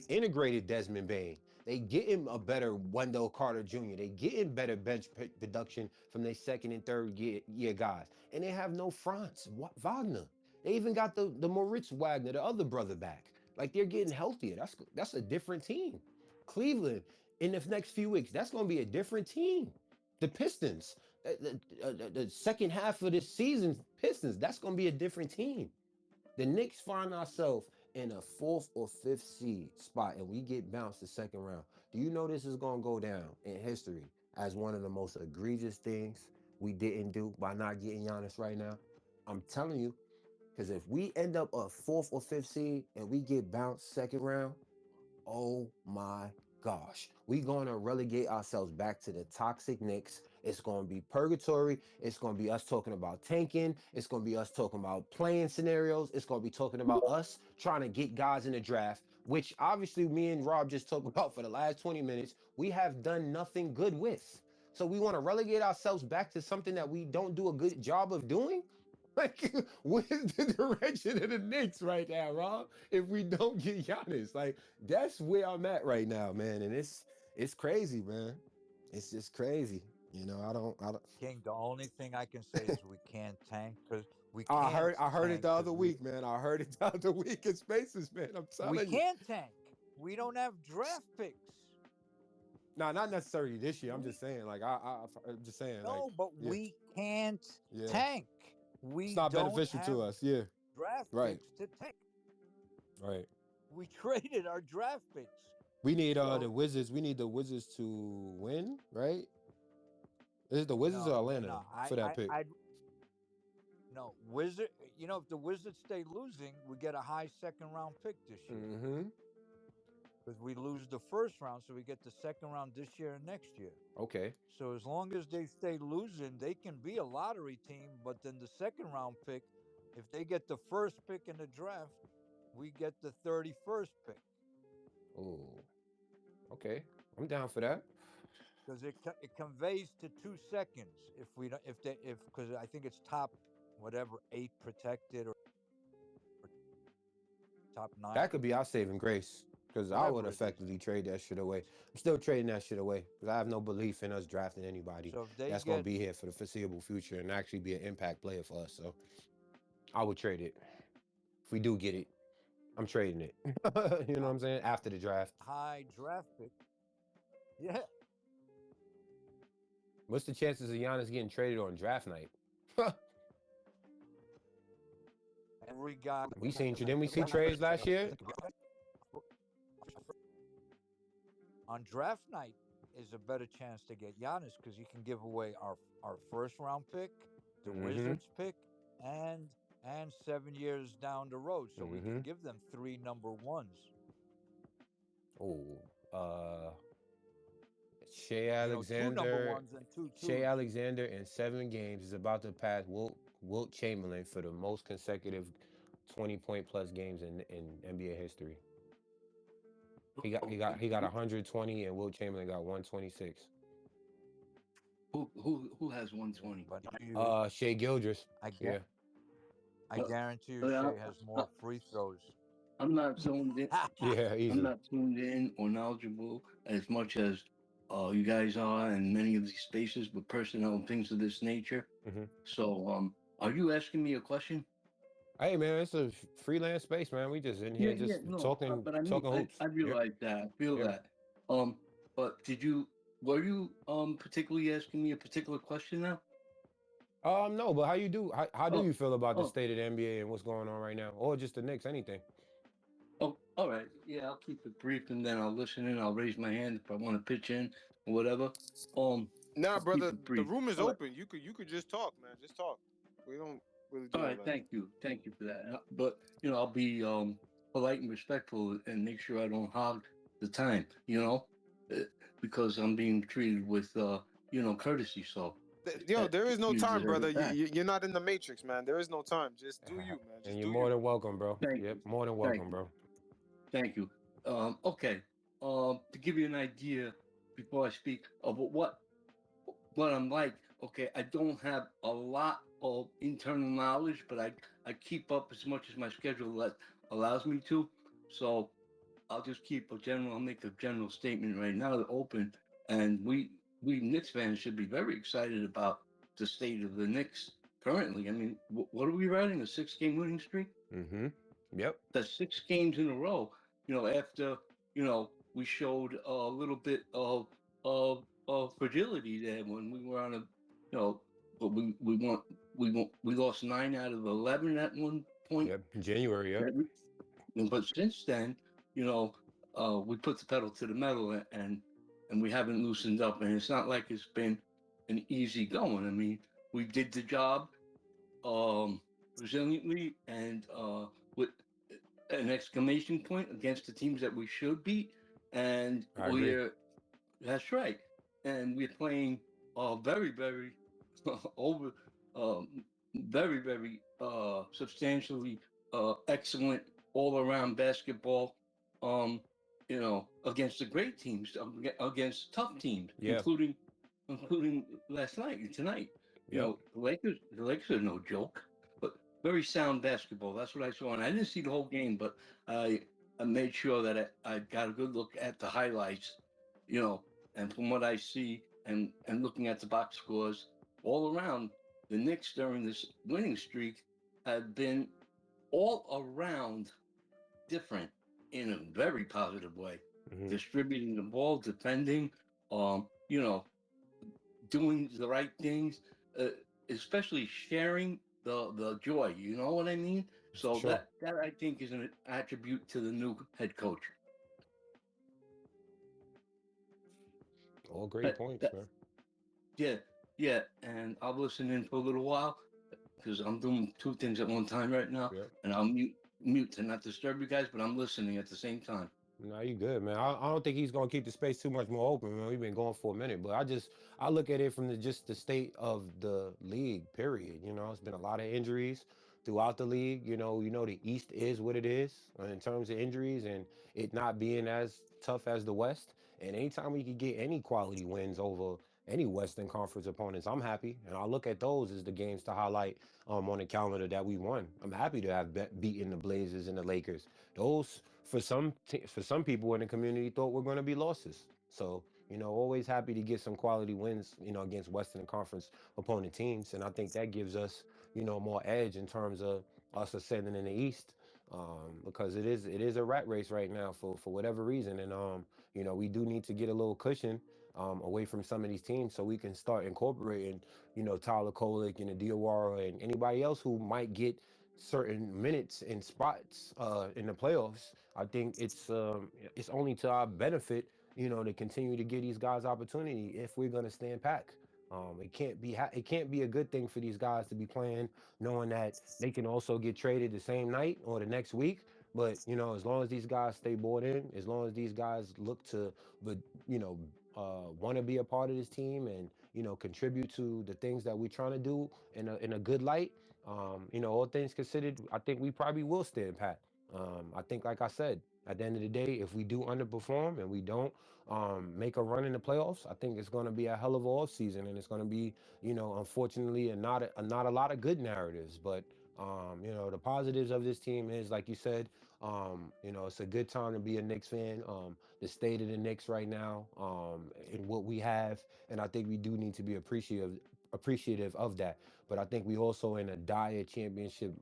integrated Desmond Bain. They getting a better Wendell Carter Jr. They getting better bench production from their second and third year guys. And they have no Franz Wagner. They even got the Moritz Wagner, the other brother, back. Like they're getting healthier. That's a different team. Cleveland in the next few weeks. That's going to be a different team. The Pistons, the second half of this season, Pistons, that's going to be a different team. The Knicks find ourselves in a fourth or fifth seed spot and we get bounced the second round. Do you know this is going to go down in history as one of the most egregious things we didn't do by not getting Giannis right now? I'm telling you, because if we end up a fourth or fifth seed and we get bounced second round, oh my gosh, we gonna relegate ourselves back to the toxic Knicks. It's gonna be purgatory. It's gonna be us talking about tanking. It's gonna be us talking about playing scenarios. It's gonna be talking about us trying to get guys in the draft, which obviously me and Rob just talked about for the last 20 minutes. We have done nothing good with. So we want to relegate ourselves back to something that we don't do a good job of doing. Like, what is the direction of the Knicks right now, Rob? If we don't get Giannis, like that's where I'm at right now, man. And it's crazy, man. It's just crazy. I don't. King, the only thing I can say is we can't tank because we I can't heard I heard it tank the because other week, man. I heard it the other week in spaces, man. I'm we telling you. can't tank. We don't have draft picks. Nah, not necessarily this year. I'm just We saying, like I'm just saying, like, no, but yeah, we can't yeah. tank. It's We not don't beneficial to have us. Yeah. draft Right. picks to tank. Right. We traded our draft picks. We need the So Wizards. We need the Wizards to win, right? Is it the Wizards or no, Atlanta for that pick? I no Wizard. You know, if the Wizards stay losing, we get a high second round pick this year Mm-hmm. because we lose the first round, so we get the second round this year and next year. Okay. So as long as they stay losing, they can be a lottery team. But then the second round pick, if they get the first pick in the draft, we get the 31st pick Oh, okay. I'm down for that. because it conveys to 2 seconds if we don't if they if because I think it's top whatever 8 protected or top 9 That could be our saving grace because I would whatever it is. effectively trade that shit away. I'm still trading that shit away because I have no belief in us drafting anybody So if they that's going to get be here for the foreseeable future and actually be an impact player for us. So I would trade it. If we do get it, I'm trading it. You know what a I'm saying? After the draft. high draft pick, yeah, What's the chances of Giannis getting traded on draft night? every guy We seen, didn't we see trades last year? on draft night is a better chance to get Giannis because you can give away our first round pick, the Mm-hmm. Wizards pick, and 7 years down the road. So we can Mm-hmm. give them 3 number 1s. Oh, Shea You know, two number Alexander, ones and two Shea twos. Alexander in 7 games is about to pass Wilt Chamberlain for the most consecutive 20-point plus games in NBA history. He got 120 and Wilt Chamberlain got 126. Who has 120? But you, Shea Gildress. I get, Yeah. I Uh, guarantee you, uh, Shea has more free throws. I'm not tuned in. Yeah, I'm easily. not tuned in or knowledgeable as much as you guys are in many of these spaces with personnel and things of this nature. Hmm. So, are you asking me a question? Hey man, it's a freelance space, man. We just in here Yeah, just no, talking but I mean, talking hoops. I Yep. realize that, I feel Yep. that. But were you particularly asking me a particular question now? No, but how do you Oh, feel about the oh, state of the NBA and what's going on right now, or just the Knicks, anything? oh, all right. Yeah, I'll keep it brief and then I'll listen in. I'll raise my hand if I want to pitch in or whatever. Nah, I'll keep brother, it the brief. room is All right. open. You could just talk, man. Just talk. We don't really All do all right, that. thank you for that. But I'll be polite and respectful and make sure I don't hog the time. Uh, because I'm being treated with courtesy. So Yo, there is no you time, deserve brother. it back. You're not in the matrix, man. There is no time. Just do you, man. And Just you're do more you. than welcome, bro. Thank Yep, you, more than thank welcome, you, bro. thank you. Okay. To give you an idea before I speak of what I'm like. Okay, I don't have a lot of internal knowledge, but I keep up as much as my schedule allows me to. So I'll just I'll make a general statement right now to open. And we Knicks fans should be very excited about the state of the Knicks currently. I mean, what are we riding? A 6 game winning streak? Mm-hmm. Yep. That's 6 games in a row. After you know we showed a little bit of fragility there when we were on a, you know, but we lost 9 out of 11 at one point. Yep. January. Yep. But since then, you know, we put the pedal to the metal, and we haven't loosened up. And it's not like it's been an easy going. I mean, we did the job um, resiliently and with an exclamation point against the teams that we should beat. And I agree. that's right. And we're playing very, very over, um, very, very substantially excellent all around basketball. Um, against the great teams, against tough teams, Yeah. including last night and tonight. Yep. The Lakers are no joke, but very sound basketball. That's what I saw, and I didn't see the whole game, but I made sure that I got a good look at the highlights. You know, and from what I see, and looking at the box scores all around, the Knicks during this winning streak have been all around different in a very positive way. Hmm. Distributing the ball, defending, um, you know, doing the right things, uh, especially sharing the joy. You know what I mean? For So sure. that I think is an attribute to the new head coach. All great That, points, that, man. yeah, yeah. And I'll listen in for a little while because I'm doing two things at one time right now, Yep. and I'll mute to not disturb you guys, but I'm listening at the same time. No, you good, man. I don't think he's gonna keep the space too much more open, man. We've been going for a minute, but I look at it from just the state of the league. Period. You know, it's been a lot of injuries throughout the league. The East is what it is in terms of injuries and it not being as tough as the West. And anytime we could get any quality wins over any Western Conference opponents, I'm happy. And I look at those as the games to highlight on the calendar that we won. I'm happy to have beaten the Blazers and the Lakers. Those for some people in the community thought were going to be losses. So always happy to get some quality wins, against Western Conference opponent teams, and I think that gives us, more edge in terms of us ascending in the East, because it is a rat race right now for whatever reason, and we do need to get a little cushion. Away from some of these teams, so we can start incorporating, Tyler Kolek and Diawara and anybody else who might get certain minutes and spots in the playoffs. I think it's only to our benefit, to continue to give these guys opportunity if we're gonna stand pack. It can't be a good thing for these guys to be playing knowing that they can also get traded the same night or the next week. But as long as these guys stay bought in, as long as these guys look to, but want to be a part of this team and contribute to the things that we're trying to do in a good light. All things considered, I think we probably will stand pat. I think, like I said, at the end of the day, if we do underperform and we don't make a run in the playoffs, I think it's going to be a hell of a off season, and it's going to be, unfortunately, not a lot of good narratives. But the positives of this team is, like you said, it's a good time to be a Knicks fan. The state of the Knicks right now, and what we have, and I think we do need to be appreciative of that. But I think we also in a dire championship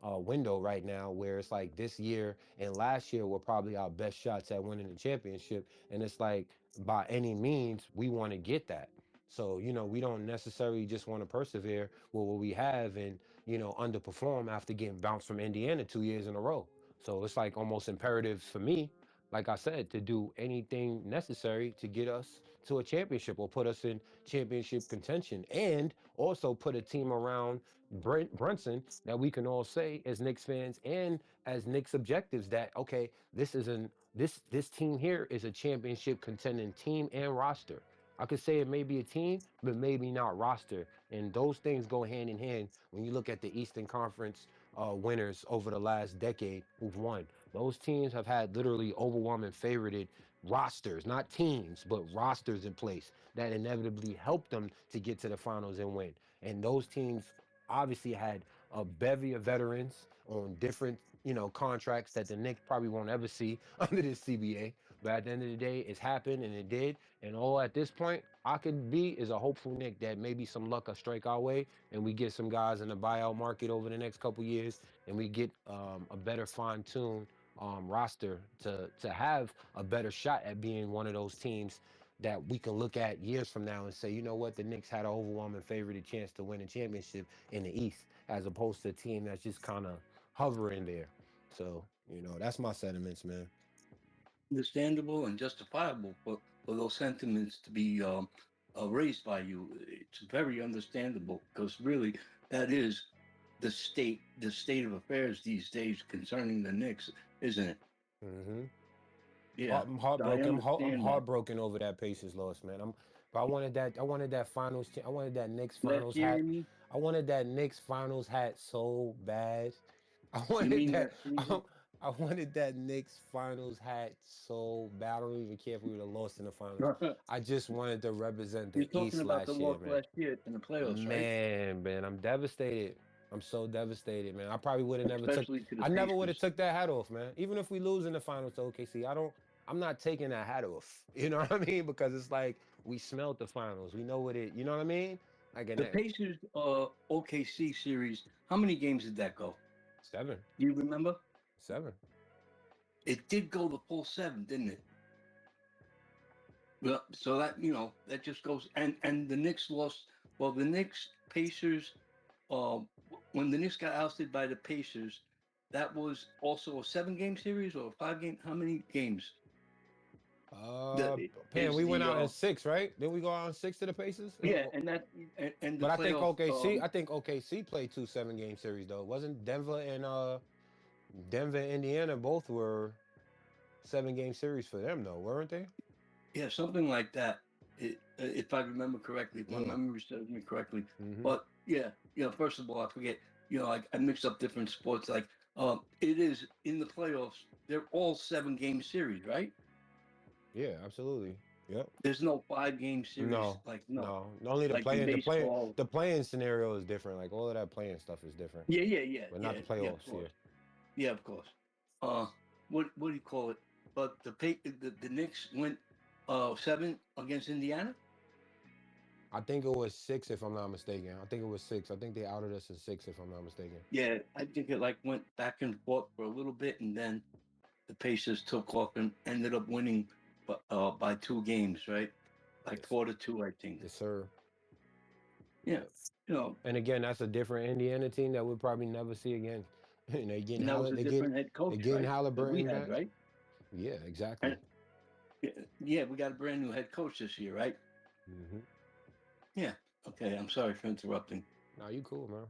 window right now, where it's like this year and last year were probably our best shots at winning the championship, and it's like by any means we want to get that. So we don't necessarily just want to persevere with what we have and underperform after getting bounced from Indiana 2 years in a row. So it's like almost imperative for me, like I said, to do anything necessary to get us to a championship or put us in championship contention, and also put a team around Brunson that we can all say as Knicks fans and as Knicks objectives that, okay, this team here is a championship contending team and roster. I could say it may be a team, but maybe not roster. And those things go hand in hand when you look at the Eastern Conference winners over the last decade who've won. Those teams have had literally overwhelming favorited rosters, not teams, but rosters in place that inevitably helped them to get to the finals and win. And those teams obviously had a bevy of veterans on different, contracts that the Knicks probably won't ever see under this CBA. But at the end of the day, it's happened and it did. And all at this point, I could be is a hopeful Nick that maybe some luck will strike our way and we get some guys in the buyout market over the next couple years and we get a better fine tune roster to have a better shot at being one of those teams that we can look at years from now and say, you know what, the Knicks had an overwhelming favorite chance to win a championship in the East, as opposed to a team that's just kind of hovering there. So, that's my sentiments, man. Understandable and justifiable for those sentiments to be raised by you. It's very understandable because really that is the state of affairs these days concerning the Knicks, isn't it? Hmm. Yeah, I'm I heartbroken. I'm understand that. heartbroken over that Pacers loss, man. But I wanted that finals. I wanted that Knicks Last finals year, hat. you mean? I wanted that Knicks finals hat so bad. I You wanted mean that. that season? I wanted that Knicks finals hat so bad. I don't even care if we would have lost in the finals. I just wanted to represent You're the talking East about the last year, loss man. last year in the playoffs, right? Man, I'm devastated. I'm so devastated, man. I probably would have never took. Especially to the I never would have Pacers. took that hat off, man. Even if we lose in the finals to OKC, I don't. I'm not taking that hat off. You know what I mean? Because it's like we smelled the finals. We know what it. You know what I mean? Like in The that Pacers OKC series, how many games did that go? seven, Do you remember? seven. It did go the full seven, didn't it? Well, so that just goes and the Knicks lost. Well, the Knicks Pacers. Uh, when the Knicks got ousted by the Pacers, that was also a 7 game series or a 5 game. How many games? The Pan, is we went the out in six, right? Did we go out in six to the Pacers? yeah, and that and the But I think playoff. OKC. I think OKC played two 7 game series though. Wasn't Denver and Indiana both were 7 game series for them though, weren't they? Yeah, something like that. If I remember correctly, if my Yeah. memory serves me correctly. Hmm. But yeah, first of all, I forget. I mixed up different sports. Like, it is in the playoffs. They're all 7 game series, right? Yeah, absolutely. Yep. There's no 5 game series. No, Like, no, no. Only the like in playing, the playing, baseball. the playing scenario is different. Like all of that playing stuff is different, Yeah, yeah, yeah, but not yeah, the yeah. Of playoffs. Yeah. course. Yeah, of course. Uh, what do you call it? But the Knicks went 7 against Indiana. I think it was six, if I'm not mistaken. I think it was six. I think they outed us in six, if I'm not mistaken. Yeah, I think it like went back and forth for a little bit, and then the Pacers took off and ended up winning by 2 games, right? Like Yes, 4-2, I think. yes, sir. Yeah, Yep. you know, And again, that's a different Indiana team that we'll probably never see again. They getting and that was a different head they coach, getting right? That we Halliburton had, back. right? Yeah, And exactly. yeah, we got a brand new head coach this year, right? Hmm. Yeah. Okay, I'm sorry for interrupting. Nah, you cool, man.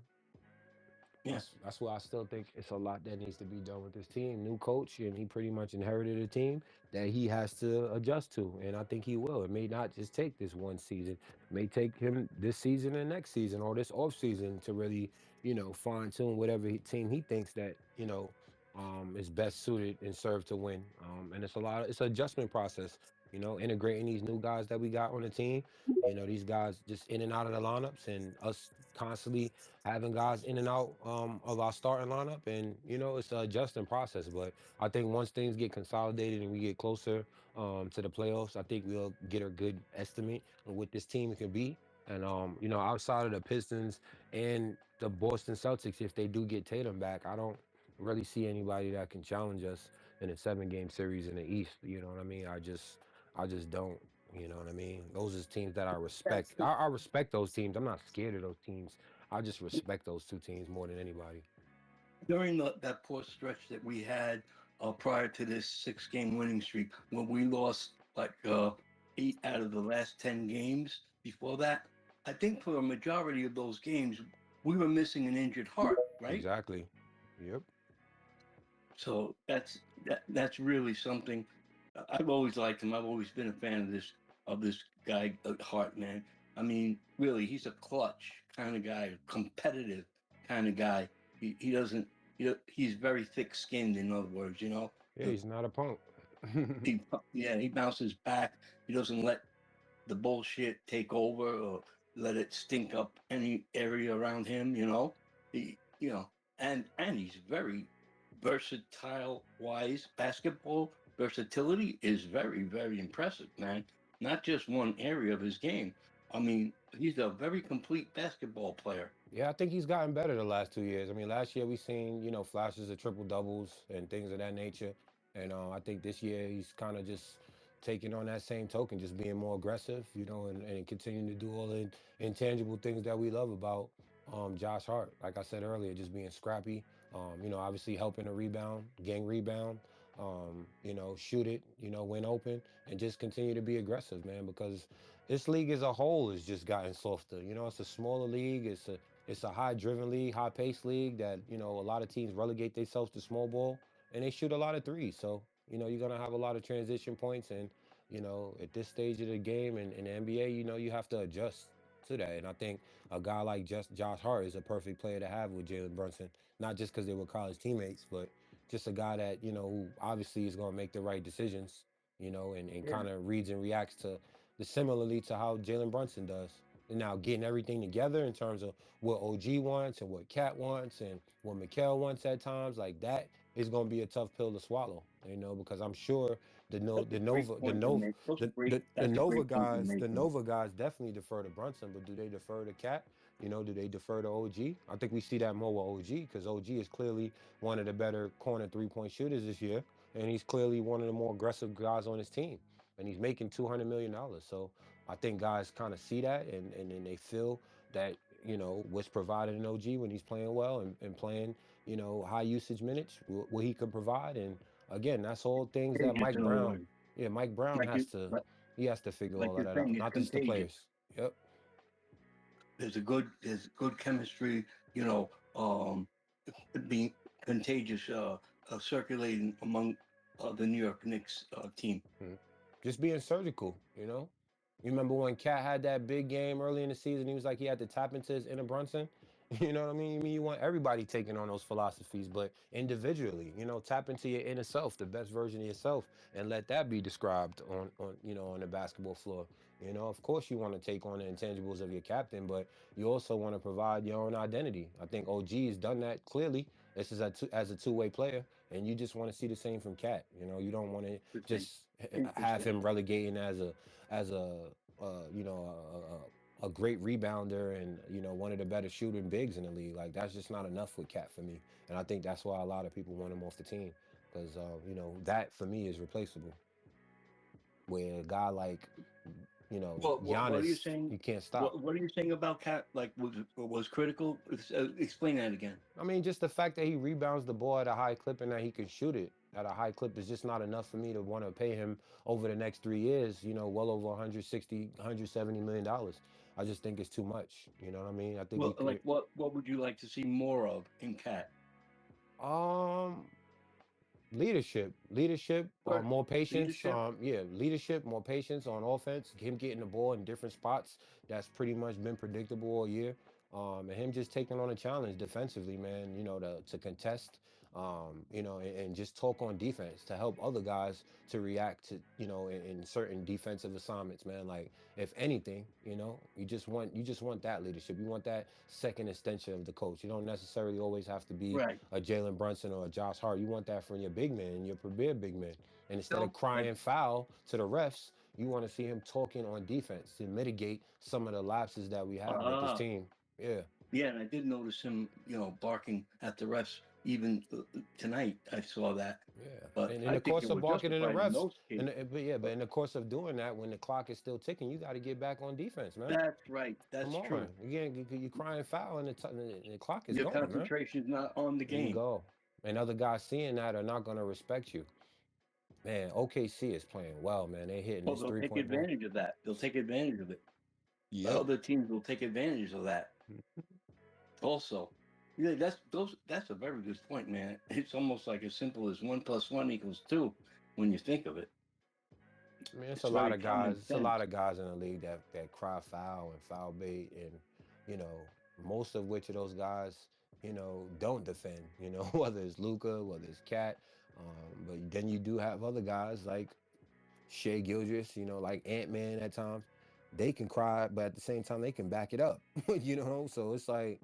Yeah, That's why I still think it's a lot that needs to be done with this team. New coach, and he pretty much inherited a team that he has to adjust to, and I think he will. It may not just take this one season; it may take him this season and next season, or this off season to really, fine tune whatever team he thinks that is best suited and served to win. And it's an adjustment process. Integrating these new guys that we got on the team. These guys just in and out of the lineups, and us constantly having guys in and out of our starting lineup, and it's an adjusting process. But I think once things get consolidated and we get closer to the playoffs, I think we'll get a good estimate of what this team can be. And outside of the Pistons and the Boston Celtics, if they do get Tatum back, I don't really see anybody that can challenge us in a 7 game series in the East. You know what I mean? I just don't. You know what I mean? Those are teams that I that's respect. I respect those teams. I'm not scared of those teams. I just respect those two teams more than anybody. during that poor stretch that we had prior to this 6 game winning streak, when we lost like 8 out of the last 10 games before that, I think for a majority of those games, we were missing an injured heart, right? Exactly. Yep. So that's really something. I've always liked him. I've always been a fan of this guy, Hart, man. I mean, really, he's a clutch kind of guy, a competitive kind of guy. He doesn't. He's very thick-skinned. In other words, Yeah, he's not a punk. he bounces back. He doesn't let the bullshit take over or let it stink up any area around him. He, and he's very versatile. Wise basketball versatility is very, very impressive, man. Not just one area of his game. I mean, he's a very complete basketball player. Yeah, I think he's gotten better the last 2 years. I mean, last year we seen flashes of triple doubles and things of that nature, and I think this year he's kind of just taking on that same token, just being more aggressive, and continuing to do all the intangible things that we love about Josh Hart. Like I said earlier, just being scrappy. Obviously helping a rebound, gang rebound. Shoot it. Win open, and just continue to be aggressive, man. Because this league as a whole has just gotten softer. It's a smaller league. It's a high driven league, high paced league that, a lot of teams relegate themselves to small ball and they shoot a lot of threes. So, you're going to have a lot of transition points. And, at this stage of the game and in the NBA, you have to adjust to that. And I think a guy like just Josh Hart is a perfect player to have with Jalen Brunson, not just because they were college teammates, but just a guy that, who obviously is going to make the right decisions, and Yeah, kind of reads and reacts to the similarly to how Jalen Brunson does. And now getting everything together in terms of what OG wants and what Cat wants and what Mikal wants at times, like that is going to be a tough pill to swallow. Because I'm sure that's a great point to make. Those are great. The That's a Nova great point you're guys making. definitely defer to Brunson, but do they defer to Cat? Do they defer to OG? I think we see that more with OG because OG is clearly one of the better corner 3-point shooters this year, and he's clearly one of the more aggressive guys on his team, and he's making $200 million. So I think guys kind of see that and they feel that what's provided in OG when he's playing well and playing high usage minutes, what he can provide. And again, that's all things that Contagious, Mike in other Brown, words. yeah, Mike Brown Like has you, to like, he has to figure like all of you're that out, saying, it's not just the contagious. players. Yep. There's good chemistry. Being contagious, circulating among the New York Knicks team. Mhm. Just being surgical, You remember when Cat had that big game early in the season? He was like he had to tap into his inner Brunson. You know what I mean? You want everybody taking on those philosophies, but individually, tap into your inner self, the best version of yourself, and let that be described on the basketball floor. Of course you want to take on the intangibles of your captain, but you also want to provide your own identity. I think OG has done that clearly. This is as a two-way player, and you just want to see the same from Cat. You don't want to Interesting. just have Interesting. him relegating as a great rebounder and one of the better shooting bigs in the league. Like that's just not enough with Cat for me, and I think that's why a lot of people want him off the team because that for me is replaceable. Where a guy like What are you Giannis, saying? you can't stop. What are you saying about Cat? Like was critical? Explain that again. I mean, just the fact that he rebounds the ball at a high clip and that he can shoot it at a high clip is just not enough for me to want to pay him over the next 3 years, well over 160, $170 million. I just think it's too much. You know what I mean? I think he Well, like could. what would you like to see more of in Cat? Um, leadership, Or more patience. leadership? Yeah, leadership, more patience on offense. Him getting the ball in different spots. That's pretty much been predictable all year. And him just taking on a challenge defensively, man. To contest. And just talk on defense to help other guys to react to, in certain defensive assignments, man. Like if anything, you just want that leadership. You want that second extension of the coach. You don't necessarily always have to be Right. a Jalen Brunson or a Josh Hart. You want that from your big man, your premier big man. And instead of No, crying foul to the refs, you want to see him talking on defense to mitigate some of the lapses that we have with this ah, team. Yeah. yeah, and I did notice him, barking at the refs even tonight. I saw that, Yeah, but and in I the think course it of was barking in the justified in refs, those cases. but in the course of doing that, when the clock is still ticking, you got to get back on defense, man. That's right. Come That's true. on, you crying foul, and the clock is Your going, man. concentration is not on the There you game. go. And other guys seeing that are not going to respect you. Man, OKC is playing well, man. They hitting Well, this they'll three take point ball. advantage of that. They'll take advantage of it. Yep. Other teams will take advantage of that also. Yeah, that's a very good point, man. It's almost like as simple as 1 + 1 = 2 when you think of it. I mean, it's a It's lot very of guys. common It's a lot sense. of guys in the league that cry foul and foul bait, and most of which of those guys, don't defend. Whether it's Luca, whether it's Cat, but then you do have other guys like Shea Gildress, like Ant Man at times. They can cry, but at the same time they can back it up. So it's like,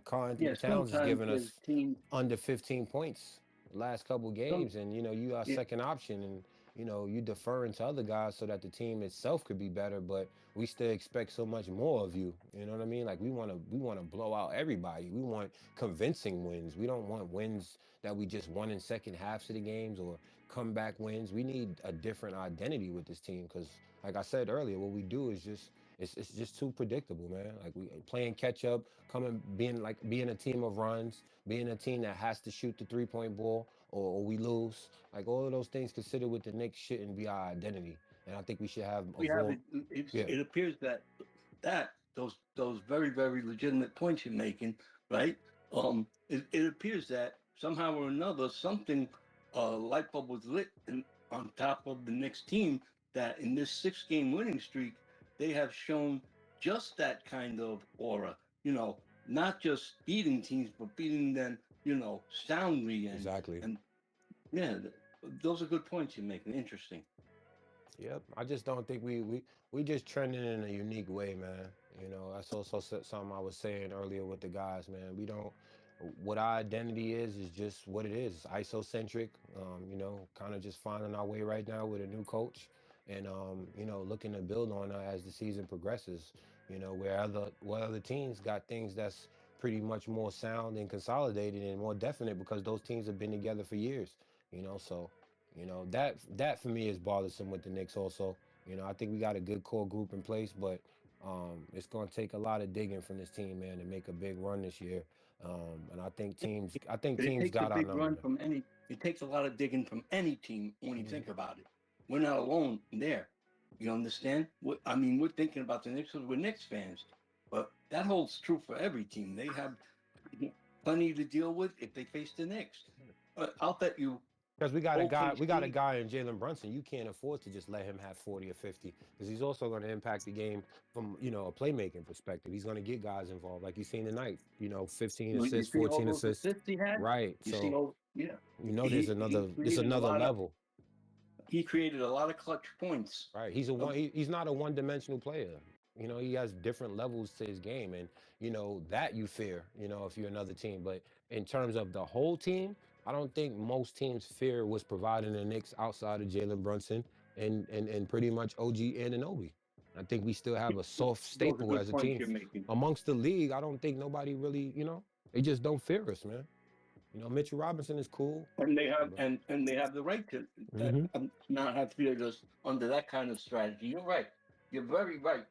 Karl Yeah, Anthony Towns is sometimes giving there's us teams. under 15 points the last couple Some games, and you are yeah, second option, and you deferring to other guys so that the team itself could be better, but we still expect so much more of you. You know what I mean? Like we want to blow out everybody. We want convincing wins. We don't want wins that we just won in second halves of the games or comeback wins. We need a different identity with this team because, like I said earlier, what we do is just it's just too predictable, man. Like we playing catch up, being a team of runs, being a team that has to shoot the 3-point ball, or we lose. Like all of those things considered with the Knicks shouldn't be our identity. And I think we should have We have avoid. it. Yeah, It appears that those very legitimate points you're making, right? It appears that somehow or another something light bulb was lit on top of the Knicks team that in this 6 game winning streak they have shown just that kind of aura. Not just beating teams, but beating them, soundly exactly. and yeah. Those are good points you're making. Interesting. Yep. I just don't think we just trending in a unique way, man. That's also something I was saying earlier with the guys, man. We don't. What our identity is just what it is. It's isocentric. Kind of just finding our way right now with a new coach, and looking to build on as the season progresses. Where other teams got things that's pretty much more sound and consolidated and more definite because those teams have been together for years. So that for me is bothersome with the Knicks also. I think we got a good core group in place, but it's going to take a lot of digging from this team, man, to make a big run this year. And I think It teams takes a got our big number, run man. from any. It takes a lot of digging from any team when you think about it. We're not alone there. You understand? I mean, we're thinking about the Knicks because we're Knicks fans, but that holds true for every team. They have plenty to deal with if they face the Knicks. I'll bet you Because we got a OKC. guy in Jalen Brunson. You can't afford to just let him have 40 or 50 because he's also going to impact the game from a playmaking perspective. He's going to get guys involved, like you seen tonight. 15 You assists, see all 14 those assists. assists he had. Right. You see So all yeah. there's Created a another lot of level. clutch points. Right. Of, He's not a one-dimensional player. He has different levels to his game, and that you fear, if you're another team. But in terms of the whole team, I don't think most teams fear what's providing the Knicks outside of Jalen Brunson and pretty much OG Anunoby. I think we still have a soft those are staple good as a points team you're making. amongst the league. I don't think nobody really, they just don't fear us, man. Mitchell Robinson is cool, And they have but and they have the right to hmm not have feared us under that kind of strategy. You're right. You're very right.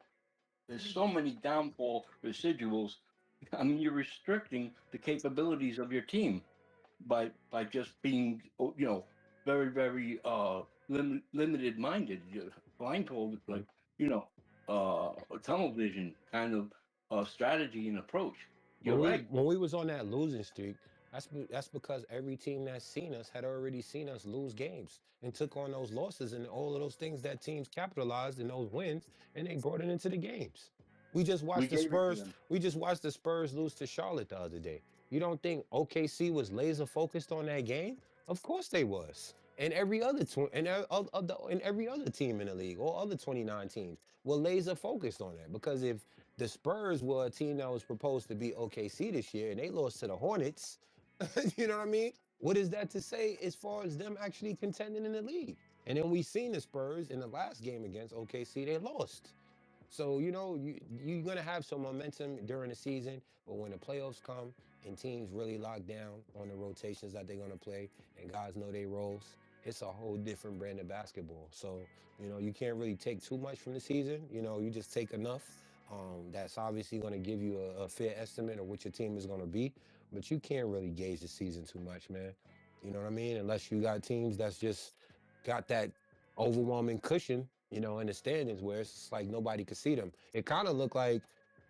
There's so many downfall residuals. I mean, you're restricting the capabilities of your team by just being very limited minded, blindfolded, like you know tunnel vision kind of strategy and approach. You're right. when we was on that losing streak, that's because every team that's seen us had already seen us lose games and took on those losses and all of those things that teams capitalized in those wins and they brought it into the games. We just We watched the gave it to Spurs. them. We just watched the Spurs lose to Charlotte the other day. You don't think OKC was laser focused on that game? Of course they was. And every other and every other team in the league, all other 29 teams, were laser focused on that. Because if the Spurs were a team that was proposed to be OKC this year, and they lost to the Hornets. You know what I mean? What is that to say as far as them actually contending in the league? And then we seen the Spurs in the last game against OKC, they lost. So you're gonna have some momentum during the season, but when the playoffs come and teams really lock down on the rotations that they're gonna play, and guys know their roles, it's a whole different brand of basketball. So you can't really take too much from the season. You just take enough. That's obviously going to give you a fair estimate of what your team is going to be, but you can't really gauge the season too much, man. You know what I mean? Unless you got teams that's just got that overwhelming cushion, in the standings where it's just like nobody could see them. It kind of looked like,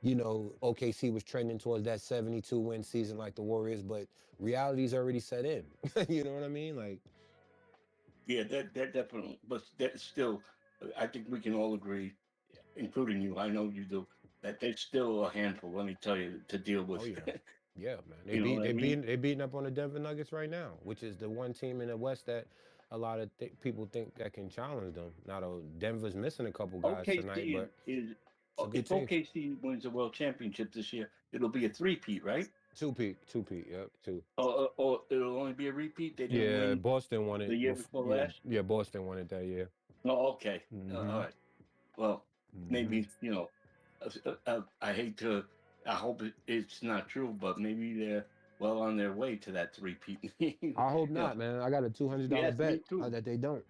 OKC was trending towards that 72 win season like the Warriors, but reality's already set in. You know what I mean? Like, Yeah, that definitely, but that still, I think we can all agree, including you. I know you do. That there's still a handful. Let me tell you to deal oh with. yeah. Yeah, man. They You know beat what I they mean? beating they beating up on the Denver Nuggets right now, which is the one team in the West that a lot of people think that can challenge them. Now, though, Denver's missing a couple guys tonight, OKC but is it's a good if team. OKC wins the World Championship this year, it'll be a three-peat, right? Two peat, yep, two. Or it'll only be a repeat. three-peat? They didn't Yeah, win Boston won the it. year before Yeah, last? yeah, Boston won it that year. Oh, okay. Hmm. All right. Well, Hmm. maybe, I hate to, I hope it's not true, but maybe they're well on their way to that three-peat. I hope not, man. I got a $200 Yes, me bet too. that they don't.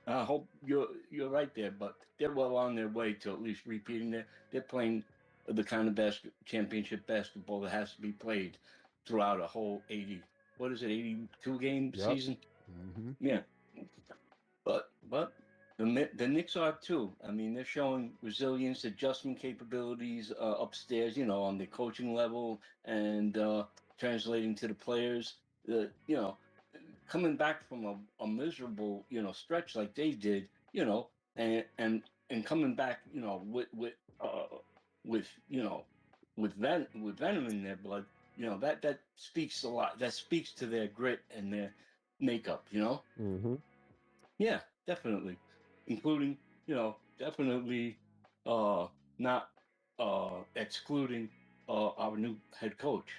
I hope you're right there, but they're well on their way to at least repeating. They're playing the kind of championship basketball that has to be played throughout a whole 82 game Yep. season. Hmm. Yeah, but the Knicks are too. I mean, they're showing resilience, adjustment capabilities upstairs. On the coaching level and translating to the players. Coming back from a miserable stretch like they did. And coming back with with venom in their blood. That speaks a lot. That speaks to their grit and their makeup. Hmm. Yeah, definitely. Including, definitely not excluding our new head coach.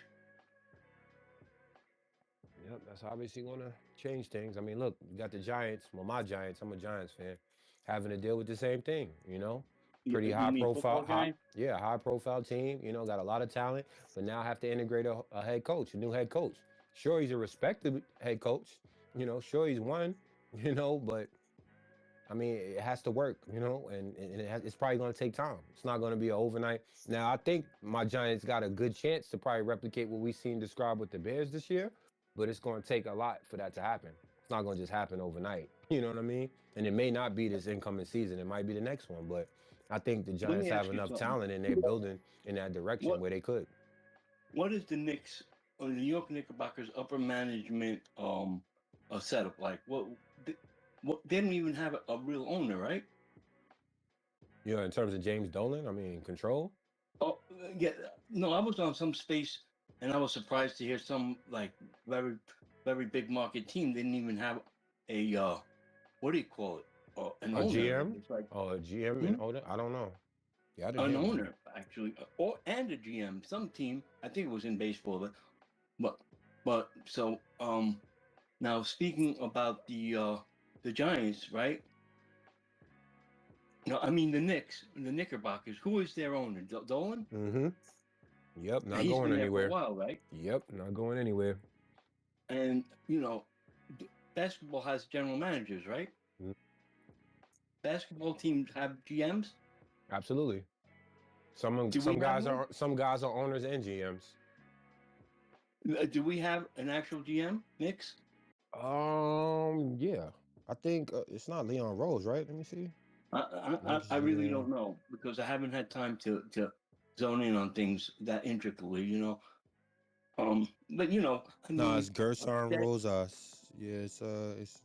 Yep, that's obviously going to change things. I mean, look, you got the Giants. Well, my Giants, I'm a Giants fan, having to deal with the same thing, Pretty You high mean profile, football giant? yeah, high profile team, got a lot of talent, but now have to integrate a head coach, a new head coach. Sure, he's a respected head coach, sure he's won, but I mean, it has to work, and it's probably going to take time. It's not going to be an overnight. Now, I think my Giants got a good chance to probably replicate what we've seen described with the Bears this year, but it's going to take a lot for that to happen. It's not going to just happen overnight. You know what I mean? And it may not be this incoming season. It might be the next one, but I think the Let Giants me have ask you enough something. talent and they're building in that direction What where they could. what is the Knicks or the New York Knickerbockers upper management setup like? What they don't even have a real owner, right? In terms of James Dolan, I mean, control. Oh, yeah. No, I was on some space and I was surprised to hear some like very, very big market team didn't even have a what do you call it? An A owner. GM? It's like Oh, a GM and hmm? owner? I don't know. Yeah, the An GM. owner actually, or and a GM. Some team, I think it was in baseball, but so now speaking about the Giants, right? No, I mean the Knicks, the Knickerbockers. Who is their owner? Dolan? Mm-hmm. Yep, not He's going been there for a anywhere. while, right? Yep, not going anywhere. And basketball has general managers, right? Mm, Basketball teams have GMs. absolutely. Some Do we some have guys one? are some guys are owners and GMs. Do we have an actual GM? Knicks? Yeah. I think it's not Leon Rose, right? Let me see. I Knicks I really GM. don't know because I haven't had time to zone in on things that intricately, But I No, it's mean, Gerson that Rosas. Yeah, it's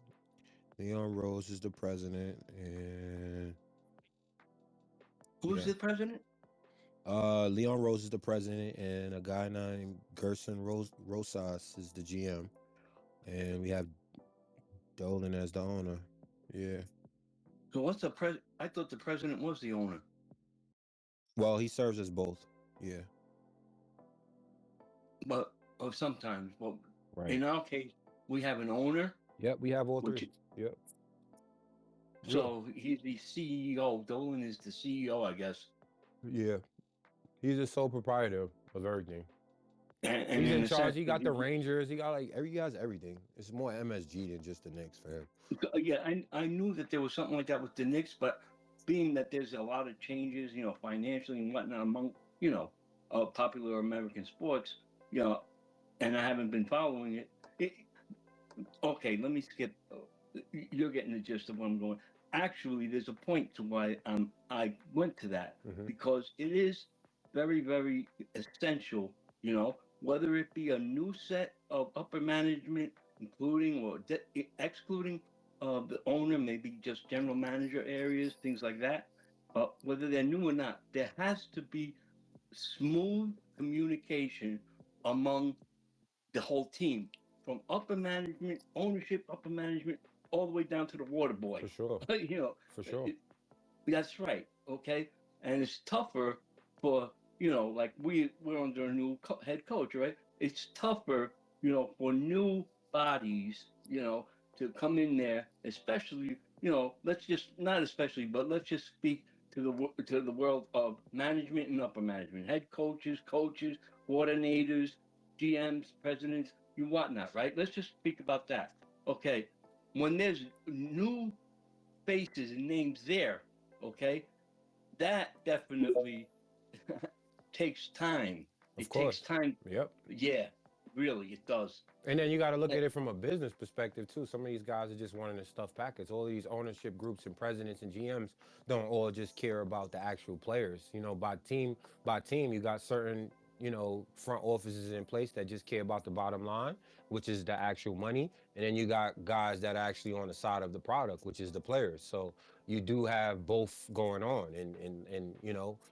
Leon Rose is the president, and who's yeah, the president? Leon Rose is the president, and a guy named Gerson Rosas is the GM, and we have Dolan as the owner. Yeah. So what's the pres? I thought the president was the owner, Well, he serves as both. Yeah. but sometimes, but Right. in our case, we have an owner, Yep, we have all three. which Yep. Yeah. so he's the CEO. Dolan is the CEO, I guess, Yeah. He's the sole proprietor of everything. and He's in in a charge. sense, He got the Rangers. He got he has everything. It's more MSG than just the Knicks for him. yeah, I knew that there was something like that with the Knicks, but being that there's a lot of changes, financially and whatnot among popular American sports, and I haven't been following it. Okay, let me skip. You're getting the gist of what I'm going. Actually, there's a point to why I went to that Hmm. because it is very, very essential. Whether it be a new set of upper management, including or excluding the owner, maybe just general manager areas, things like that. Whether they're new or not, there has to be smooth communication among the whole team, from upper management, ownership, upper management, all the way down to the water For boy. sure. you know, For sure. it, that's right. Okay, and it's tougher for like we're under a new head coach, right? It's tougher, for new bodies, to come in there, especially, let's just not especially, but let's just speak to the world of management and upper management, head coaches, coaches, coordinators, GMs, presidents, you whatnot, right? Let's just speak about that. Okay, when there's new faces and names there, okay, that definitely takes time. Of It takes course. time. Yep. Yeah, really, it does. And then you got to look Eh, at it from a business perspective too. Some of these guys are just wanting to stuff packets. All these ownership groups and presidents and GMs don't all just care about the actual players. By team, you got certain front offices in place that just care about the bottom line, which is the actual money, and then you got guys that are actually on the side of the product, which is the players. So you do have both going on, and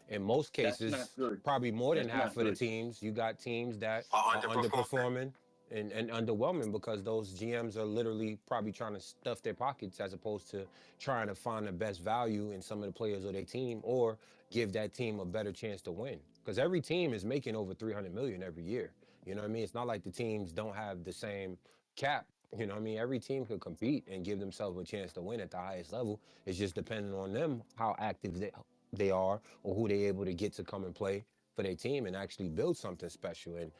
in most that's not cases, good. probably more than That's half not of the good. teams, you got teams that Are are underperforming. underperforming and underwhelming because those GMs are literally probably trying to stuff their pockets as opposed to trying to find the best value in some of the players of their team or give that team a better chance to win. Because every team is making over 300 million every year. You know what I mean? It's not like the teams don't have the same cap. You know what I mean? Every team could compete and give themselves a chance to win at the highest level. It's just depending on them how active they are or who they able to get to come and play for their team and actually build something special. And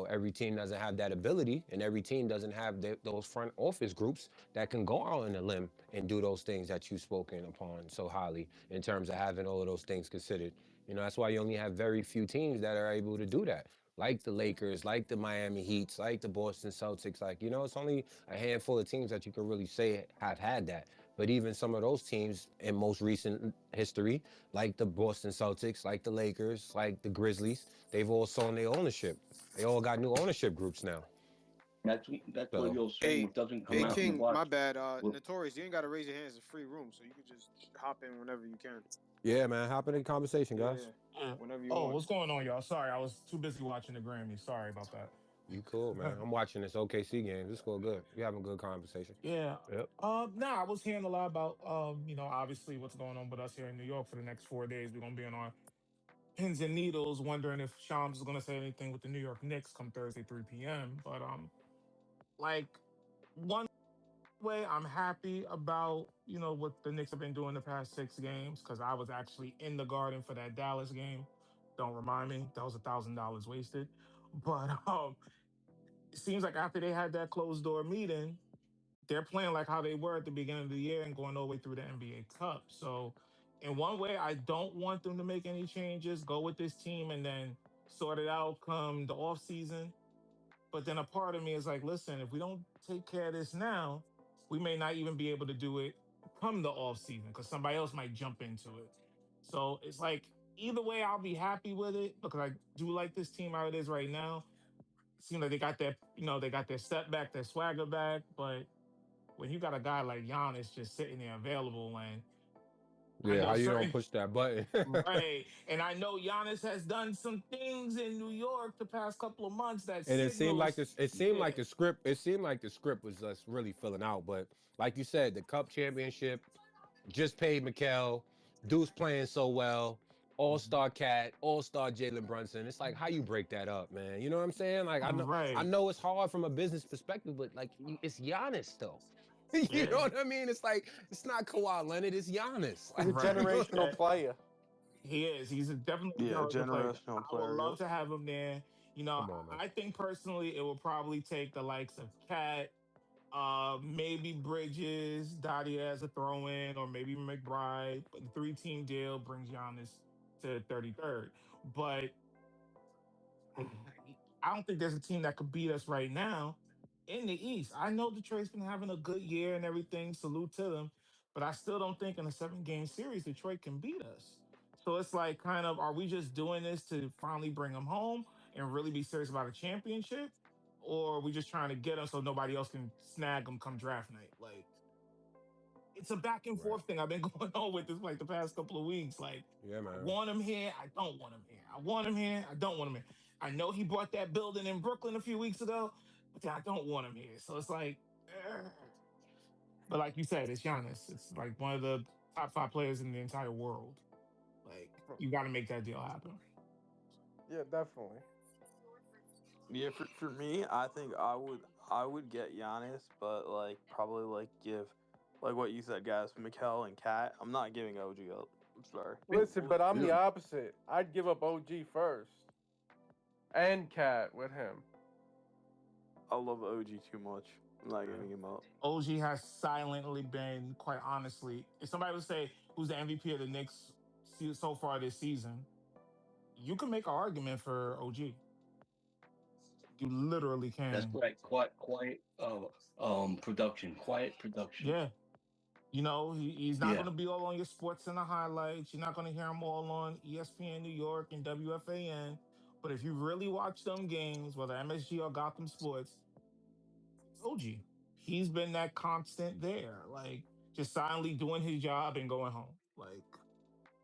every team doesn't have that ability, and every team doesn't have those front office groups that can go out on a limb and do those things that you've spoken upon so highly in terms of having all of those things considered. That's why you only have very few teams that are able to do that. Like the Lakers, like the Miami Heats, like the Boston Celtics, it's only a handful of teams that you can really say have had that. But even some of those teams in most recent history, like the Boston Celtics, like the Lakers, like the Grizzlies, they've all sold their ownership. They all got new ownership groups now. That's what So you're saying. Hey, What doesn't I come hey, out in the know. King, my wash. bad. Well, Notorious, you ain't gotta raise your hands. It's a free room, so you could just hop in whenever you can. Yeah, man. Hop in the conversation, Yeah, guys. yeah, Yeah. whenever you Oh, want. what's going on, y'all? Sorry, I was too busy watching the Grammy. Sorry about that. You cool, man. I'm watching this OKC games. It's all good. We having a good conversation. Yeah. Yep. I was hearing a lot about obviously what's going on with us here in New York for the next 4 days. We're gonna be on our pins and needles, wondering if Shams is gonna say anything with the New York Knicks come Thursday, 3 p.m. But like one way I'm happy about, what the Knicks have been doing the past 6 games, because I was actually in the garden for that Dallas game. Don't remind me. That was $1,000 wasted. But it seems like after they had that closed door meeting, they're playing like how they were at the beginning of the year and going all the way through the NBA Cup. So, in one way, I don't want them to make any changes, go with this team, and then sort it out come the off season. But then a part of me is like, listen, if we don't take care of this now, we may not even be able to do it come the off season because somebody else might jump into it. So it's like either way, I'll be happy with it because I do like this team how it is right now. It seems like they got their, they got their step back, their swagger back. But when you got a guy like Giannis just sitting there available, and I Yeah, know how you don't certain push that button? right, and I know Giannis has done some things in New York the past couple of months that And it seemed like signals, this. It seemed like yeah, the script. It seemed like the script was just really filling out. But like you said, the Cup championship just paid Mikal. Dude's playing so well. All mhm. star Cat, all star Jalen Brunson. It's like how you break that up, man. You know what I'm saying? Like I Right. know it's hard from a business perspective, but like it's Giannis though. You know Yeah. what I mean? It's like it's not Kawhi Leonard. It's Giannis. He's a Like you Right. know. generational player. He is. Definitely a Yeah, generational player. generational I would player. love Yep. to have him there. Come on, man. I think personally it will probably take the likes of Cat, maybe Bridges, Dottie as a throw in, or maybe McBride. But the 3 team deal brings Giannis to 33rd. But I don't think there's a team that could beat us right now in the East. I know Detroit's been having a good year and everything. Salute to them. But I still don't think in a 7 game series, Detroit can beat us. So it's like, kind of, are we just doing this to finally bring them home and really be serious about a championship? Or are we just trying to get them so nobody else can snag them come draft night? Like, it's a back and Right. forth thing I've been going on with this like the past couple of weeks. Like, Yeah, I man. want him here, I don't want him here. I want him here, I don't want him here. I know he bought that building in Brooklyn a few weeks ago, but then I don't want him here. So it's like, ugh. But like you said, it's Giannis. It's like one of the top 5 players in the entire world. Like, you got to make that deal happen. Yeah, definitely. Yeah, for me, I think I would get Giannis, but like probably like give like what you said, guys, Mikal and Cat. I'm not giving OG up. I'm sorry. Listen, but I'm the Really? opposite. I'd give up OG first and Cat with him. I love OG too much. I'm not Yeah. giving him up. OG has silently been, quite honestly, if somebody would say who's the MVP of the Knicks so far this season, you can make an argument for OG. You literally That's can. right. Quiet production. Quiet production. Yeah. He's not going Yeah. to be all on your sports and the highlights. You're not going to hear him all on ESPN New York and WFAN. But if you really watch them games, whether MSG or Gotham Sports, it's OG. He's been that constant there, like just silently doing his job and going home. Like,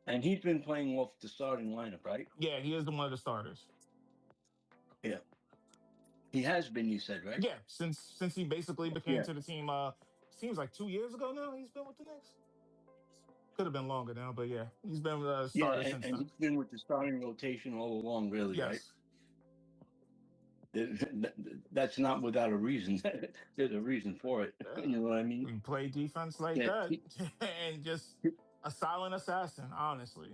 And he's been playing off the starting lineup, right? yeah, he is the one of the starters. Yeah. He has been, you said, right? Yeah, since he basically became Yeah. to the team. Seems like 2 years ago now. He's been with the Knicks. Could have been longer now, but yeah, he's been a Yeah, starter since and then. he's been with the starting rotation all along, really, right? Yes, That's not without a reason. There's a reason for it. You yeah. know what I mean? We play defense like Yeah, that, and just a silent assassin. Honestly,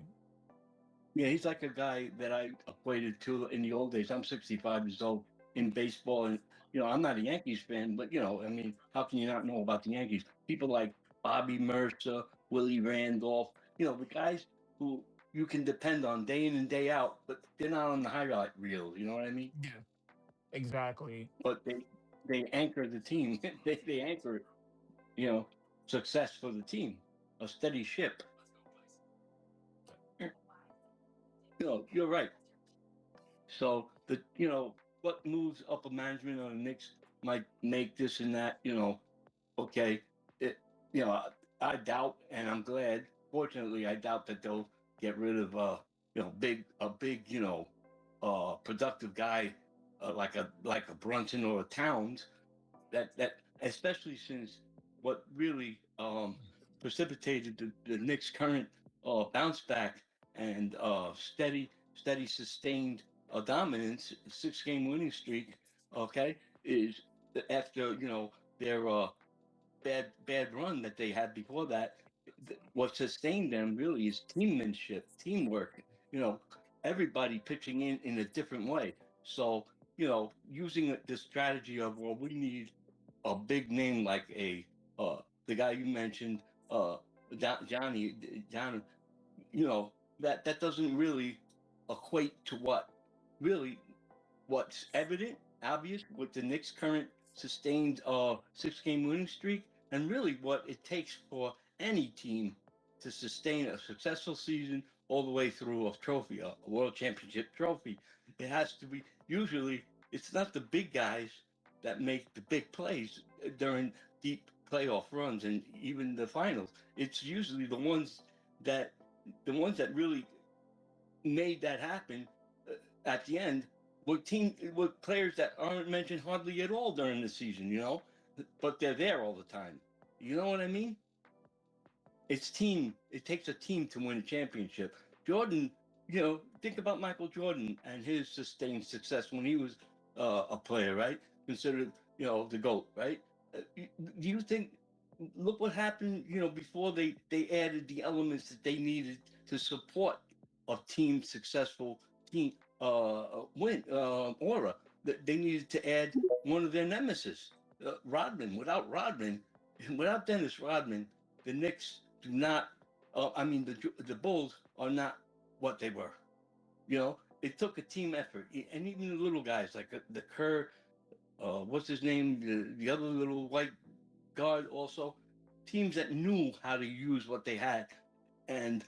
yeah, he's like a guy that I equated to in the old days. I'm 65 years old in baseball, and I'm not a Yankees fan, but I mean, how can you not know about the Yankees? People like Bobby Mercer, Willie Randolph, the guys who you can depend on day in and day out, but they're not on the highlight reel. You know what I mean? yeah, exactly. But they anchor the team. They anchor you know success for the team, a steady ship. You're right. So what moves upper management on the Knicks might make this and that. Okay, it you know I doubt, and I'm glad. Fortunately, I doubt that they'll get rid of big productive guy like a Brunson or a Towns. That especially since what really precipitated the Knicks' current bounce back and steady sustained dominance, 6 game winning streak. Okay, is after their bad run that they had before that. What sustained them really is teammanship, teamwork. You know, everybody pitching in a different way. So using the strategy of, well, we need a big name like the guy you mentioned, Johnny, that doesn't really equate to really what's evident, obvious with the Knicks' current sustained 6 game winning streak, and really what it takes for any team to sustain a successful season all the way through a trophy, a world championship trophy. It has to be, usually, it's not the big guys that make the big plays during deep playoff runs and even the finals. It's usually that the ones that really made that happen at the end were players that aren't mentioned hardly at all during the season, but they're there all the time. You know what I mean? It's team. It takes a team to win a championship. Jordan, think about Michael Jordan and his sustained success when he was a player, right? Considered, the GOAT, right? Do you think? Look what happened, before they added the elements that they needed to support a team successful team win aura. They needed to add one of their nemesis, Rodman. Without Dennis Rodman, the Knicks do not. I mean, the Bulls are not what they were. It took a team effort, and even the little guys like the Kerr, what's his name, the other little white guard, also teams that knew how to use what they had, and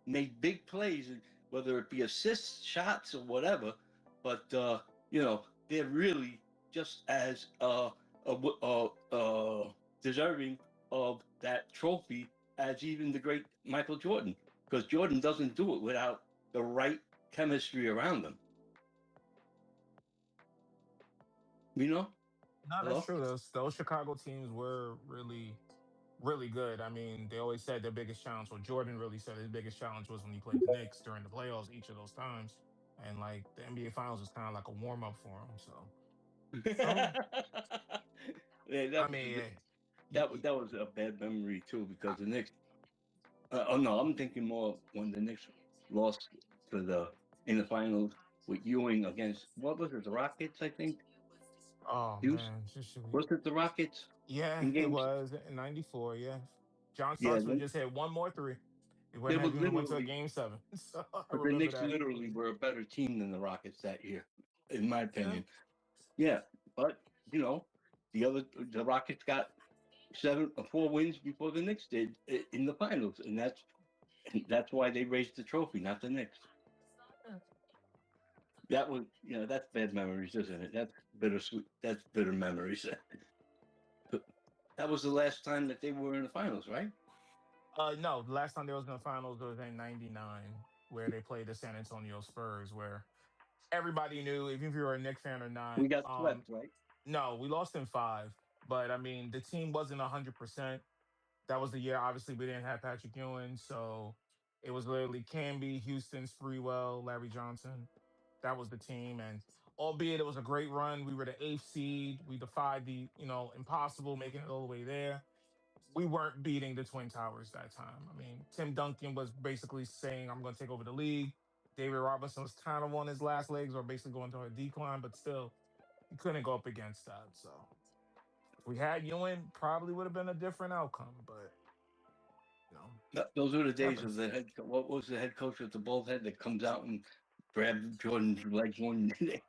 made big plays, whether it be assists, shots, or whatever. But they're really just as deserving of that trophy as even the great Michael Jordan, because Jordan doesn't do it without the right chemistry around them. You know? no, that's Hello? true. Those Chicago teams were really, really good. I mean, they always said their biggest challenge. Well, Jordan really said his biggest challenge was when he played the Knicks during the playoffs each of those times. and like the NBA Finals was kind of like a warm up for him. So, um, Yeah, I that was mean, that was a bad memory too because the Knicks. Oh no, I'm thinking more when the Knicks lost to the in the finals with Ewing against what was it, the Rockets? I think. oh Houston man, just was it the Rockets yeah, in it games? was in '94. Yeah, John Yeah, Starks would just hit one more three. It they wouldn't were have even went to a literally, game 7. So I but the remember Knicks that. literally were a better team than the Rockets that year, in my Yeah. opinion. Yeah, but you know, the Rockets got 4 wins before the Knicks did in the finals, and that's why they raised the trophy, not the Knicks. That was, that's bad memories, isn't it? That's bittersweet. That's bitter memories. But that was the last time that they were in the finals, right? No, the last time they was in the finals was in '99, where they played the San Antonio Spurs, where everybody knew, even if you were a Knicks fan or not. We got swept, right? No, we lost in 5, but I mean the team wasn't 100%. That was the year. Obviously, we didn't have Patrick Ewing, so it was literally Camby, Houston, Spreewell, Larry Johnson. That was the team, and albeit it was a great run, we were the 8th seed. We defied the impossible, making it all the way there. We weren't beating the Twin Towers that time. I mean, Tim Duncan was basically saying, "I'm going to take over the league." David Robinson was kind of on his last legs, or basically going through a decline, but still, you couldn't go up against that. So if we had Ewing, probably would have been a different outcome. But you know, Those were the days of happens. the head. What was the head coach with the bald head that comes out and grabs Jordan's legs one day?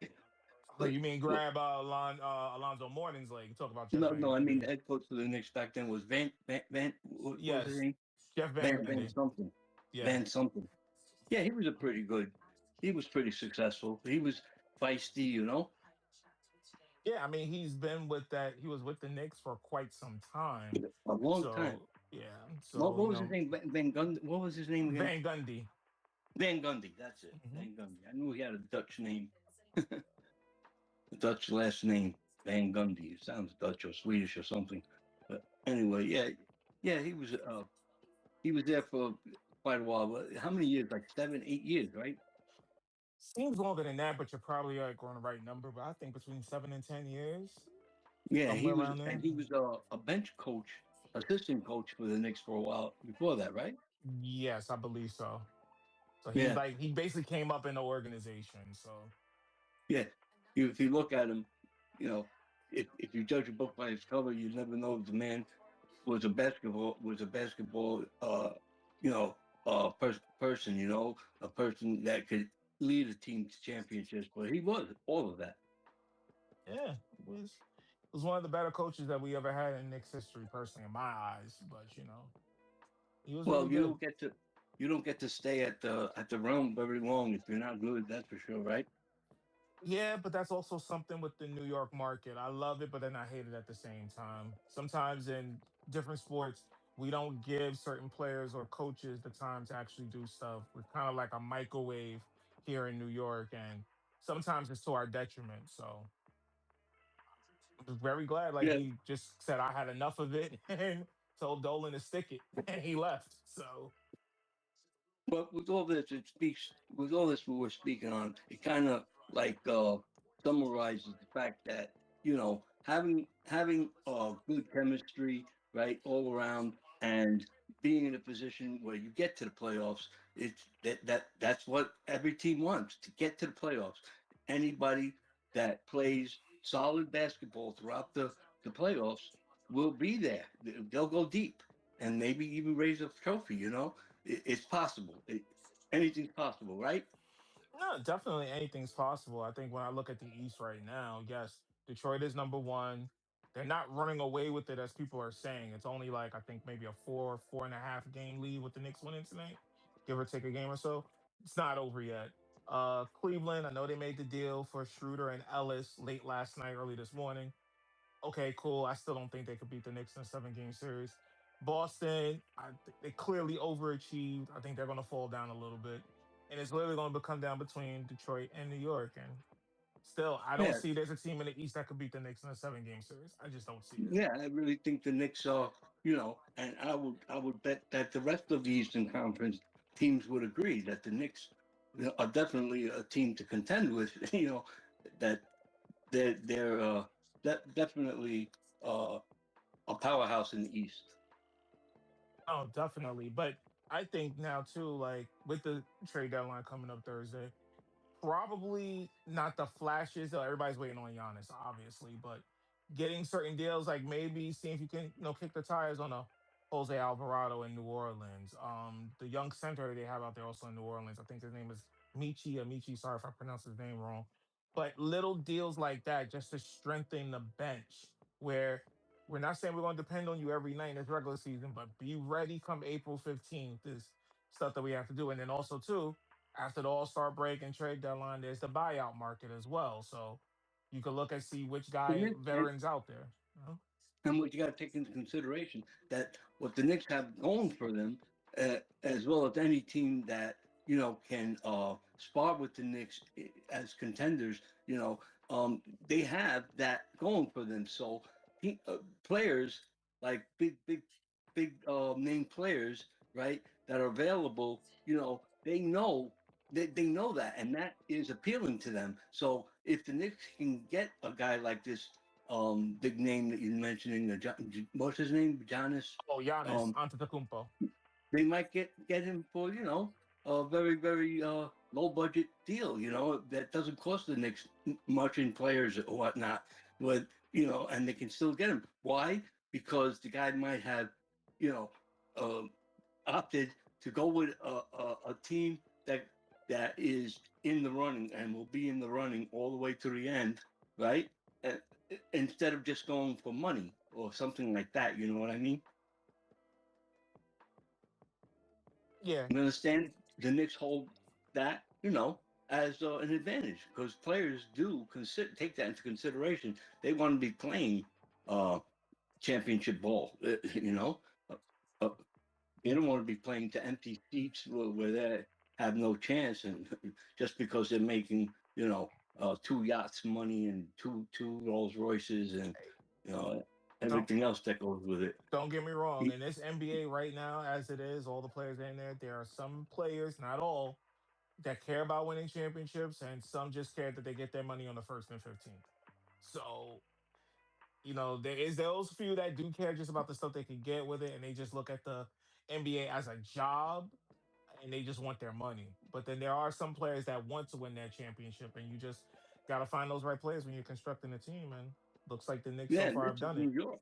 Oh, But, you mean but grab Alonzo Mourning's leg? Talk about Jeff no, Van no, I mean the Gundy. head coach for the Knicks back then was what was his Yes, name? Jeff Van Van Gundy. something. Yeah, Van something. Yeah, he was a pretty good. He was pretty successful. He was feisty, yeah. I mean, he's been with that. He was with the Knicks for quite some time. a long time. So yeah. What, So what was his name? Van Gundy. What was his name again? Van Gundy. Van Gundy. That's it. Hmm. Van Gundy. I knew he had a Dutch name, a Dutch last name. Van Gundy. It sounds Dutch or Swedish or something. But anyway, yeah, yeah. He was there for quite a while. But how many years? Like 7, 8 years, right? Seems longer than that, but you're probably like on the right number. But I think between 7 and 10 years, Yeah, somewhere around there. he was a bench coach, assistant coach for the Knicks for a while before that, right? Yes, I believe so. So Yeah, he basically came up in the organization. So yeah. If you look at him, you know, if you judge a book by its cover, you never know if the man was a basketball person, a person that could lead a team to championships. But he was all of that. yeah, it was one of the better coaches that we ever had in Knicks history, personally, in my eyes. But he was really Well, good. you don't get to stay at the realm very long if you're not good. That's for sure, right? Yeah, but that's also something with the New York market. I love it, but then I hate it at the same time. Sometimes in different sports, we don't give certain players or coaches the time to actually do stuff. We're kind of like a microwave here in New York, and sometimes it's to our detriment. So I'm just very glad, like Yeah, he just said, I had enough of it, and told Dolan to stick it, and he left. So but with all this, with all this we're speaking on, it kind of like summarizes the fact that having good chemistry, right, all around, and being in a position where you get to the playoffs, that's what every team wants, to get to the playoffs. Anybody that plays solid basketball throughout the playoffs will be there. They'll go deep and maybe even raise a trophy. It's possible. Anything's possible, right? no, definitely anything's possible. I think when I look at the East right now, yes, Detroit is number one. They're not running away with it as people are saying. It's only like I think maybe a 4.5 game lead with the Knicks winning tonight, give or take a game or so. It's not over yet. Cleveland, I know they made the deal for Schroeder and Ellis late last night, early this morning. Okay, cool. I still don't think they could beat the Knicks in a 7 game series. Boston, they clearly overachieved. I think they're going to fall down a little bit. And it's literally going to come down between Detroit and New York. And still, I don't Yeah, see there's a team in the East that could beat the Knicks in a 7 game series. I just don't see it. yeah. I really think the Knicks are, and I would bet that the rest of the Eastern Conference teams would agree that the Knicks are definitely a team to contend with. That they're definitely a powerhouse in the East. Oh, definitely. But I think now too, like with the trade deadline coming up Thursday, probably not the flashes. Everybody's waiting on Giannis, obviously, but getting certain deals, like maybe seeing if you can, kick the tires on a Jose Alvarado in New Orleans. The young center they have out there also in New Orleans. I think his name is Michi. Sorry if I pronounced his name wrong. But little deals like that just to strengthen the bench, where we're not saying we're going to depend on you every night in this regular season, but be ready come April 15th. Is stuff that we have to do, and then also too after the All Star break and trade deadline, there's the buyout market as well. So you could look and see which And, guy it, and veterans out there. You know? and what you got to take into consideration that what the Knicks have going for them, as well as any team that can spar with the Knicks as contenders, they have that going for them. So players like big name players, right, that are available, they know that, and that is appealing to them. So if the Knicks can get a guy like this big name that you're mentioning, what's his name, Giannis. Oh, Giannis Um, Antetokounmpo. they might get him for a very low budget deal. That doesn't cost the Knicks much in players or whatnot, but and they can still get him. Why? Because the guy might have you know um opted to go with a team that is in the running and will be in the running all the way to the end, right? Uh, Instead of just going for money or something like that. You know what I mean? Yeah, You understand? The Knicks hold that, as an advantage because players do take that into consideration. They want to be playing uh, championship ball. Uh, uh, They don't want to be playing to empty seats where they have no chance, and just because they're making, two yachts money and two Rolls Royces and hey, you know don't everything else that goes with it. don't get me wrong. In this NBA right now, as it is, all the players in there are some players, not all, that care about winning championships, and some just care that they get their money on the first and 15th. So there is those few that do care just about the stuff they can get with it, and they just look at the NBA as a job and they just want their money. But then there are some players that want to win that championship, and you just got to find those right players when you're constructing a team. And looks like the Knicks so Yeah, far this have is done New it. York.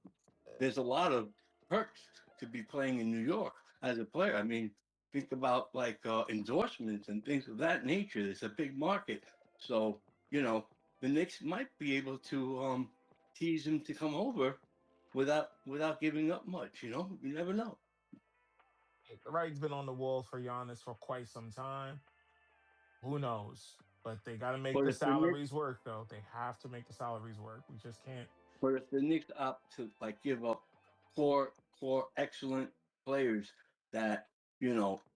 There's a lot of perks to be playing in New York as a player. I mean, think about like endorsements and things of that nature. It's a big market, so the Knicks might be able to tease him to come over without giving up much. You never know. The writing's been on the wall for Giannis for quite some time. Who knows? But they got to make But the if the Knicks, salaries work, though. They have to make the salaries work. We just can't. but if the Knicks opt to like give up core excellent players that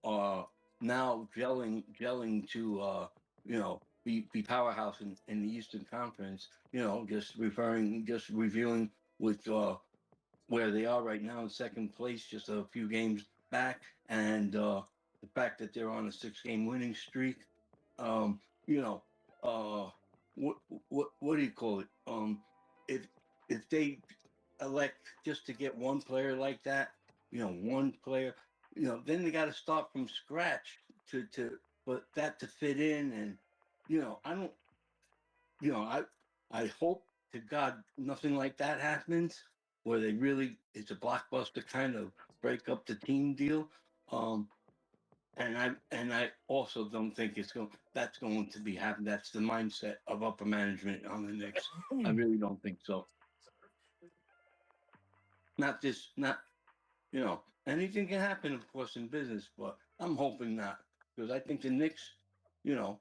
are now gelling to be powerhouse in the Eastern Conference. Just reviewing with where they are right now in second place, just a few games back, and the fact that they're on a 6 game winning streak. Um, you know, uh, what do you call it? If if they elect just to get one player like that, one player, then they got to start from scratch to for that to fit in, and I don't, I hope to God nothing like that happens where they really it's a blockbuster kind of break up the team deal. Um, and I also don't think that's going to be happening. That's the mindset of upper management on the Knicks. I really don't think so. Not this, not anything can happen, of course, in business, but I'm hoping not because I think the Knicks, you know,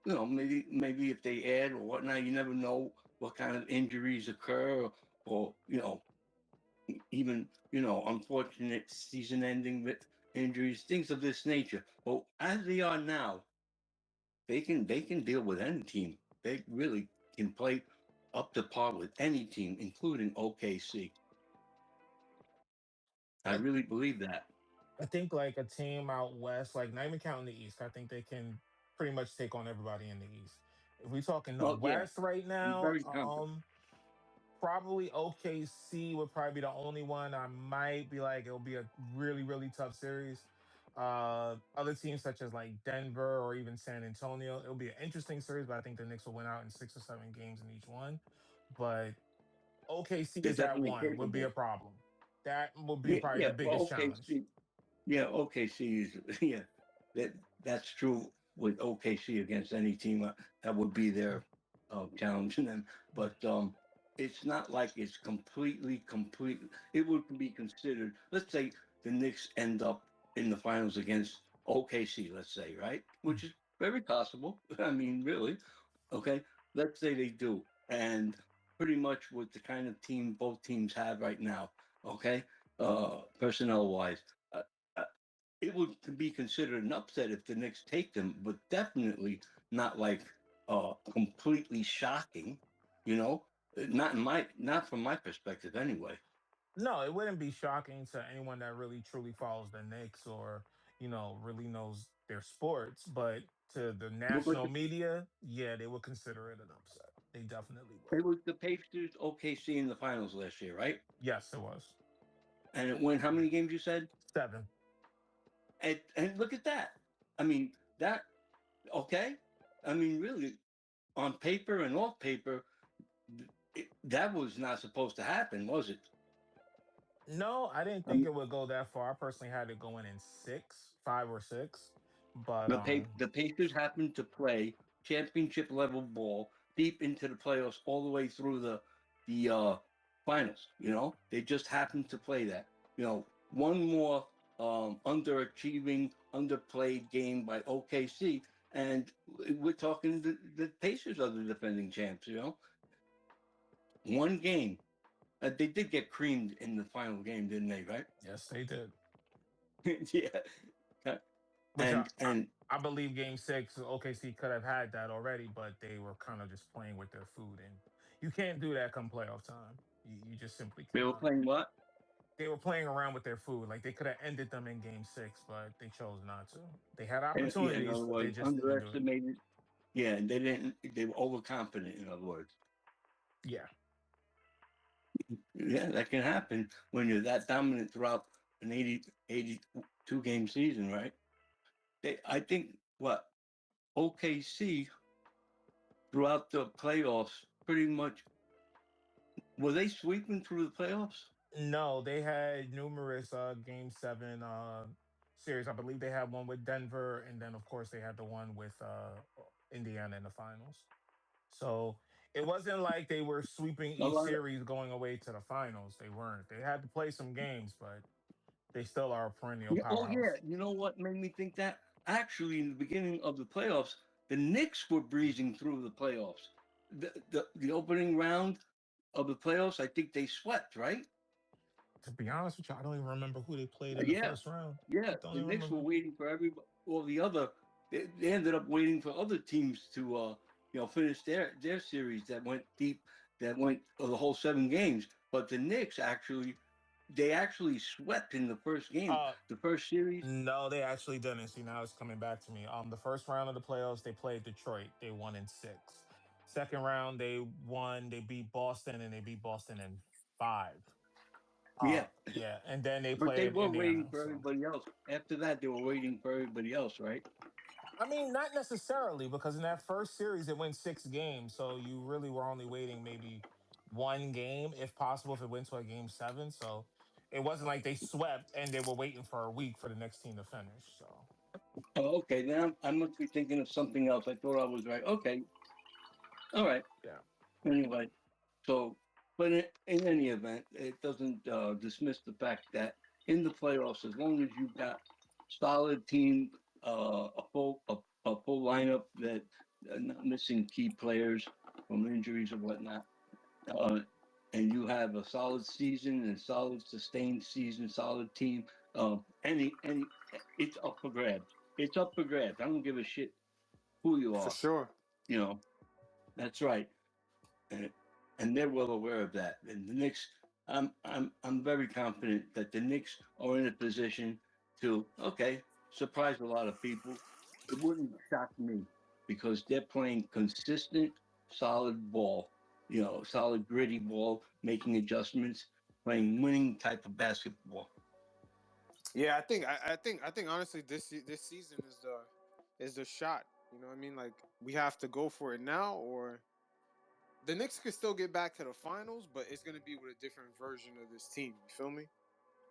maybe if they add or whatnot, you never know what kind of injuries occur, or even unfortunate season-ending injuries, things of this nature. But as they are now, they can deal with any team. They really can play up to par with any team, including OKC. I really believe that. I think like a team out west, like not even counting the East, I think they can. pretty much take on everybody in the East. If we talk in the Well, yeah, West right I'm now, very confident. probably OKC would probably be the only one I might be like it'll be a really really tough series. Other teams such as like Denver or even San Antonio, it'll be an interesting series, but I think the Knicks will win out in 6 or 7 games in each one. But OKC They're is that definitely one would be a capable. problem. That would be Yeah, probably yeah. the Well, biggest challenge. OKC. Yeah, OKC is yeah. That's true with OKC against any team. That would be their challenging them. But it's not like it's complete. It would be considered. Let's say the Knicks end up in the finals against OKC. Let's say, right, which is very possible. I mean, really. Okay, let's say they do, and pretty much with the kind of team both teams have right now. Okay, personnel wise. Uh, it would be considered an upset if the Knicks take them, but definitely not like completely shocking. You know, not from my perspective anyway. No, it wouldn't be shocking to anyone that really truly follows the Knicks or, really knows their sports. But to the But national media, yeah, they would consider it an upset. They definitely would. it was the Pacers OKC in the finals last year, right? Yes, it was. And it went how many games you said? 7. And look at that. I mean that okay. I mean really on paper and off paper, that was not supposed to happen, was it? No, I didn't think Um, it would go that far. I personally had it going in 6, 5 or 6. But the Pacers happened to play championship level ball deep into the playoffs, all the way through the finals. You know, they just happened to play that. You know, one more underachieving, underplayed game by OKC, and we're talking the Pacers are the defending champs. You know, one game. They did get creamed in the final game, didn't they? Right? yes, they did. Yeah. Which And I believe game 6, OKC could have had that already, but they were kind of just playing with their food. And you can't do that come playoff time. You just simply they were cannot. playing what? They were playing around with their food. Like they could have ended them in game 6, but they chose not to. They had Yeah, in opportunities, other but they words, just didn't do it. underestimated. Yeah, and they didn't. They were overconfident. In other words, Yeah. yeah, that can happen when you're that dominant throughout an 82 game season, right? I think what OKC throughout the playoffs, pretty much were they sweeping through the playoffs? No, they had numerous game 7 series. I believe they had one with Denver, and then of course they had the one with Indiana in the finals. So it wasn't like they were sweeping A each lot of, series going away to the finals. They weren't. They had to play some games, but they still are a perennial yeah, oh yeah, powerhouse. you know what made me think that? Actually, in the beginning of the playoffs, the Knicks were breezing through the playoffs. The opening round of the playoffs, I think they swept, right? To be honest with you, I don't even remember who they played in the Yeah, first round. yeah. I don't The even Knicks were remember. waiting for all the other. They ended up waiting for other teams to, finish their series that went deep, that went the whole 7 games. But the Knicks they actually swept in the first game, Uh, the first series. no, they actually didn't. See, now it's coming back to me. The first round of the playoffs, they played Detroit. They won in 6. Second round, they won. They beat Boston, and they beat Boston in 5. Yeah, Yeah, and then they but they played were waiting Indiana. for So everybody else. After that, they were waiting for everybody else, right? I mean, not necessarily because in that first series it went 6 games, so you really were only waiting maybe one game, if possible, if it went to a game 7. So it wasn't like they swept and they were waiting for a week for the next team to finish. So Oh, okay. Then I must be thinking of something else. I thought I was right. Okay, all right. yeah, Anyway, so, but in any event, it doesn't dismiss the fact that in the playoffs, as long as you've got solid team, a full lineup that not missing key players from injuries or whatnot, uh, and you have a solid season and solid sustained season, solid team, any it's up for grabs. It's up for grabs. I don't give a shit who you For are. sure. You know, that's right, and, and they're well aware of that. And the Knicks, I'm very confident that the Knicks are in a position to surprise a lot of people. it wouldn't shock me because they're playing consistent, solid ball. Solid, gritty ball, making adjustments, playing winning type of basketball. Yeah, I think honestly this season is the shot. You know what I mean? Like we have to go for it now, or the Knicks could still get back to the finals, but it's gonna be with a different version of this team. You feel me?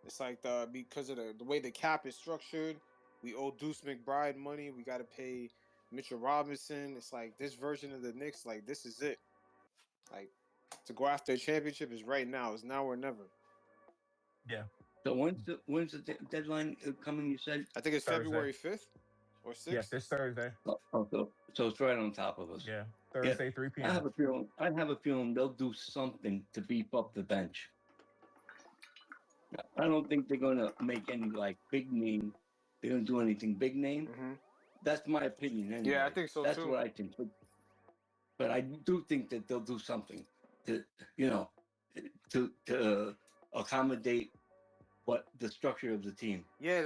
It's like because of the way the cap is structured, we owe Deuce McBride money. We got to pay Mitchell Robinson. It's like this version of the Knicks. Like this is it. Like to go after a championship is right now. It's now or never. Yeah, So when's the deadline coming? You said. I think it's Thursday. February 5th or Yeah, 6th. this Thursday. So it's right on top of us. Yeah, Yeah, Thursday, 3 I p.m. have a feeling. I have a feeling they'll do something to beef up the bench. I don't think they're gonna make any like big name. They're gonna do anything big name. Mm-hmm. That's my opinion, Yeah, I anyway. think so That's too. what I think. But I do think that they'll do something to, you know, to accommodate what the structure of the team. Yeah,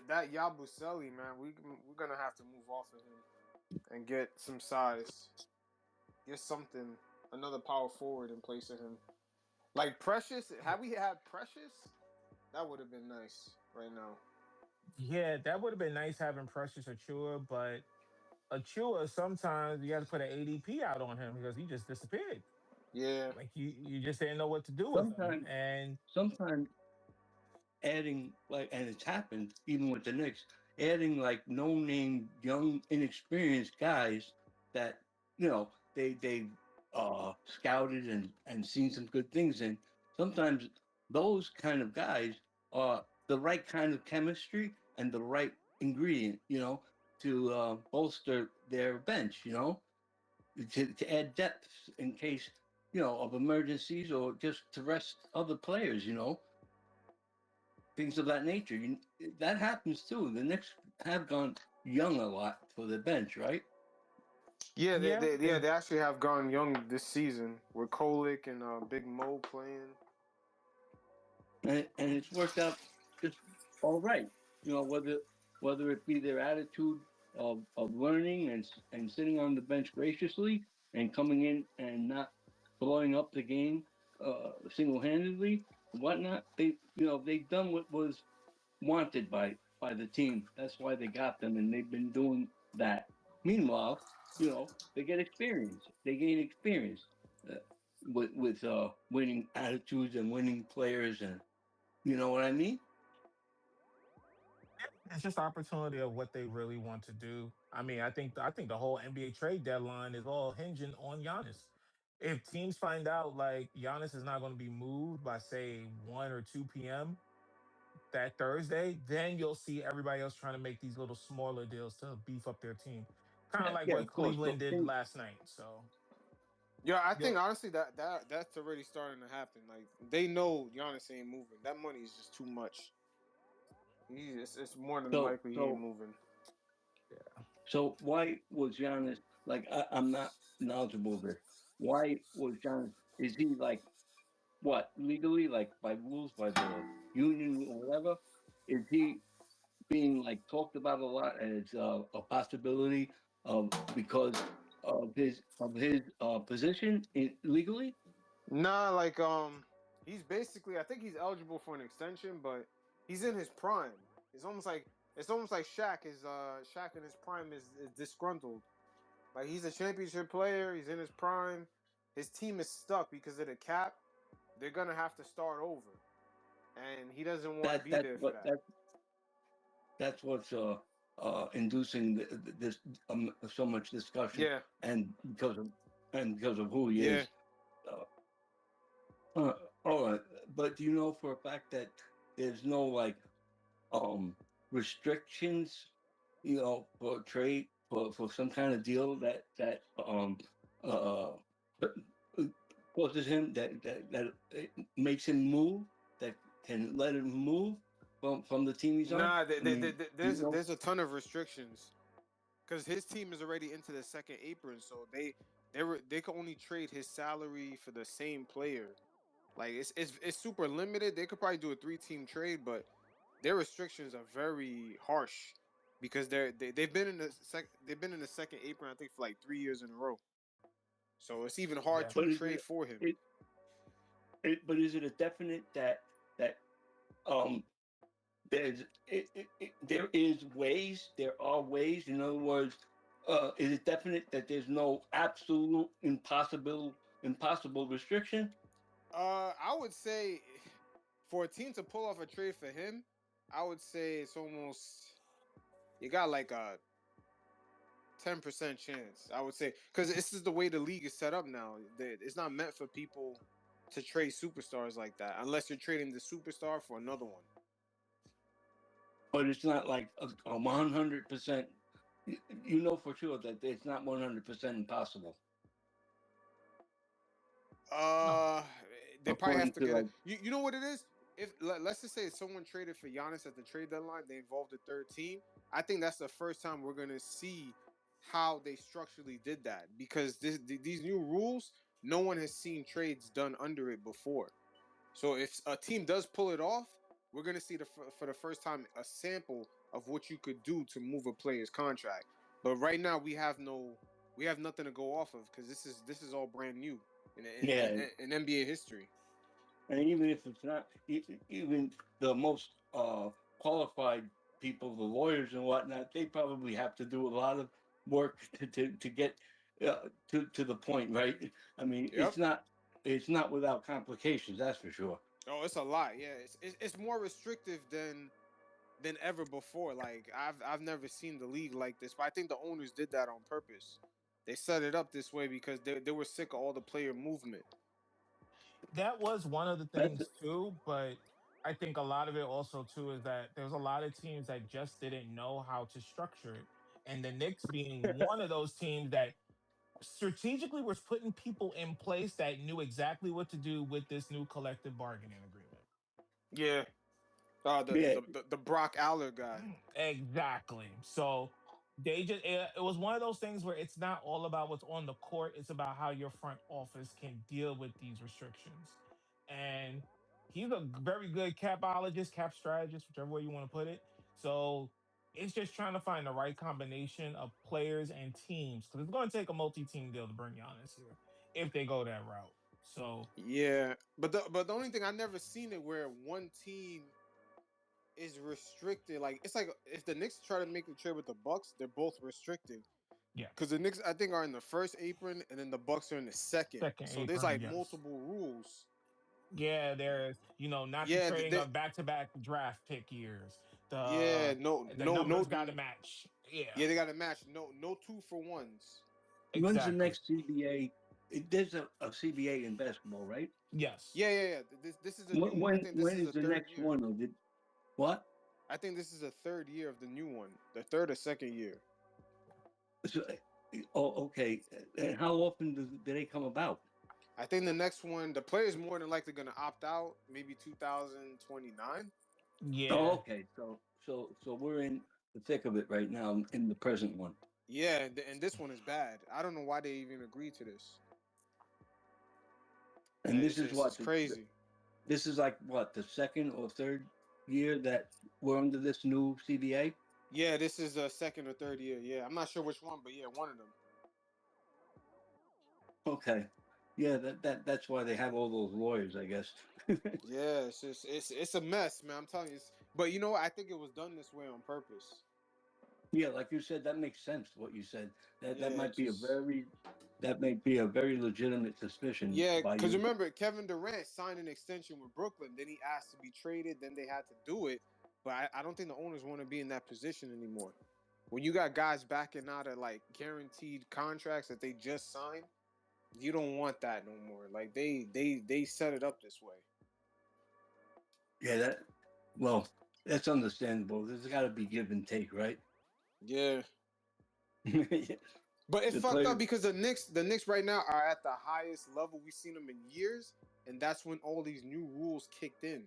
that Yabusele, man, we're gonna have to move off of him and get some size, get something, another power forward in place of him. Like Precious, had we had Precious, that would have been nice right now. Yeah, that would have been nice having Precious Achua, but Achua sometimes you got to put an ADP out on him because he just disappeared. Yeah, Like you just didn't know what to do with him. Sometimes, And sometimes adding like, and it's happened even with the Knicks, adding like no name, young, inexperienced guys that they scouted and seen some good things in. Sometimes those kind of guys are the right kind of chemistry and the right ingredient, to bolster their bench, to add depth in case of emergencies or just to rest other players, things of that nature. That happens too. The Knicks have gone young a lot for the bench, right? yeah, yeah, they actually have gone young this season with Kolick and Big Mo playing. And it's worked out just all right. Whether it be their attitude of learning and sitting on the bench graciously and coming in and not blowing up the game single handedly, whatnot. They've done what was wanted by the team. That's why they got them, and they've been doing that. Meanwhile, they get experience. They gain experience uh, with winning attitudes and winning players, and you know what I mean. it's just opportunity of what they really want to do. I mean, I think the whole NBA trade deadline is all hinging on Giannis. If teams find out like Giannis is not going to be moved by say 1 or 2 p.m. that Thursday, then you'll see everybody else trying to make these little smaller deals to beef up their team. Kind of Yeah, like yeah, what of course. Cleveland did last night. So Yeah, I think you'll honestly that's already starting to happen. Like they know Giannis ain't moving. That money is just too much. It's more than so likely he ain't so moving. so why was Giannis like? I'm not knowledgeable of this. Why was Giannis? Is he like what legally, like by rules, by the union or whatever? Is he being like talked about a lot as a possibility because of his position legally? Nah, like he's basically I think he's eligible for an extension, but he's in his prime. It's almost like Shaq is Shaq in his prime is disgruntled. Like he's a championship player, he's in his prime. His team is stuck because of the cap. They're gonna have to start over. And he doesn't want to That be that's there for what that. that's what's inducing this so much discussion, Yeah, and because of who he yeah. is. Uh, all right, but do you know for a fact that there's no like restrictions, for trade for some kind of deal that uh causes him that it makes him move, that can let him move from the team he's on. Nah, I mean, do you know? there's a ton of restrictions because his team is already into the second apron, so they can only trade his salary for the same player. Like it's super limited. They could probably do a 3-team trade, but their restrictions are very harsh. because they've been in the second apron, I think, for like 3 years in a row. So it's even hard Yeah. to But is trade for him. but is it a definite that um there is ways, there are ways. In other words, is it definite that there's no absolute impossible restriction? I would say for a team to pull off a trade for him, I would say it's almost you got like a 10% chance. I would say because this is the way the league is set up now. It's not meant for people to trade superstars like that unless you're trading the superstar for another one. But it's not like a 100%. You know for sure that it's not 100% impossible, No. Uh, they probably have according to to get it. like You know what it is? If let's just say someone traded for Giannis at the trade deadline, they involved a third team. I think that's the first time we're gonna see how they structurally did that because these new rules, no one has seen trades done under it before. So if a team does pull it off, we're gonna see for the first time a sample of what you could do to move a player's contract. But right now we have nothing to go off of because this is all brand new yeah. in NBA history. And even if it's not, even the most qualified people, the lawyers and whatnot, they probably have to do a lot of work to get to the point, right? I mean, Yep. it's not without complications, that's for sure. Oh, it's a lot. Yeah, it's more restrictive than ever before. Like I've never seen the league like this, but I think the owners did that on purpose. They set it up this way because they were sick of all the player movement. That was one of the That's things too, but I think a lot of it also too is that there's a lot of teams that just didn't know how to structure it. And the Knicks being one of those teams that strategically was putting people in place that knew exactly what to do with this new collective bargaining agreement. Yeah. yeah. The Brock Aller guy. Exactly. So they just it was one of those things where it's not all about what's on the court, it's about how your front office can deal with these restrictions. And he's a very good capologist, cap strategist, whichever way you want to put it. So it's just trying to find the right combination of players and teams because it's going to take a multi-team deal to bring Giannis here if they go that route. So Yeah, but the only thing I never seen it where one team is restricted. Like it's like if the Knicks try to make the trade with the Bucks, they're both restricted. yeah, Because the Knicks, I think, are in the first apron, and then the Bucks are in the second. second So there's apron, like yes. multiple rules. Yeah, there's not the Yeah, trading of back-to-back draft pick years. yeah, The numbers got to match. Yeah, yeah, they got to match. No 2-for-1s. When's the exactly. next CBA? There's a CBA in basketball, right? Yes. Yeah. This is a new. I think this When is is the the third next year. one? Or did what? I think this is the third year of the new one. The third or second year. So, oh, okay. And how often do they come about? I think the next one, the player's more than likely going to opt out. Maybe 2029. Oh, Yeah. okay. So we're in the thick of it right now in the present one. Yeah, and this one is bad. I don't know why they even agreed to this. And this is It's what crazy. this is like what the second or third year that we're under this new CBA. Yeah, this is a second or third year. Yeah, I'm not sure which one, but yeah, one of them. Okay. Yeah, that's why they have all those lawyers, I guess. Yeah, it's a mess, man. I'm telling you. But you know what? I think it was done this way on purpose. Yeah, like you said, that makes sense. What you said that Yeah, might be just a very legitimate suspicion yeah. by Because you. remember, Kevin Durant signed an extension with Brooklyn. Then he asked to be traded. Then they had to do it. But I don't think the owners want to be in that position anymore. When you got guys backing out of like guaranteed contracts that they just signed, you don't want that no more. Like they set it up this way. Yeah, well, that's understandable. There's got to be give and take, right? Yeah. The But it's fucked up player, because the Knicks right now are at the highest level we've seen them in years, and that's when all these new rules kicked in.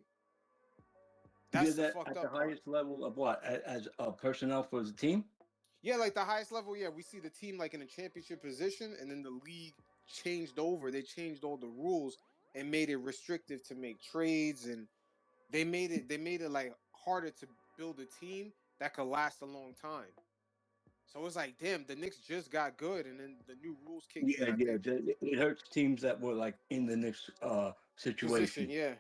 they're That's the that fucked at the up part. highest level of what as personnel for the team. Yeah, like the highest level, yeah, we see the team like in a championship position, and then the league changed over. They changed all the rules and made it restrictive to make trades, and they made it like harder to build a team that could last a long time. So it's like, damn, the Knicks just got good, and then the new rules kicked in. Yeah, I yeah. think It hurts teams that were like in the Knicks position, situation. yeah.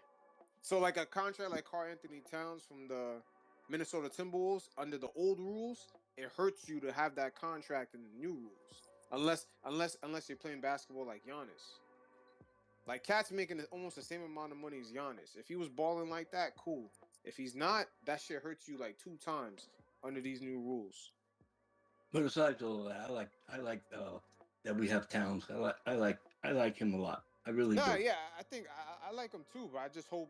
So like a contract like Karl Anthony Towns from the Minnesota Timberwolves under the old rules, it hurts you to have that contract in the new rules, unless you're playing basketball like Giannis. Like Cat's making almost the same amount of money as Giannis. If he was balling like that, cool. If he's not, that shit hurts you like 2 times under these new rules. But aside all that, I like that we have Towns. I like him a lot. I really Yeah, do. yeah, I think I like him too, but I just hope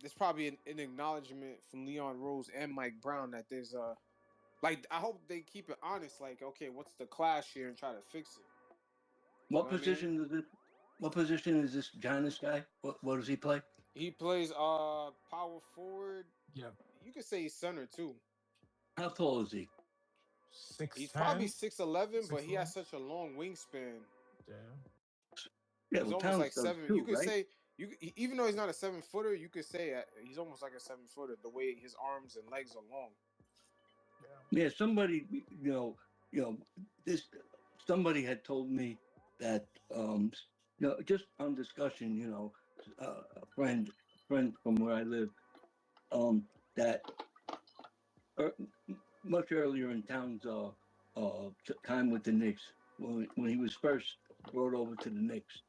there's probably an acknowledgement from Leon Rose and Mike Brown that there's like I hope they keep it honest. Like, okay, what's the clash here and try to fix it. You know What what I mean? position is this? What position is this Giannis guy? What does he play? He plays power forward. Yeah, You could say he's center too. How tall is he? He's probably 6'10", 6'11", but he has 6'11". such a long wingspan. Yeah, Yeah, He's well, almost Towns like does seven. You too, could right? say even though he's not a 7-footer, you could say he's almost like a 7-footer. The way his arms and legs are long. yeah. Yeah, somebody, this somebody had told me that, just on discussion, a friend from where I live, that er, much earlier in Towns' time with the Knicks, when he was first brought over to the Knicks,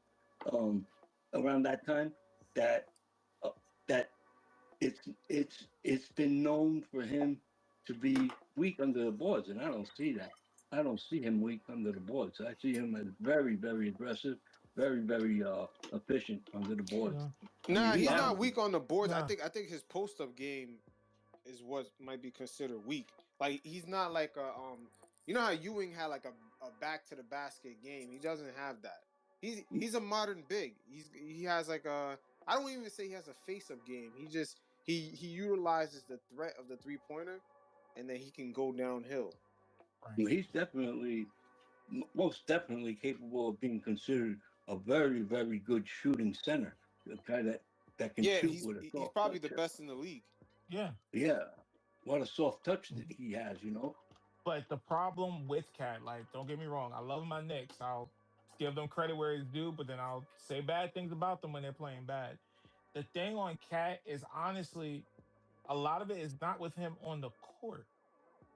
um, around that time, that uh, that it's been known for him to be weak under the boards, and I don't see that. I don't see him weak under the boards. I see him as very, very aggressive, very, very efficient under the boards. Yeah. I mean, Nah, he he's not Um, weak averages. on the boards. I nah. think his post up game is what might be considered weak. Like he's not like a you know how Ewing had like a back to the basket game. He doesn't have that. He's a modern big. He has like a I don't even say he has a face up game. He utilizes the threat of the 3-pointer, and then he can go downhill. Right. He's definitely, most definitely capable of being considered a very, very good shooting center. A guy that can Yeah, shoot he's with a he's soft probably touch. the best in the league. Yeah. Yeah, what a soft touch that he has. But the problem with Cat, like, don't get me wrong, I love my Knicks. I'll give them credit where it's due, but then I'll say bad things about them when they're playing bad. The thing on Cat is honestly, a lot of it is not with him on the court.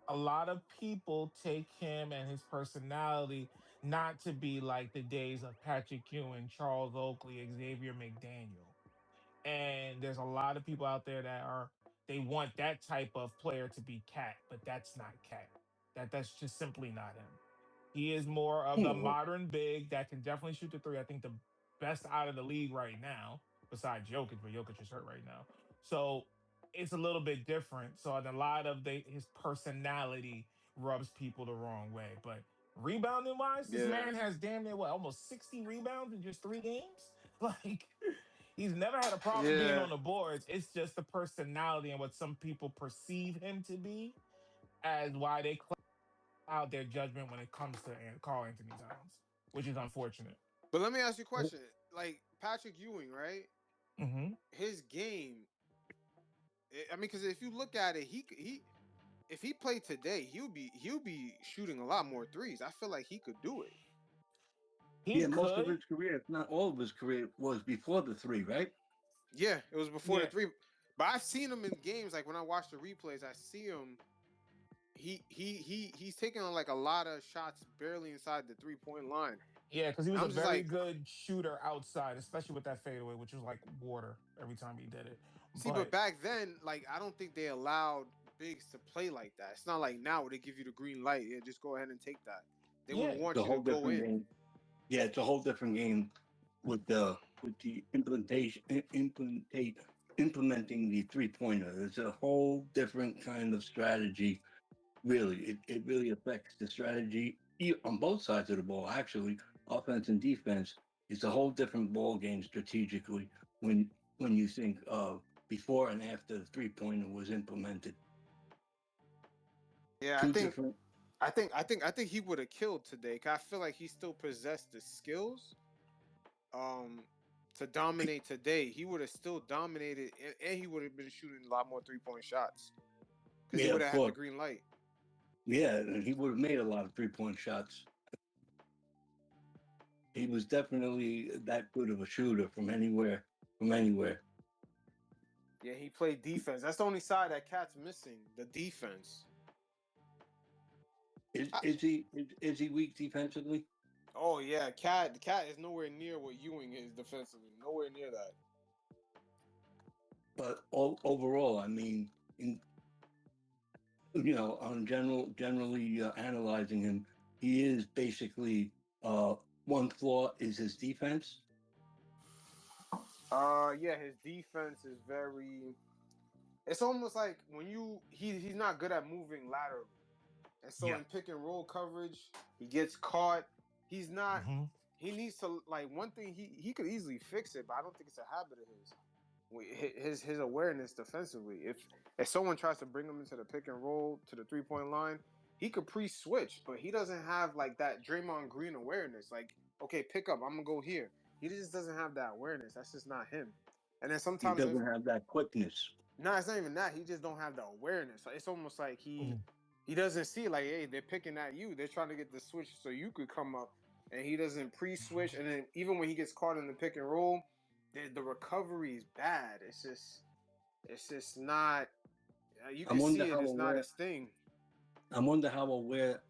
A lot of people take him and his personality not to be like the days of Patrick Ewing, Charles Oakley, Xavier McDaniel. And there's a lot of people out there that they want that type of player to be Cat, but that's not Cat. That's just simply not him. He is more of the Hmm. modern big that can definitely shoot the three. I think the best out of the league right now, besides Jokic, but Jokic is hurt right now. So it's a little bit different. So a lot of his personality rubs people the wrong way. But rebounding wise, this Yeah. man has damn near what, almost 60 rebounds in just 3 games? Like he's never had a problem being Yeah. on the boards. It's just the personality and what some people perceive him to be as why they cloud their judgment when it comes to Karl Anthony Towns, which is unfortunate. But let me ask you a question. Like Patrick Ewing, right? Hmm. His game. I mean, because if you look at it, he if he played today, he'll be shooting a lot more threes. I feel like he could do it. He Yeah, most of could, his career, if not all of his career, was before the three, right? Yeah, it was before the yeah, three. But I've seen him in games. Like when I watch the replays, I see him. He's taking on like a lot of shots barely inside the 3-point line. yeah, because he was a I'm just very like, good shooter outside, especially with that fadeaway, which was like water every time he did it. see, but But back then, like I don't think they allowed bigs to play like that. It's not like now where they give you the green light. Yeah, just go ahead and take that. They would yeah, It's a want you to whole go different in. game. Yeah, it's a whole different game with the implementing the 3-pointer. It's a whole different kind of strategy. Really, it really affects the strategy on both sides of the ball. Actually, offense and defense. It's a whole different ball game strategically when you think of before and after the 3-pointer was implemented. Yeah, I Two think different. I think he would have killed today. 'Cause I feel like he still possessed the skills um to dominate today. He would have still dominated, and he would have been shooting a lot more 3-point shots. because he Yeah, would of have had the course. green light. Yeah, and he would have made a lot of 3-point shots. He was definitely that good of a shooter from anywhere. From anywhere. Yeah, he played defense. That's the only side that Cat's missing, the defense. Is I, is he is he weak defensively? oh yeah, Cat is nowhere near what Ewing is defensively. Nowhere near that. But overall, I mean, in on generally analyzing him, he is basically one flaw is his defense. Yeah, his defense is very. It's almost like when he's not good at moving laterally, and so Yeah. in pick and roll coverage, he gets caught. He's not. Hmm. He needs to like one thing. He could easily fix it, but I don't think it's a habit of his. His awareness defensively. If someone tries to bring him into the pick and roll to the 3-point line, he could pre-switch, but he doesn't have like that Draymond Green awareness. Like, okay, pick up, I'm gonna go here. He just doesn't have that awareness. That's just not him. And then He sometimes if doesn't have that quickness. no, it's not even that. He just don't have the awareness. It's almost like he doesn't see like, hey, they're picking at you. They're trying to get the switch so you could come up, and he doesn't pre-switch. And then even when he gets caught in the pick and roll, the recovery is bad. It's just not. You I can wonder see it. how It's not aware. his thing. I wonder how aware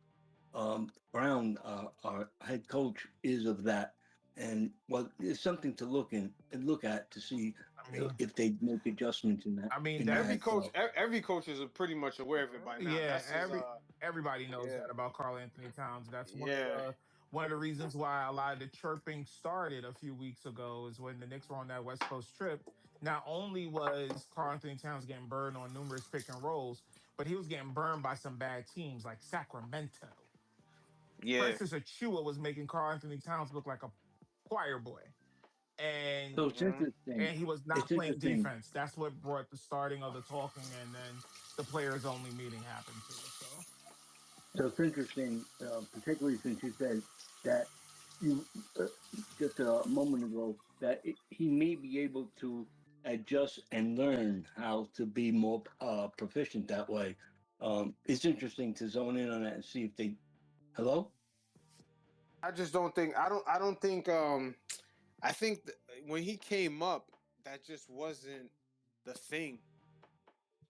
Brown, our head coach, is of that, and well, it's something to look at to see I mean, if they make adjustments in that I mean in that's that. Every coach is pretty much aware of it by now. yeah. That's his. Everybody knows Yeah, that about Karl Anthony Towns. That's yeah, one of the reasons why a lot of the chirping started a few weeks ago is when the Knicks were on that West Coast trip. Not only was Karl Anthony Towns getting burned on numerous pick and rolls, but he was getting burned by some bad teams like Sacramento. yeah. Francis Achua was making Karl Anthony Towns look like a choir boy, So and it's Mm-hmm. interesting. he was not It's playing interesting. defense. That's what brought the starting of the talking, and then the players only meeting happened too. So So it's interesting, particularly since you said that you just a moment ago that he may be able to adjust and learn how to be more proficient that way. It's interesting to zone in on that and see if they. Hello. I just don't think. I don't think. I think when he came up, that just wasn't the thing.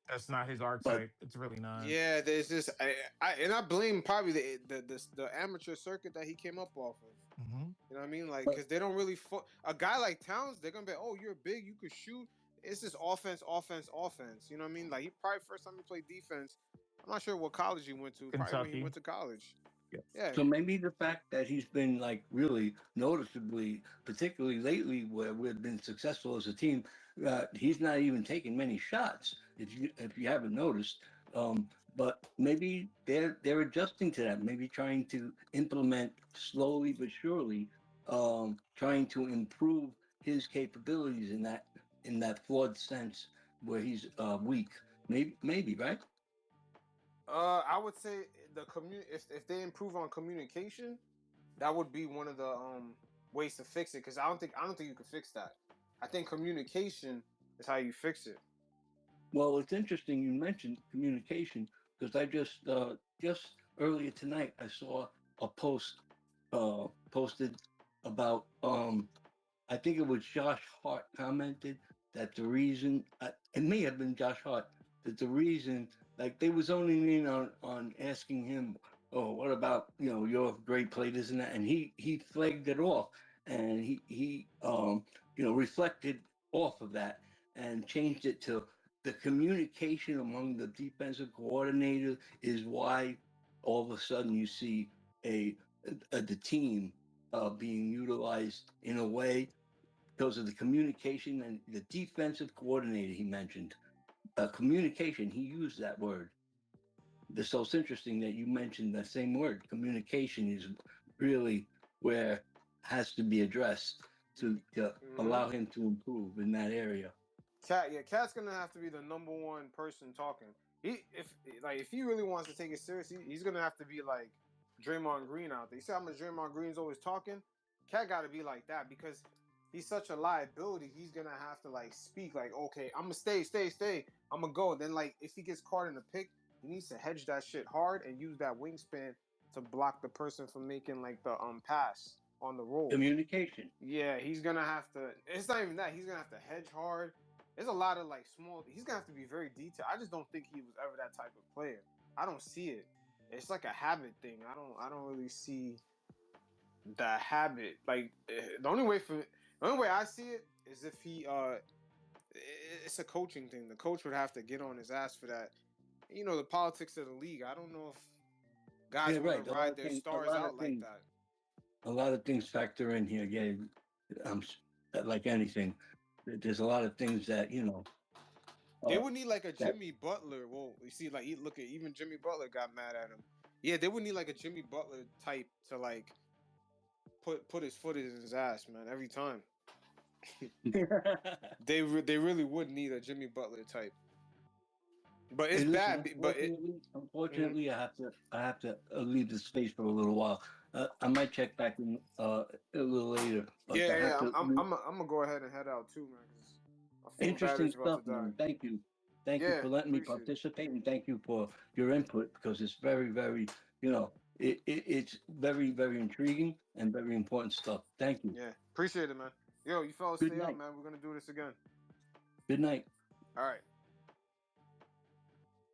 that's not his But archetype. It's really not. Yeah, there's just I blame probably the amateur circuit that he came up off of. Hmm. You know what I mean? Like, but because they don't really a guy like Towns, they're gonna be, oh, you're big, you could shoot. It's just offense, offense, offense. You know what I mean? Like, he probably first time he played defense. I'm not sure what college he went to. Probably when he Kentucky. went to college. Yes. Yeah, So maybe the fact that he's been like really noticeably, particularly lately, where we've been successful as a team, he's not even taking many shots. If you haven't noticed, but maybe they're adjusting to that. Maybe trying to implement slowly but surely, trying to improve his capabilities in that flawed sense where he's weak. Maybe right. I would say if they improve on communication, that would be one of the ways to fix it. Because I don't think you can fix that. I think communication is how you fix it. Well, it's interesting you mentioned communication because I just earlier tonight I saw a post posted about I think it was Josh Hart commented that the reason it may have been Josh Hart that the reason like they was zoning in on asking him, oh, what about your great play this and that, and he flagged it off and he reflected off of that and changed it to the communication among the defensive coordinator is why all of a sudden you see the team being utilized in a way because of the communication and the defensive coordinator he mentioned. Communication, he used that word. So it's interesting that you mentioned that same word. Communication is really where has to be addressed to Mm-hmm. allow him to improve in that area. Cat's gonna have to be the number one person talking. If he really wants to take it seriously, he's gonna have to be like Draymond Green out there. You see how much Draymond Green's always talking? Cat got to be like that because he's such a liability. He's gonna have to like speak like, okay, I'm gonna stay. I'm gonna go. Then like if he gets caught in the pick, he needs to hedge that shit hard and use that wingspan to block the person from making like the pass on the roll. Communication. Yeah, he's gonna have to. It's not even that. He's gonna have to hedge hard. There's a lot of like small. He's gonna have to be very detailed. I just don't think he was ever that type of player. I don't see it. It's like a habit thing. I don't really see the habit. Like the only way I see it is if he it's a coaching thing. The coach would have to get on his ass for that. You know, the politics of the league. I don't know if Yeah, guys want to right. ride their stars out like that. A lot of things factor in here. Yeah, like anything, there's a lot of things that They uh, would need like a that Jimmy Butler. Well, you see, like look at even Jimmy Butler got mad at him. Yeah, they would need like a Jimmy Butler type to like put his foot in his ass, man, every time. They really would need a Jimmy Butler type. But Hey, it's listen. bad. But it. Mhm. Unfortunately, I have to leave the space for a little while. I might check back in a little later, but I have Yeah. to. I'm gonna go ahead and head out too, man, because my phone Interesting battery's about to stuff, die. man. Thank you. Thank you Yeah, for letting me appreciate it. participate, and thank you for your input because it's very, very, it's very, very intriguing and very important stuff. Thank you. Yeah, appreciate it, man. Yo, you fellas Good stay up, night. man. We're gonna do this again. Good night. All right.